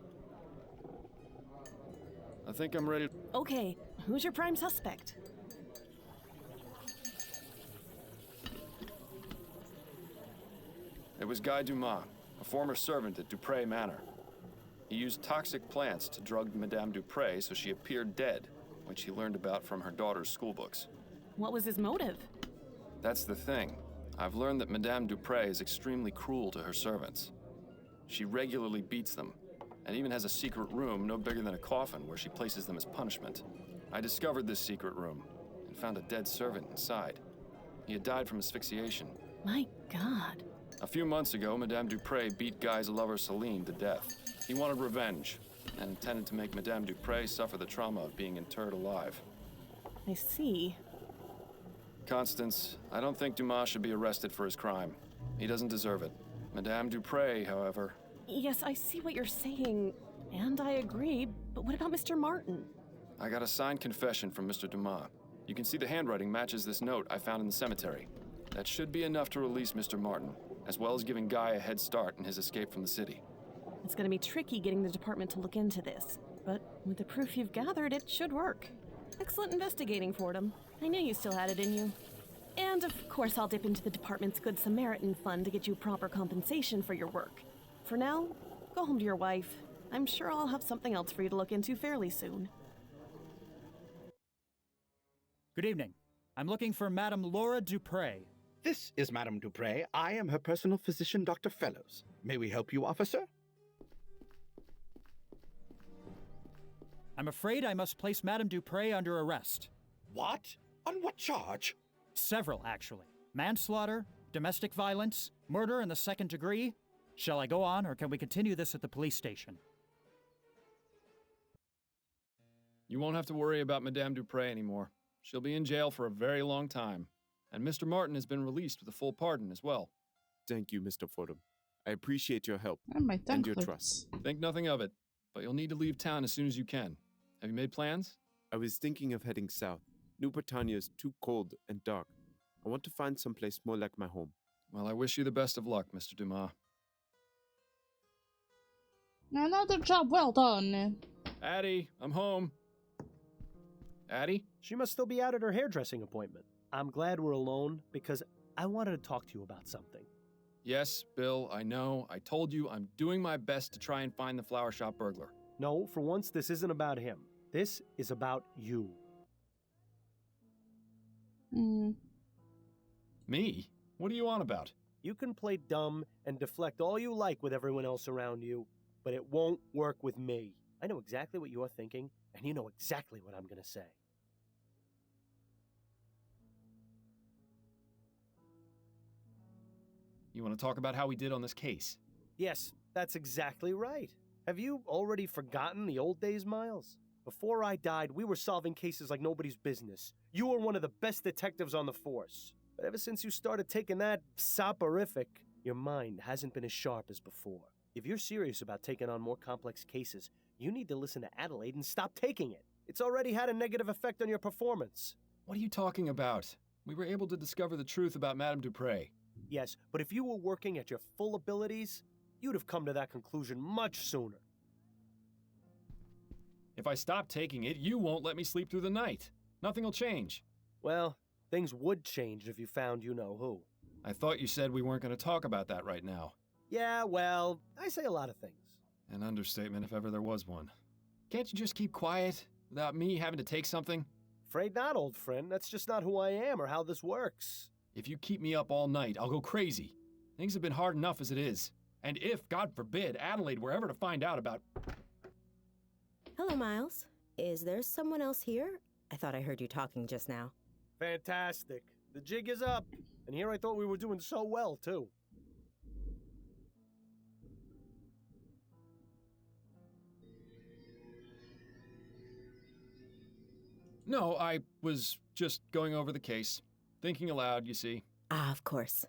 I think I'm ready. Okay, who's your prime suspect? It was Guy Dumas, a former servant at Dupre Manor. He used toxic plants to drug Madame Dupre so she appeared dead, which he learned about from her daughter's schoolbooks. What was his motive? That's the thing. I've learned that Madame Dupre is extremely cruel to her servants. She regularly beats them, and even has a secret room no bigger than a coffin where she places them as punishment. I discovered this secret room and found a dead servant inside. He had died from asphyxiation. My God. A few months ago, Madame Dupre beat Guy's lover Celine to death. He wanted revenge and intended to make Madame Dupre suffer the trauma of being interred alive. I see. Constance, I don't think Dumas should be arrested for his crime. He doesn't deserve it. Madame Dupre, however... Yes, I see what you're saying, and I agree, but what about Mr. Martin? I got a signed confession from Mr. Dumas. You can see the handwriting matches this note I found in the cemetery. That should be enough to release Mr. Martin, as well as giving Guy a head start in his escape from the city. It's gonna be tricky getting the department to look into this, but with the proof you've gathered, it should work. Excellent investigating, Fordham. I knew you still had it in you. And of course, I'll dip into the department's Good Samaritan fund to get you proper compensation for your work. For now, go home to your wife. I'm sure I'll have something else for you to look into fairly soon. Good evening. I'm looking for Madame Laura Dupre. This is Madame Dupre. I am her personal physician, Dr. Fellows. May we help you, officer? I'm afraid I must place Madame Dupre under arrest. What? On what charge? Several, actually. Manslaughter, domestic violence, murder in the second degree. Shall I go on, or can we continue this at the police station? You won't have to worry about Madame Dupre anymore. She'll be in jail for a very long time. And Mr. Martin has been released with a full pardon as well. Thank you, Mr. Fordham. I appreciate your help my and your hurts. trust. Think nothing of it, but you'll need to leave town as soon as you can. Have you made plans? I was thinking of heading south. New Britannia is too cold and dark. I want to find someplace more like my home. Well, I wish you the best of luck, Mr. Dumas. Another job well done. Addie, I'm home. Addie? She must still be out at her hairdressing appointment. I'm glad we're alone because I wanted to talk to you about something. Yes, Bill, I know. I told you I'm doing my best to try and find the flower shop burglar. No, for once, this isn't about him. This is about you. Me? What are you on about? You can play dumb and deflect all you like with everyone else around you, but it won't work with me. I know exactly what you're thinking, and you know exactly what I'm gonna say. You want to talk about how we did on this case? Yes, that's exactly right. Have you already forgotten the old days, Miles? Before I died, we were solving cases like nobody's business. You were one of the best detectives on the force. But ever since you started taking that soporific, your mind hasn't been as sharp as before. If you're serious about taking on more complex cases, you need to listen to Adelaide and stop taking it. It's already had a negative effect on your performance. What are you talking about? We were able to discover the truth about Madame Dupre. Yes, but if you were working at your full abilities, you'd have come to that conclusion much sooner. If I stop taking it, you won't let me sleep through the night. Nothing will change. Well, things would change if you found you-know-who. I thought you said we weren't going to talk about that right now. Yeah, well, I say a lot of things. An understatement if ever there was one. Can't you just keep quiet without me having to take something? Afraid not, old friend. That's just not who I am or how this works. If you keep me up all night, I'll go crazy. Things have been hard enough as it is. And if, God forbid, Adelaide were ever to find out about... Hello, Miles. Is there someone else here? I thought I heard you talking just now. Fantastic. The jig is up. And here I thought we were doing so well, too. No, I was just going over the case. Thinking aloud, you see. Ah, of course.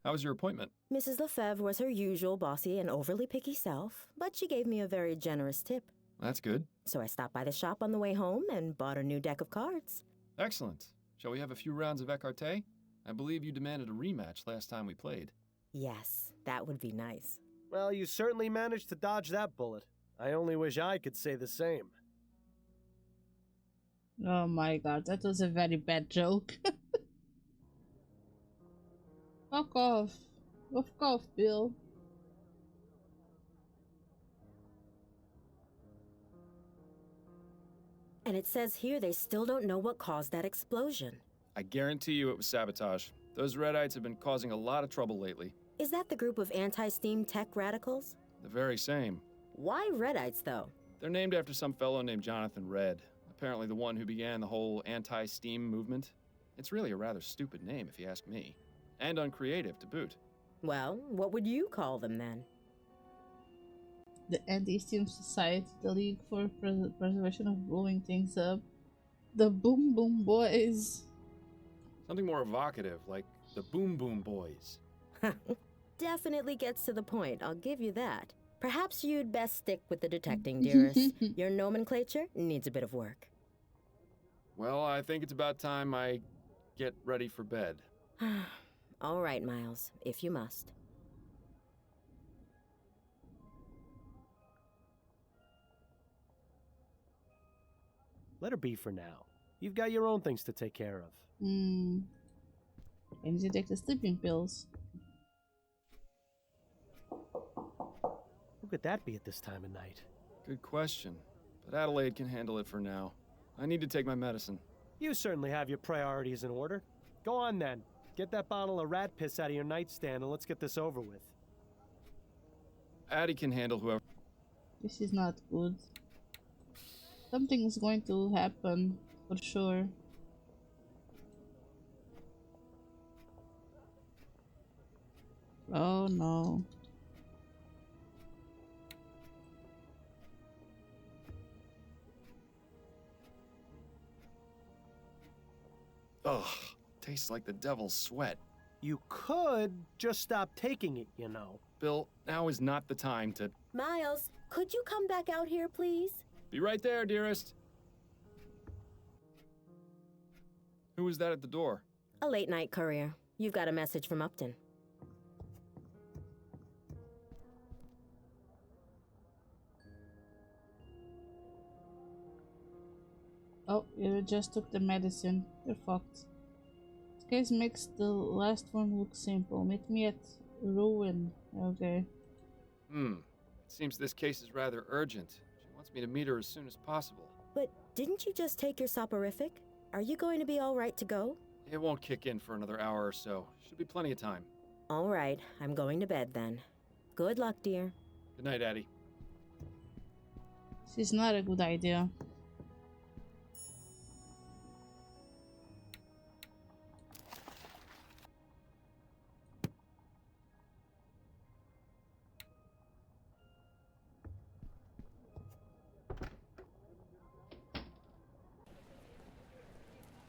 How was your appointment? Mrs. Lefebvre was her usual bossy and overly picky self, but she gave me a very generous tip. That's good. So I stopped by the shop on the way home and bought a new deck of cards. Excellent. Shall we have a few rounds of écarté? I believe you demanded a rematch last time we played. Yes, that would be nice. Well, you certainly managed to dodge that bullet. I only wish I could say the same. Oh my god, that was a very bad joke. Fuck off. Fuck off, Bill. And it says here they still don't know what caused that explosion. I guarantee you it was sabotage. Those Redites have been causing a lot of trouble lately. Is that the group of anti-steam tech radicals? The very same. Why Redites, though? They're named after some fellow named Jonathan Red. Apparently the one who began the whole anti-steam movement. It's really a rather stupid name, if you ask me. And uncreative, to boot. Well, what would you call them, then? The Anti-Steam Society, the League for Preservation of Blowing Things Up, the Boom Boom Boys. Something more evocative, like the Boom Boom Boys. Definitely gets to the point, I'll give you that. Perhaps you'd best stick with the detecting, dearest. Your nomenclature needs a bit of work. Well, I think it's about time I get ready for bed. All right, Miles, if you must. Let her be for now. You've got your own things to take care of. I need to take the sleeping pills. Who could that be at this time of night? Good question. But Adelaide can handle it for now. I need to take my medicine. You certainly have your priorities in order. Go on then. Get that bottle of rat piss out of your nightstand and let's get this over with. Addie can handle whoever. This is not good. Something is going to happen, for sure. Oh no. Ugh, tastes like the devil's sweat. You could just stop taking it, you know. Bill, now is not the time to... Miles, could you come back out here, please? Be right there, dearest. Who was that at the door? A late-night courier. You've got a message from Upton. Oh, you just took the medicine. You're fucked. This case makes the last one look simple. Meet me at Ruin. Okay. Seems this case is rather urgent. She wants me to meet her as soon as possible. But didn't you just take your soporific? Are you going to be all right to go? It won't kick in for another hour or so. Should be plenty of time. All right, I'm going to bed then. Good luck, dear. Good night, Addie. This is not a good idea.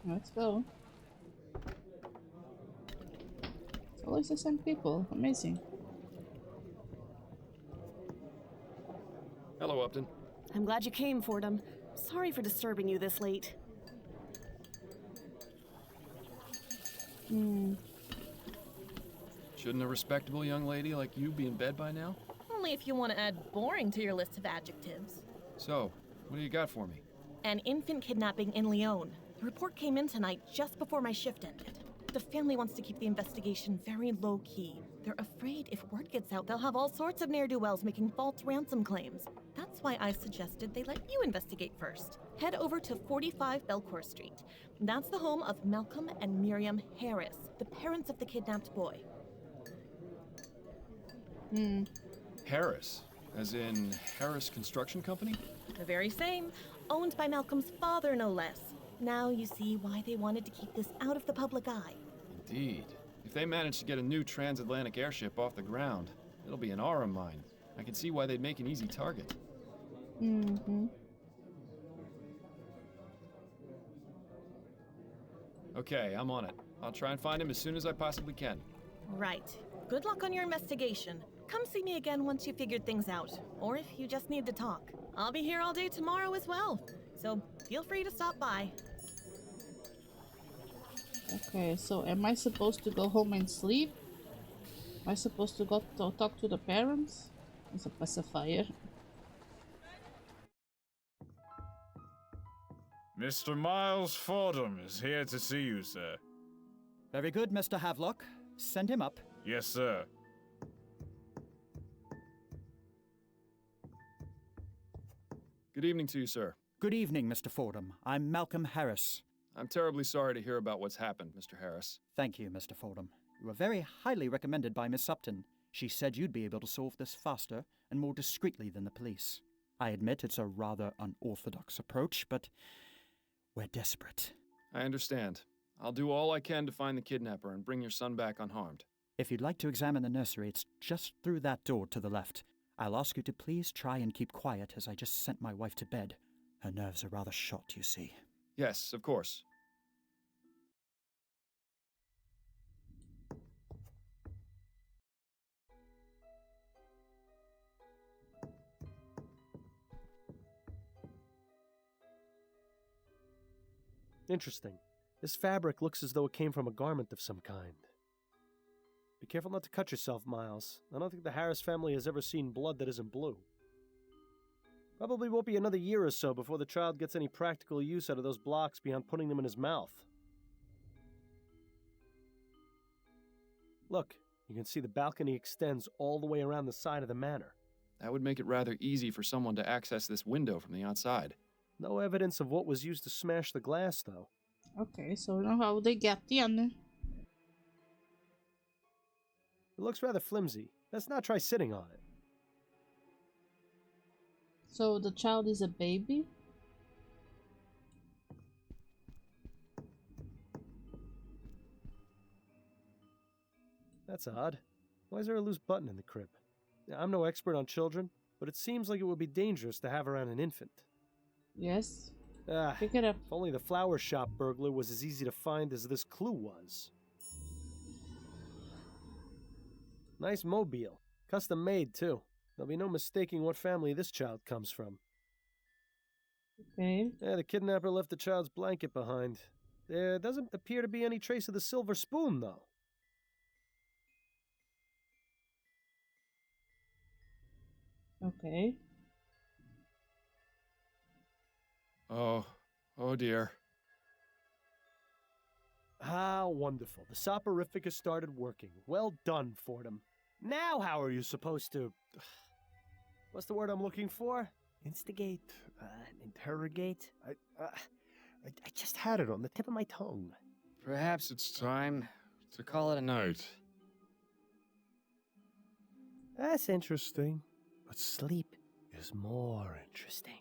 Let's go. It's always the same people. Amazing. Hello, Upton. I'm glad you came, Fordham. Sorry for disturbing you this late. Shouldn't a respectable young lady like you be in bed by now? Only if you want to add boring to your list of adjectives. So, what do you got for me? An infant kidnapping in Lyon. The report came in tonight just before my shift ended. The family wants to keep the investigation very low-key. They're afraid if word gets out, they'll have all sorts of ne'er-do-wells making false ransom claims. That's why I suggested they let you investigate first. Head over to 45 Belcourt Street. That's the home of Malcolm and Miriam Harris, the parents of the kidnapped boy. Harris? As in Harris Construction Company? The very same. Owned by Malcolm's father, no less. Now you see why they wanted to keep this out of the public eye. Indeed. If they manage to get a new transatlantic airship off the ground, it'll be an aura mine. I can see why they'd make an easy target. Okay, I'm on it. I'll try and find him as soon as I possibly can. Right. Good luck on your investigation. Come see me again once you figured things out, or if you just need to talk. I'll be here all day tomorrow as well, so feel free to stop by. Okay, so am I supposed to go home and sleep? Am I supposed to go to talk to the parents? It's a pacifier. Mr. Miles Fordham is here to see you, sir. Very good, Mr. Havelock. Send him up. Yes, sir. Good evening to you, sir. Good evening, Mr. Fordham. I'm Malcolm Harris. I'm terribly sorry to hear about what's happened, Mr. Harris. Thank you, Mr. Fordham. You were very highly recommended by Miss Upton. She said you'd be able to solve this faster and more discreetly than the police. I admit it's a rather unorthodox approach, but we're desperate. I understand. I'll do all I can to find the kidnapper and bring your son back unharmed. If you'd like to examine the nursery, it's just through that door to the left. I'll ask you to please try and keep quiet as I just sent my wife to bed. Her nerves are rather shot, you see. Yes, of course. Interesting. This fabric looks as though it came from a garment of some kind. Be careful not to cut yourself, Miles. I don't think the Harris family has ever seen blood that isn't blue. Probably won't be another year or so before the child gets any practical use out of those blocks beyond putting them in his mouth. Look, you can see the balcony extends all the way around the side of the manor. That would make it rather easy for someone to access this window from the outside. No evidence of what was used to smash the glass, though. Okay, so we know how they get in. It looks rather flimsy. Let's not try sitting on it. So the child is a baby? That's odd. Why is there a loose button in the crib? I'm no expert on children, but it seems like it would be dangerous to have around an infant. Yes. Pick it up. If only the flower shop burglar was as easy to find as this clue was. Nice mobile. Custom made, too. There'll be no mistaking what family this child comes from. Okay. Yeah, the kidnapper left the child's blanket behind. There doesn't appear to be any trace of the silver spoon, though. Okay. Oh dear. Ah, wonderful. The soporific has started working. Well done, Fordham. Now how are you supposed to... What's the word I'm looking for? Instigate? Interrogate? I just had it on the tip of my tongue. perhaps it's time to call it a night. That's interesting, but sleep is more interesting.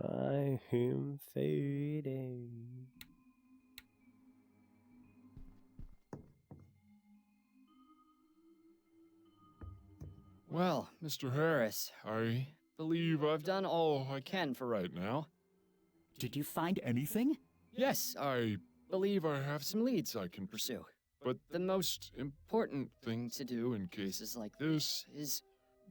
I am fading. Well, Mr. Harris, I believe I've done all I can for right now. Did you find anything? Yes, I believe I have some leads I can pursue. But the most important thing to do in cases like this is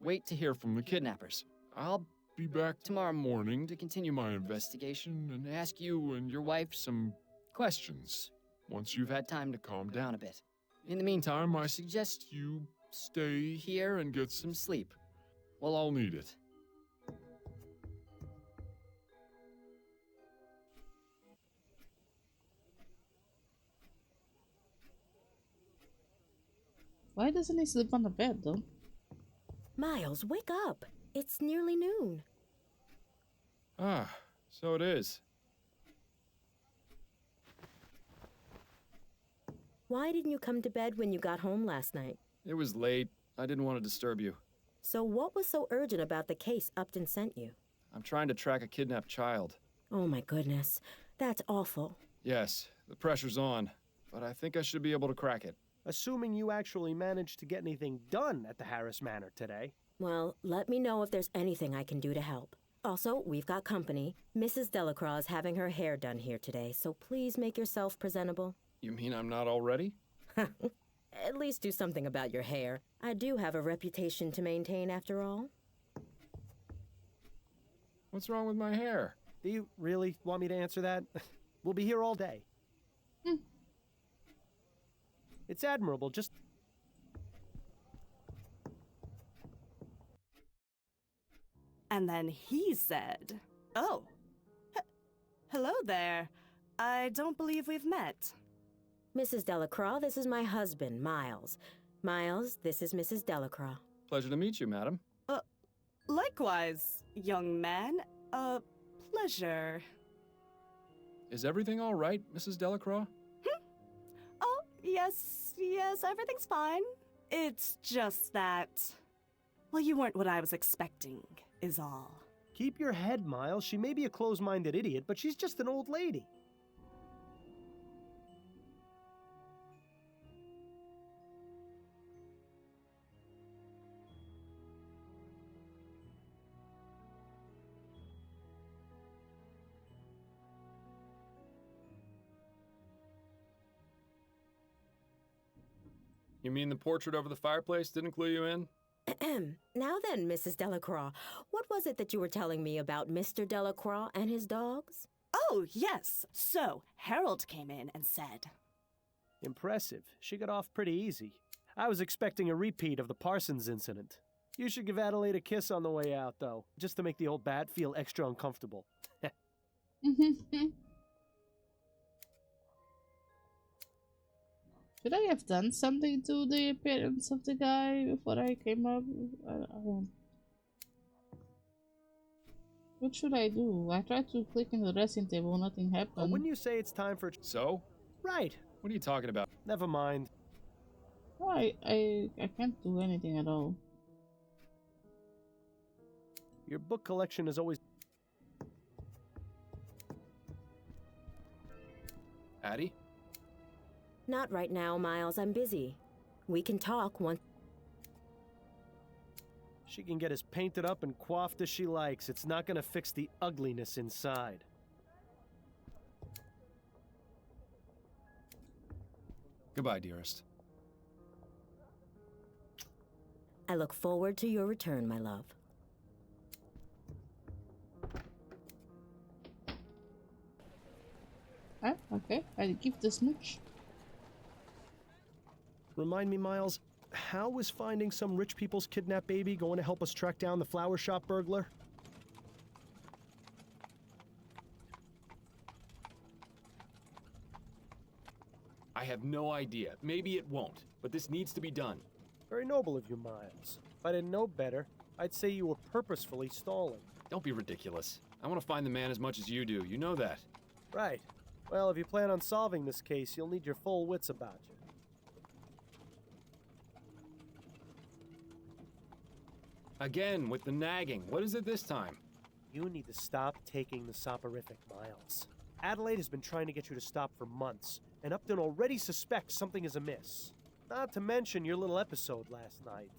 wait to hear from the kidnappers. I'll be back tomorrow morning to continue my investigation and ask you and your wife some questions once you've had time to calm down a bit. In the meantime, I suggest you stay here and get some sleep. We'll all need it. Why doesn't he sleep on the bed, though? Miles, wake up. It's nearly noon. Ah, so it is. Why didn't you come to bed when you got home last night? It was late. I didn't want to disturb you. So what was so urgent about the case Upton sent you? I'm trying to track a kidnapped child. Oh my goodness. That's awful. Yes, the pressure's on, but I think I should be able to crack it. Assuming you actually managed to get anything done at the Harris Manor today. Well, let me know if there's anything I can do to help. Also, we've got company. Mrs. Delacroix is having her hair done here today, so please make yourself presentable. You mean I'm not all ready? At least do something about your hair. I do have a reputation to maintain after all. What's wrong with my hair? Do you really want me to answer that? We'll be here all day. It's admirable, just... And then he said, "Oh, hello there. I don't believe we've met." Mrs. Delacroix, this is my husband, Miles. Miles, this is Mrs. Delacroix. Pleasure to meet you, madam. Likewise, young man. Pleasure. Is everything all right, Mrs. Delacroix? Oh, yes, everything's fine. It's just that, well, you weren't what I was expecting, is all. Keep your head, Miles. She may be a close-minded idiot, but she's just an old lady. You mean the portrait over the fireplace didn't clue you in? Now then, Mrs. Delacroix, what was it that you were telling me about Mr. Delacroix and his dogs? Oh, yes. So, Harold came in and said... Impressive. She got off pretty easy. I was expecting a repeat of the Parsons incident. You should give Adelaide a kiss on the way out, though, just to make the old bat feel extra uncomfortable. Should I have done something to the appearance of the guy before I came up? I don't... What should I do? I tried to click in the dressing table, nothing happened. Wouldn't you say it's time for... So? Right. What are you talking about? Never mind. I can't do anything at all. Your book collection is always... Addie? Not right now, Miles. I'm busy. We can talk once... She can get as painted up and coiffed as she likes. It's not gonna fix the ugliness inside. Goodbye, dearest. I look forward to your return, my love. Ah, okay. I give the smooch. Remind me, Miles, how is finding some rich people's kidnapped baby going to help us track down the flower shop burglar? I have no idea. Maybe it won't, but this needs to be done. Very noble of you, Miles. If I didn't know better, I'd say you were purposefully stalling. Don't be ridiculous. I want to find the man as much as you do. You know that. Right. Well, if you plan on solving this case, you'll need your full wits about you. Again, with the nagging. What is it this time? You need to stop taking the soporific, Miles. Adelaide has been trying to get you to stop for months, and Upton already suspects something is amiss. Not to mention your little episode last night.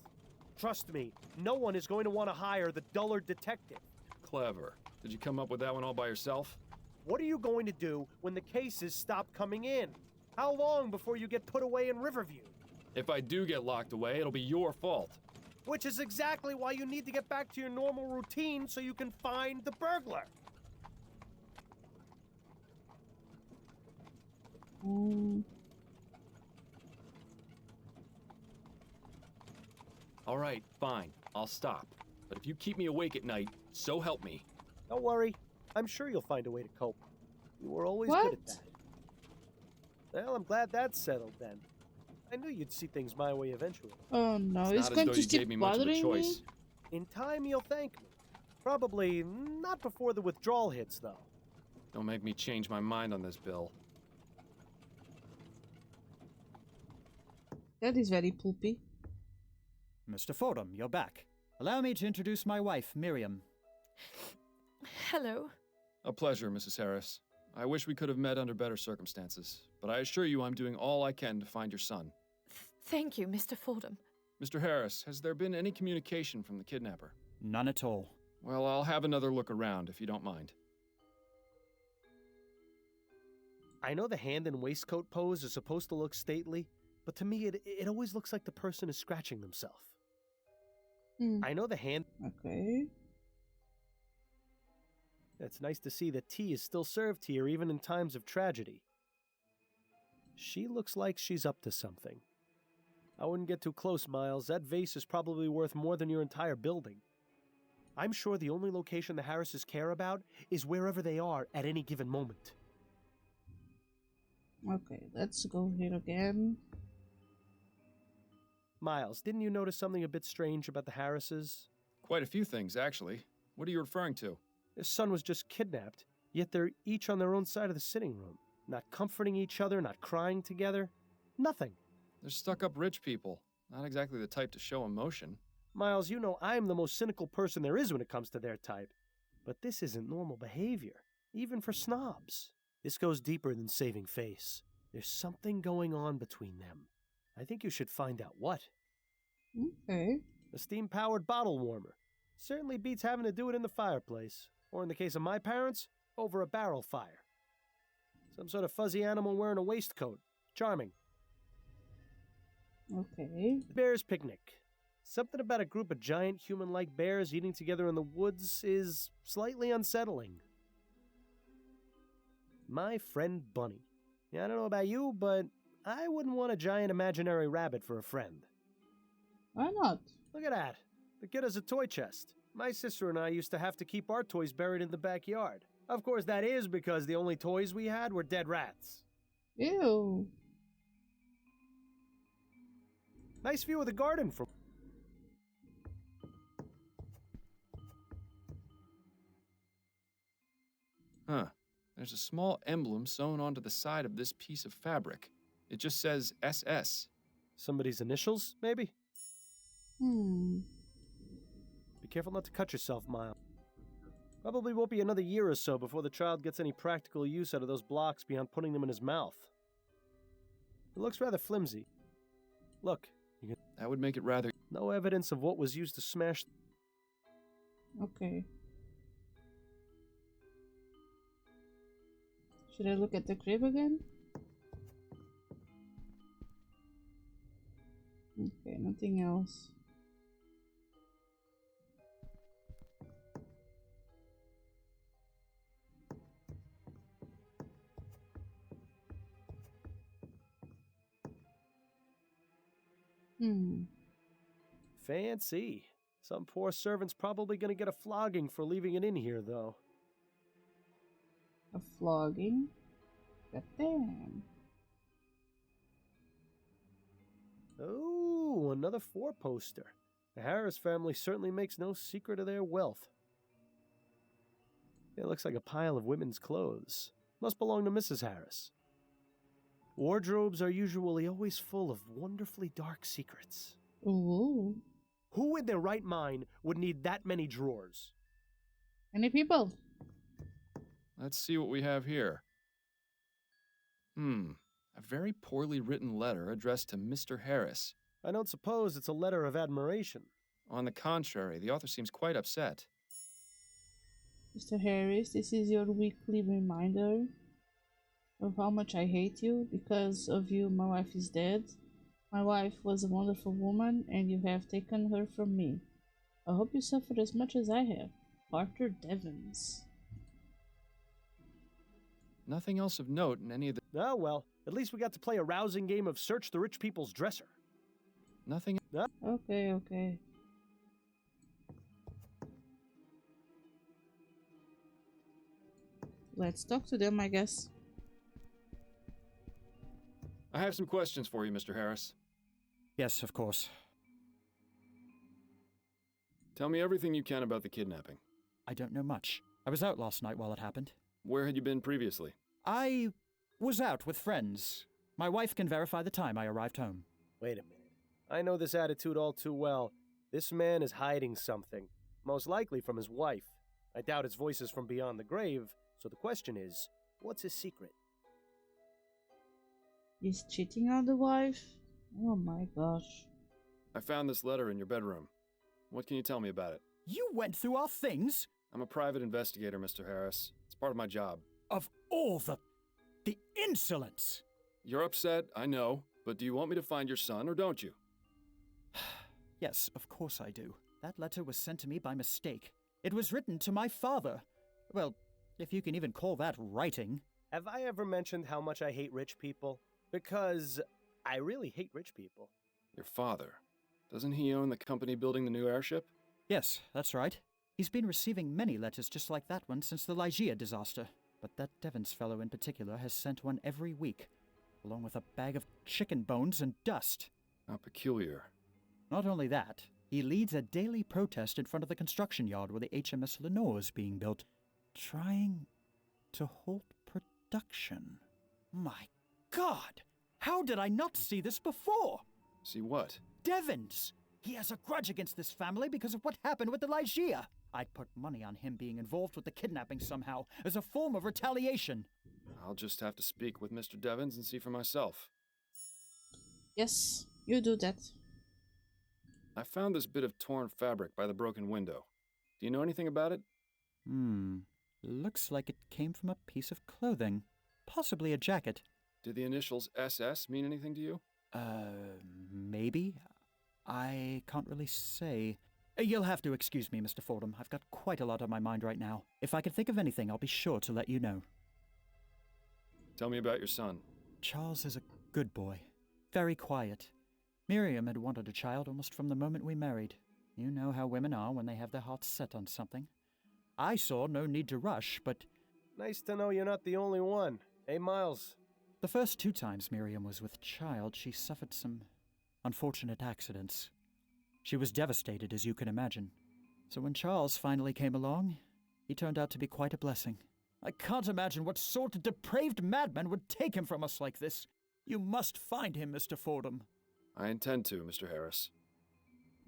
Trust me, no one is going to want to hire the dullard detective. Clever. Did you come up with that one all by yourself? What are you going to do when the cases stop coming in? How long before you get put away in Riverview? If I do get locked away, it'll be your fault. Which is exactly why you need to get back to your normal routine so you can find the burglar. All right, fine. I'll stop. But if you keep me awake at night, so help me. Don't worry. I'm sure you'll find a way to cope. You were always good at that. Well, I'm glad that's settled then. I knew you'd see things my way eventually. Oh no, it's going to keep bothering me. In time, you'll thank me. Probably not before the withdrawal hits, though. Don't make me change my mind on this, Bill. That is very poopy. Mr. Fordham, you're back. Allow me to introduce my wife, Miriam. Hello. A pleasure, Mrs. Harris. I wish we could have met under better circumstances, but I assure you I'm doing all I can to find your son. Thank you, Mr. Fordham. Mr. Harris, has there been any communication from the kidnapper? None at all. Well, I'll have another look around, if you don't mind. I know the hand and waistcoat pose is supposed to look stately, but to me it always looks like the person is scratching themselves. I know the hand... Okay. It's nice to see that tea is still served here even in times of tragedy. She looks like she's up to something. I wouldn't get too close, Miles. That vase is probably worth more than your entire building. I'm sure the only location the Harrises care about is wherever they are at any given moment. Okay, let's go here again. Miles, didn't you notice something a bit strange about the Harrises? Quite a few things, actually. What are you referring to? Their son was just kidnapped, yet they're each on their own side of the sitting room. Not comforting each other, not crying together. Nothing. They're stuck-up rich people. Not exactly the type to show emotion. Miles, you know I'm the most cynical person there is when it comes to their type. But this isn't normal behavior, even for snobs. This goes deeper than saving face. There's something going on between them. I think you should find out what. Okay. A steam-powered bottle warmer. Certainly beats having to do it in the fireplace. Or in the case of my parents, over a barrel fire. Some sort of fuzzy animal wearing a waistcoat. Charming. Okay. Bear's picnic. Something about a group of giant human-like bears eating together in the woods is slightly unsettling. My friend Bunny. Yeah, I don't know about you, but I wouldn't want a giant imaginary rabbit for a friend. Why not? Look at that. The kid has a toy chest. My sister and I used to have to keep our toys buried in the backyard. Of course, that is because the only toys we had were dead rats. Ew. Nice view of the garden from... Huh. There's a small emblem sewn onto the side of this piece of fabric. It just says SS. Somebody's initials, maybe? Be careful not to cut yourself, Miles. Probably won't be another year or so before the child gets any practical use out of those blocks beyond putting them in his mouth. It looks rather flimsy. Look. That would make it rather... No evidence of what was used to smash... Okay. Should I look at the crib again? Okay, nothing else. Fancy. Some poor servant's probably gonna get a flogging for leaving it in here, though. A flogging? God damn. Oh, another four-poster. The Harris family certainly makes no secret of their wealth. It looks like a pile of women's clothes. Must belong to Mrs. Harris. Wardrobes are usually always full of wonderfully dark secrets. Ooh. Who in their right mind would need that many drawers? Many people. Let's see what we have here. A very poorly written letter addressed to Mr. Harris. I don't suppose it's a letter of admiration. On the contrary, the author seems quite upset. Mr. Harris, this is your weekly reminder of how much I hate you. Because of you, my wife is dead. My wife was a wonderful woman, and you have taken her from me. I hope you suffered as much as I have. Parker Devons. Nothing else of note in any of the... Oh, well, at least we got to play a rousing game of Search the Rich People's Dresser. Nothing... Okay, okay. Let's talk to them, I guess. I have some questions for you, Mr. Harris. Yes, of course. Tell me everything you can about the kidnapping. I don't know much. I was out last night while it happened. Where had you been previously? I was out with friends. My wife can verify the time I arrived home. Wait a minute. I know this attitude all too well. This man is hiding something, most likely from his wife. I doubt his voice is from beyond the grave, so the question is, what's his secret? He's cheating on the wife? Oh my gosh. I found this letter in your bedroom. What can you tell me about it? You went through our things? I'm a private investigator, Mr. Harris. It's part of my job. Of all the insolence! You're upset, I know, but do you want me to find your son or don't you? Yes, of course I do. That letter was sent to me by mistake. It was written to my father. Well, if you can even call that writing. Have I ever mentioned how much I hate rich people? Because I really hate rich people. Your father. Doesn't he own the company building the new airship? Yes, that's right. He's been receiving many letters just like that one since the Lygia disaster. But that Devons fellow in particular has sent one every week, along with a bag of chicken bones and dust. How peculiar. Not only that, he leads a daily protest in front of the construction yard where the HMS Lenore is being built, trying to halt production. My God! How did I not see this before? See what? Devons! He has a grudge against this family because of what happened with the Lygia. I'd put money on him being involved with the kidnapping somehow, as a form of retaliation. I'll just have to speak with Mr. Devons and see for myself. Yes, you do that. I found this bit of torn fabric by the broken window. Do you know anything about it? Looks like it came from a piece of clothing. Possibly a jacket. Did the initials SS mean anything to you? Maybe? I can't really say. You'll have to excuse me, Mr. Fordham. I've got quite a lot on my mind right now. If I can think of anything, I'll be sure to let you know. Tell me about your son. Charles is a good boy. Very quiet. Miriam had wanted a child almost from the moment we married. You know how women are when they have their hearts set on something. I saw no need to rush, but... Nice to know you're not the only one. Hey, Miles. The first 2 times Miriam was with child, she suffered some unfortunate accidents. She was devastated, as you can imagine. So when Charles finally came along, he turned out to be quite a blessing. I can't imagine what sort of depraved madman would take him from us like this. You must find him, Mr. Fordham. I intend to, Mr. Harris.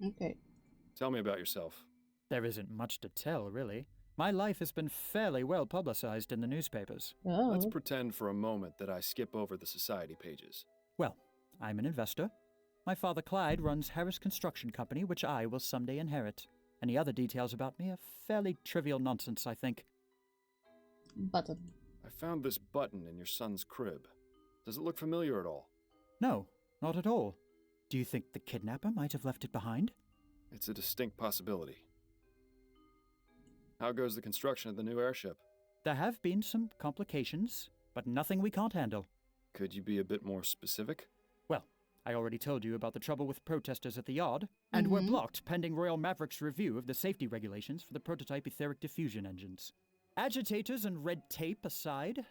Okay. Tell me about yourself. There isn't much to tell, really. My life has been fairly well publicized in the newspapers. Oh. Let's pretend for a moment that I skip over the society pages. Well, I'm an investor. My father Clyde runs Harris Construction Company, which I will someday inherit. Any other details about me are fairly trivial nonsense, I think. Button. I found this button in your son's crib. Does it look familiar at all? No, not at all. Do you think the kidnapper might have left it behind? It's a distinct possibility. How goes the construction of the new airship? There have been some complications, but nothing we can't handle. Could you be a bit more specific? Well, I already told you about the trouble with protesters at the yard, and we're blocked pending Royal Maverick's review of the safety regulations for the prototype etheric diffusion engines. Agitators and red tape aside,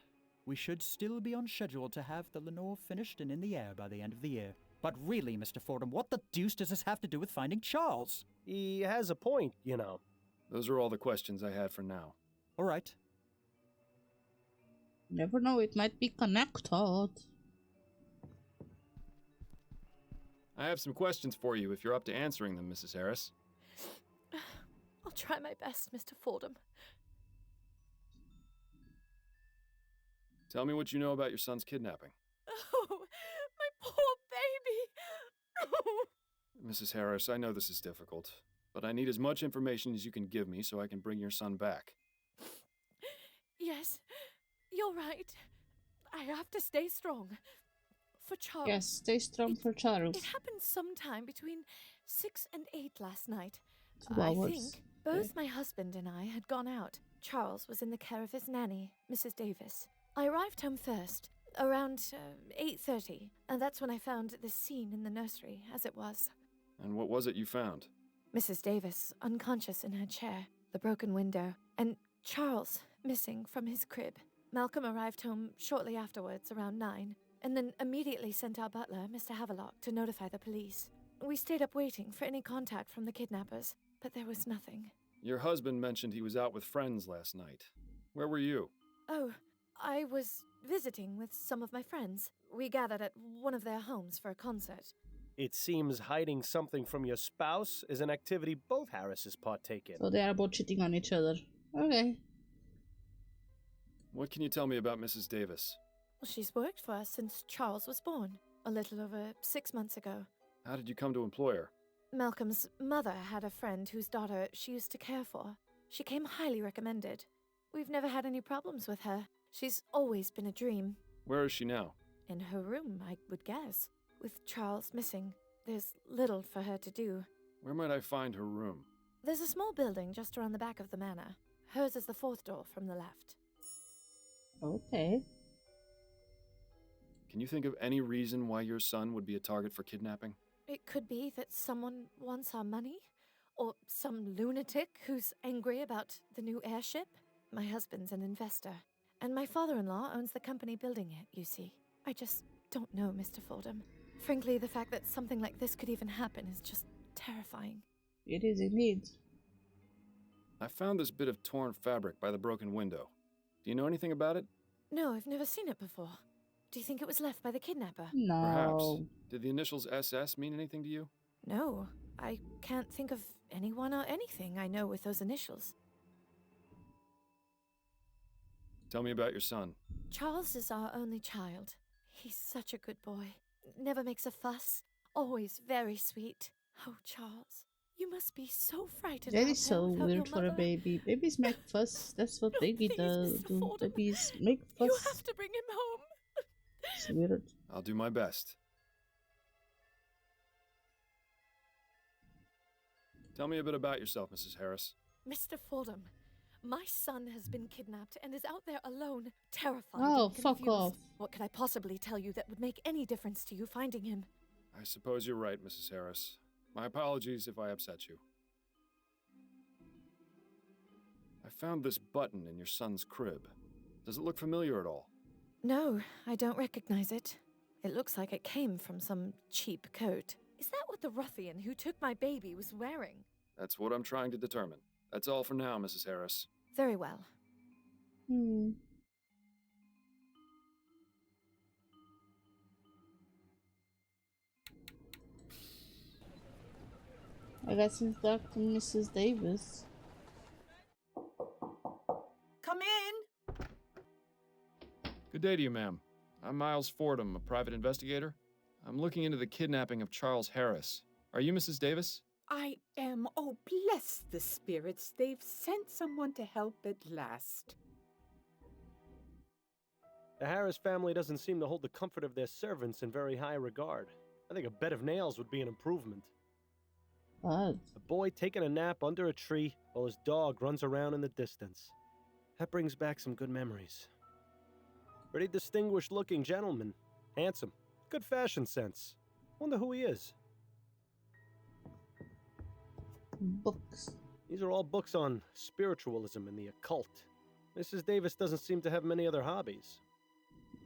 we should still be on schedule to have the Lenore finished and in the air by the end of the year. But really, Mr. Fordham, what the deuce does this have to do with finding Charles? He has a point, you know. Those are all the questions I had for now. All right. Never know, it might be connected. I have some questions for you if you're up to answering them, Mrs. Harris. I'll try my best, Mr. Fordham. Tell me what you know about your son's kidnapping. Oh, my poor baby. Mrs. Harris, I know this is difficult, but I need as much information as you can give me so I can bring your son back. Yes, you're right. I have to stay strong. For Charles. Yes, stay strong for Charles. It happened sometime between 6 and 8 last night. 2 I hours. think both my husband and I had gone out. Charles was in the care of his nanny, Mrs. Davis. I arrived home first, around 8:30, and that's when I found this scene in the nursery, as it was. And what was it you found? Mrs. Davis, unconscious in her chair, the broken window, and Charles missing from his crib. Malcolm arrived home shortly afterwards, around 9, and then immediately sent our butler, Mr. Havelock, to notify the police. We stayed up waiting for any contact from the kidnappers, but there was nothing. Your husband mentioned he was out with friends last night. Where were you? Oh, I was visiting with some of my friends. We gathered at one of their homes for a concert. It seems hiding something from your spouse is an activity both Harrises partake in. So they are both cheating on each other. Okay. What can you tell me about Mrs. Davis? Well, she's worked for us since Charles was born, a little over 6 months ago. How did you come to employ her? Malcolm's mother had a friend whose daughter she used to care for. She came highly recommended. We've never had any problems with her. She's always been a dream. Where is she now? In her room, I would guess. With Charles missing, there's little for her to do. Where might I find her room? There's a small building just around the back of the manor. Hers is the 4th door from the left. Okay. Can you think of any reason why your son would be a target for kidnapping? It could be that someone wants our money, or some lunatic who's angry about the new airship. My husband's an investor, and my father-in-law owns the company building it, you see. I just don't know, Mr. Fordham. Frankly, the fact that something like this could even happen is just terrifying. It is indeed. I found this bit of torn fabric by the broken window. Do you know anything about it? No, I've never seen it before. Do you think it was left by the kidnapper? No. Perhaps. Did the initials SS mean anything to you? No, I can't think of anyone or anything I know with those initials. Tell me about your son. Charles is our only child. He's such a good boy. Never makes a fuss. Always very sweet. Oh, Charles, you must be so frightened. That is so weird for a baby. Babies make fuss. That's what baby does. Babies make fuss. You have to bring him home. It's weird. I'll do my best. Tell me a bit about yourself, Mrs. Harris. Mr. Fordham, my son has been kidnapped and is out there alone, terrified Oh, and fuck confused. off. What could I possibly tell you that would make any difference to you finding him? I suppose you're right, Mrs. Harris. My apologies if I upset you. I found this button in your son's crib. Does it look familiar at all? No, I don't recognize it. It looks like it came from some cheap coat. Is that what the ruffian who took my baby was wearing? That's what I'm trying to determine. That's all for now, Mrs. Harris. Very well. I guess it's Dr. Mrs. Davis. Come in. Good day to you, ma'am. I'm Miles Fordham, a private investigator. I'm looking into the kidnapping of Charles Harris. Are you Mrs. Davis? I am. Oh, bless the spirits. They've sent someone to help at last. The Harris family doesn't seem to hold the comfort of their servants in very high regard. I think a bed of nails would be an improvement. What? A boy taking a nap under a tree while his dog runs around in the distance. That brings back some good memories. Pretty distinguished-looking gentleman. Handsome. Good fashion sense. Wonder who he is. Books. These are all books on spiritualism and the occult. Mrs. Davis doesn't seem to have many other hobbies.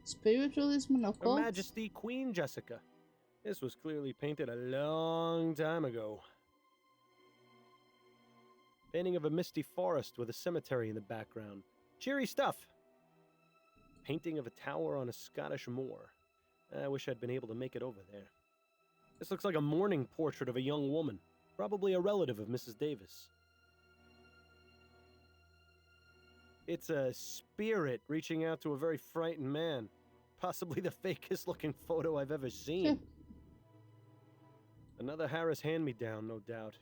Spiritualism and occult? Her Majesty Queen Jessica. This was clearly painted a long time ago. Painting of a misty forest with a cemetery in the background. Cheery stuff. painting of a tower on a Scottish moor. I wish I'd been able to make it over there. This looks like a mourning portrait of a young woman, probably a relative of Mrs. Davis. It's a spirit reaching out to a very frightened man. Possibly the fakest looking photo I've ever seen. Another Harris hand-me-down, no doubt.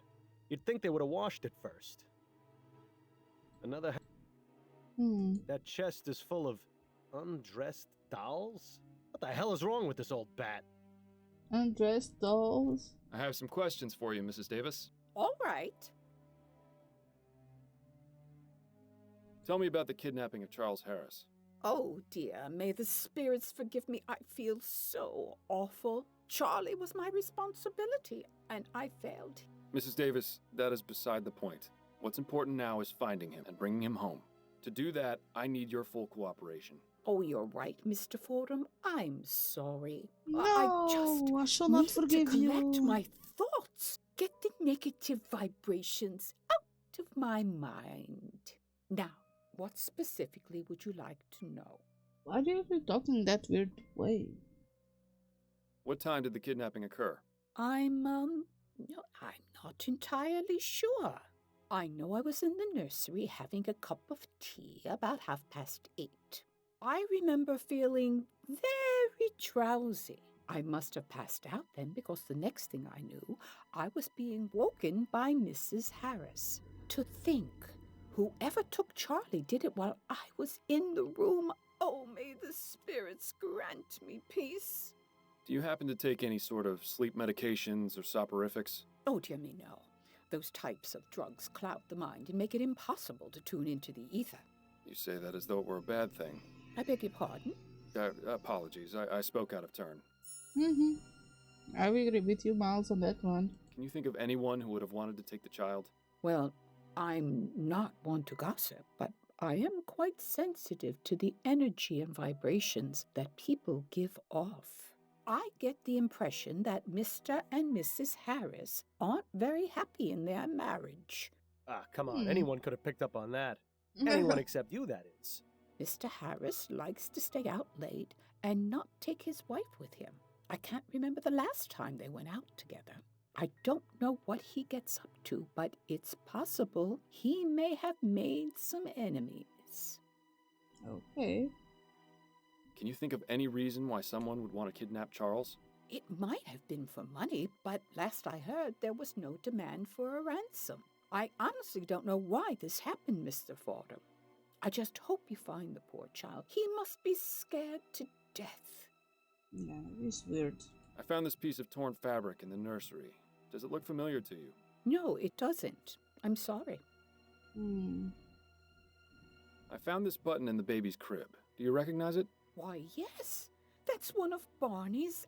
You'd think they would have washed it first. Another... That chest is full of undressed dolls? What the hell is wrong with this old bat? Undressed dolls? I have some questions for you, Mrs. Davis. All right. Tell me about the kidnapping of Charles Harris. Oh dear, may the spirits forgive me. I feel so awful. Charlie was my responsibility, and I failed. Mrs. Davis, that is beside the point. What's important now is finding him and bringing him home. To do that, I need your full cooperation. Oh, you're right, Mr. Fordham. I'm sorry. No, I shall not need forgive to collect you. my thoughts. Get the negative vibrations out of my mind. Now, what specifically would you like to know? Why are you talking that weird way? What time did the kidnapping occur? I'm not entirely sure. I know I was in the nursery having a cup of tea about 8:30. I remember feeling very drowsy. I must have passed out then because the next thing I knew, I was being woken by Mrs. Harris. To think, whoever took Charlie did it while I was in the room. Oh, may the spirits grant me peace. Do you happen to take any sort of sleep medications or soporifics? Oh, dear me, no. Those types of drugs cloud the mind and make it impossible to tune into the ether. You say that as though it were a bad thing. I beg your pardon? Apologies, I spoke out of turn. I will agree with you, Miles, on that one. Can you think of anyone who would have wanted to take the child? Well, I'm not one to gossip, but I am quite sensitive to the energy and vibrations that people give off. I get the impression that Mr. and Mrs. Harris aren't very happy in their marriage. Ah, come on. Anyone could have picked up on that. Anyone except you, that is. Mr. Harris likes to stay out late and not take his wife with him. I can't remember the last time they went out together. I don't know what he gets up to, but it's possible he may have made some enemies. Okay. Can you think of any reason why someone would want to kidnap Charles? It might have been for money, but last I heard there was no demand for a ransom. I honestly don't know why this happened, Mr. Fordham. I just hope you find the poor child. He must be scared to death. Yeah, it's weird. I found this piece of torn fabric in the nursery. Does it look familiar to you? No, it doesn't. I'm sorry. I found this button in the baby's crib. Do you recognize it? Why, yes. That's one of Barney's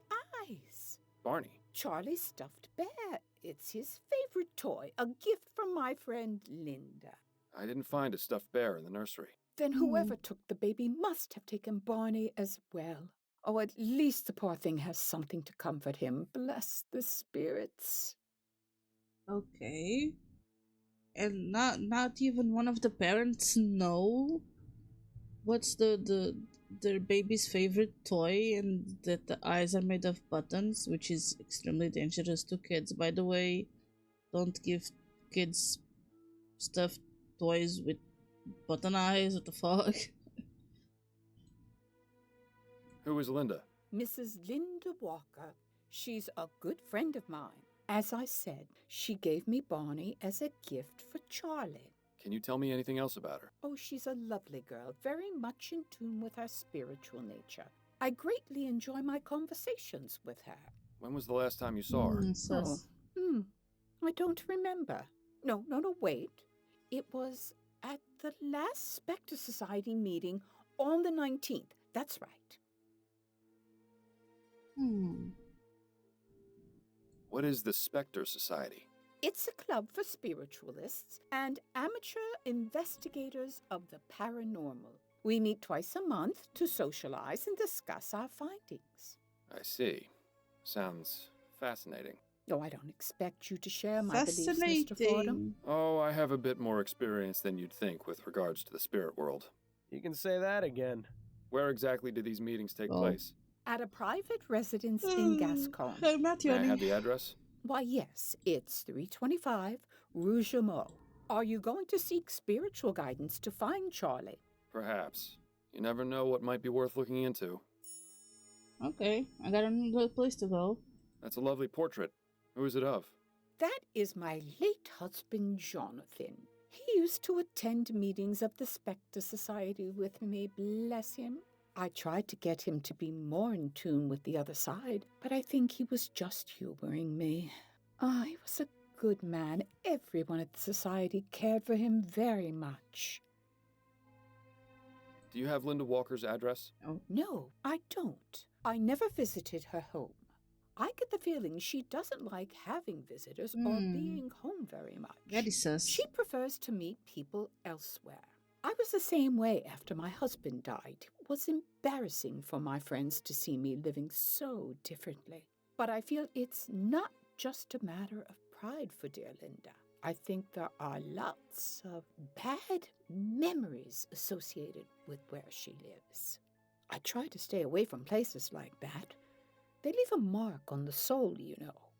eyes. Barney? Charlie's stuffed bear. It's his favorite toy, a gift from my friend Linda. I didn't find a stuffed bear in the nursery. Then whoever took the baby must have taken Barney as well. Oh, at least the poor thing has something to comfort him. Bless the spirits. Okay. And not even one of the parents know what's their baby's favorite toy, and that the eyes are made of buttons, which is extremely dangerous to kids, by the way. Don't give kids stuffed toys with button eyes. What the fuck? Who is Linda? Mrs. Linda Walker. She's a good friend of mine. As I said, she gave me Barney as a gift for Charlie. Can you tell me anything else about her? Oh, she's a lovely girl, very much in tune with her spiritual nature. I greatly enjoy my conversations with her. When was the last time you saw her? I don't remember. No, wait. It was at the last Spectre Society meeting on the 19th. That's right. What is the Spectre Society? It's a club for spiritualists and amateur investigators of the paranormal. We meet twice a month to socialize and discuss our findings. I see. Sounds fascinating. Oh, I don't expect you to share my beliefs, Mr. Fordham. Oh, I have a bit more experience than you'd think with regards to the spirit world. You can say that again. Where exactly do these meetings take place? At a private residence in Gascon. I'm not May I yawning. have the address? Why, yes, it's 325 Rue Jumeau. Are you going to seek spiritual guidance to find Charlie? Perhaps. You never know what might be worth looking into. Okay, I got another place to go. That's a lovely portrait. Who is it of? That is my late husband, Jonathan. He used to attend meetings of the Spectre Society with me, bless him. I tried to get him to be more in tune with the other side, but I think he was just humoring me. He was a good man. Everyone at the society cared for him very much. Do you have Linda Walker's address? No, I don't. I never visited her home. I get the feeling she doesn't like having visitors or being home very much. That is sus. She prefers to meet people elsewhere. I was the same way after my husband died. It was embarrassing for my friends to see me living so differently. But I feel it's not just a matter of pride for dear Linda. I think there are lots of bad memories associated with where she lives. I try to stay away from places like that. They leave a mark on the soul, you know.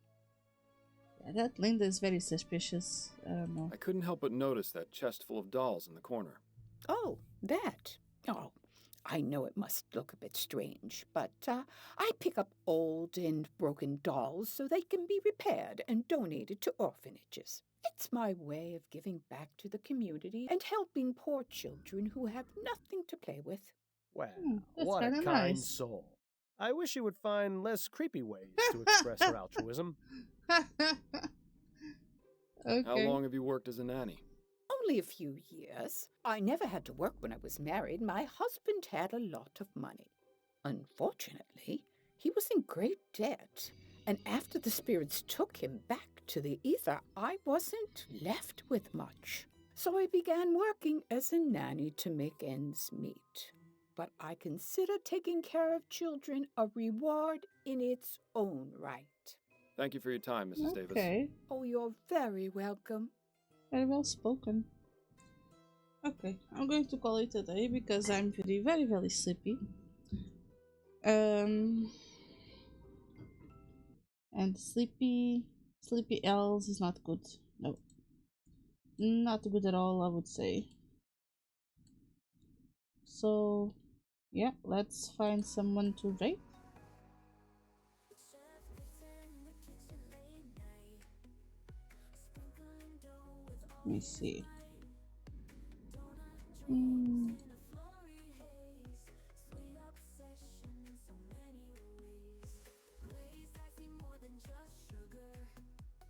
Yeah, that Linda is very suspicious. I don't know. I couldn't help but notice that chest full of dolls in the corner. Oh, that. Oh, I know it must look a bit strange, but I pick up old and broken dolls so they can be repaired and donated to orphanages. It's my way of giving back to the community and helping poor children who have nothing to play with. Well, that's what a kinda kind nice. soul. I wish she would find less creepy ways to express her altruism. Okay. How long have you worked as a nanny? Only a few years. I never had to work when I was married. My husband had a lot of money. Unfortunately, he was in great debt. And after the spirits took him back to the ether, I wasn't left with much. So I began working as a nanny to make ends meet. But I consider taking care of children a reward in its own right. Thank you for your time, Mrs. Davis. Okay. Oh, you're very welcome. Very well spoken. Okay, I'm going to call it a day because I'm feeling very, very sleepy. And sleepy else is not good. No. Not good at all, I would say. So, yeah, let's find someone to raid. Let me see.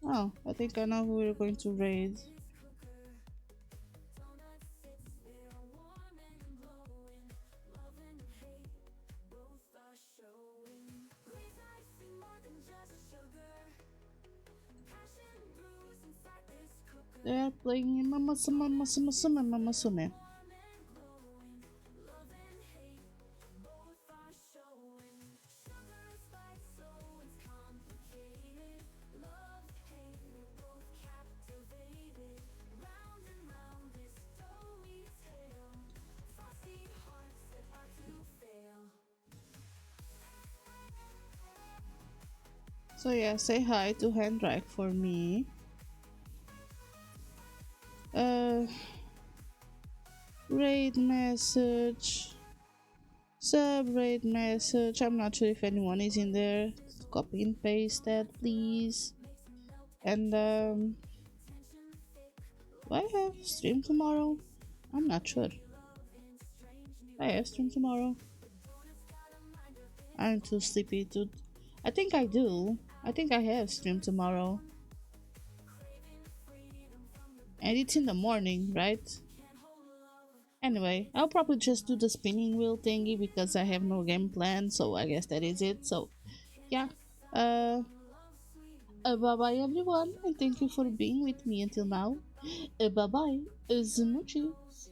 Oh, I think I know who we're going to raid. They're playing Mama Sume. So yeah, say hi to Hendrik for me. Raid message. Sub-raid message. I'm not sure if anyone is in there. Copy and paste that, please. And do I have stream tomorrow? I'm not sure. I have stream tomorrow. I'm too sleepy to. I think I do. I think I have stream tomorrow. And it's in the morning, right? Anyway, I'll probably just do the spinning wheel thingy because I have no game plan, so I guess that is it. So, yeah. Bye-bye everyone, and thank you for being with me until now. Bye-bye. Smoochies.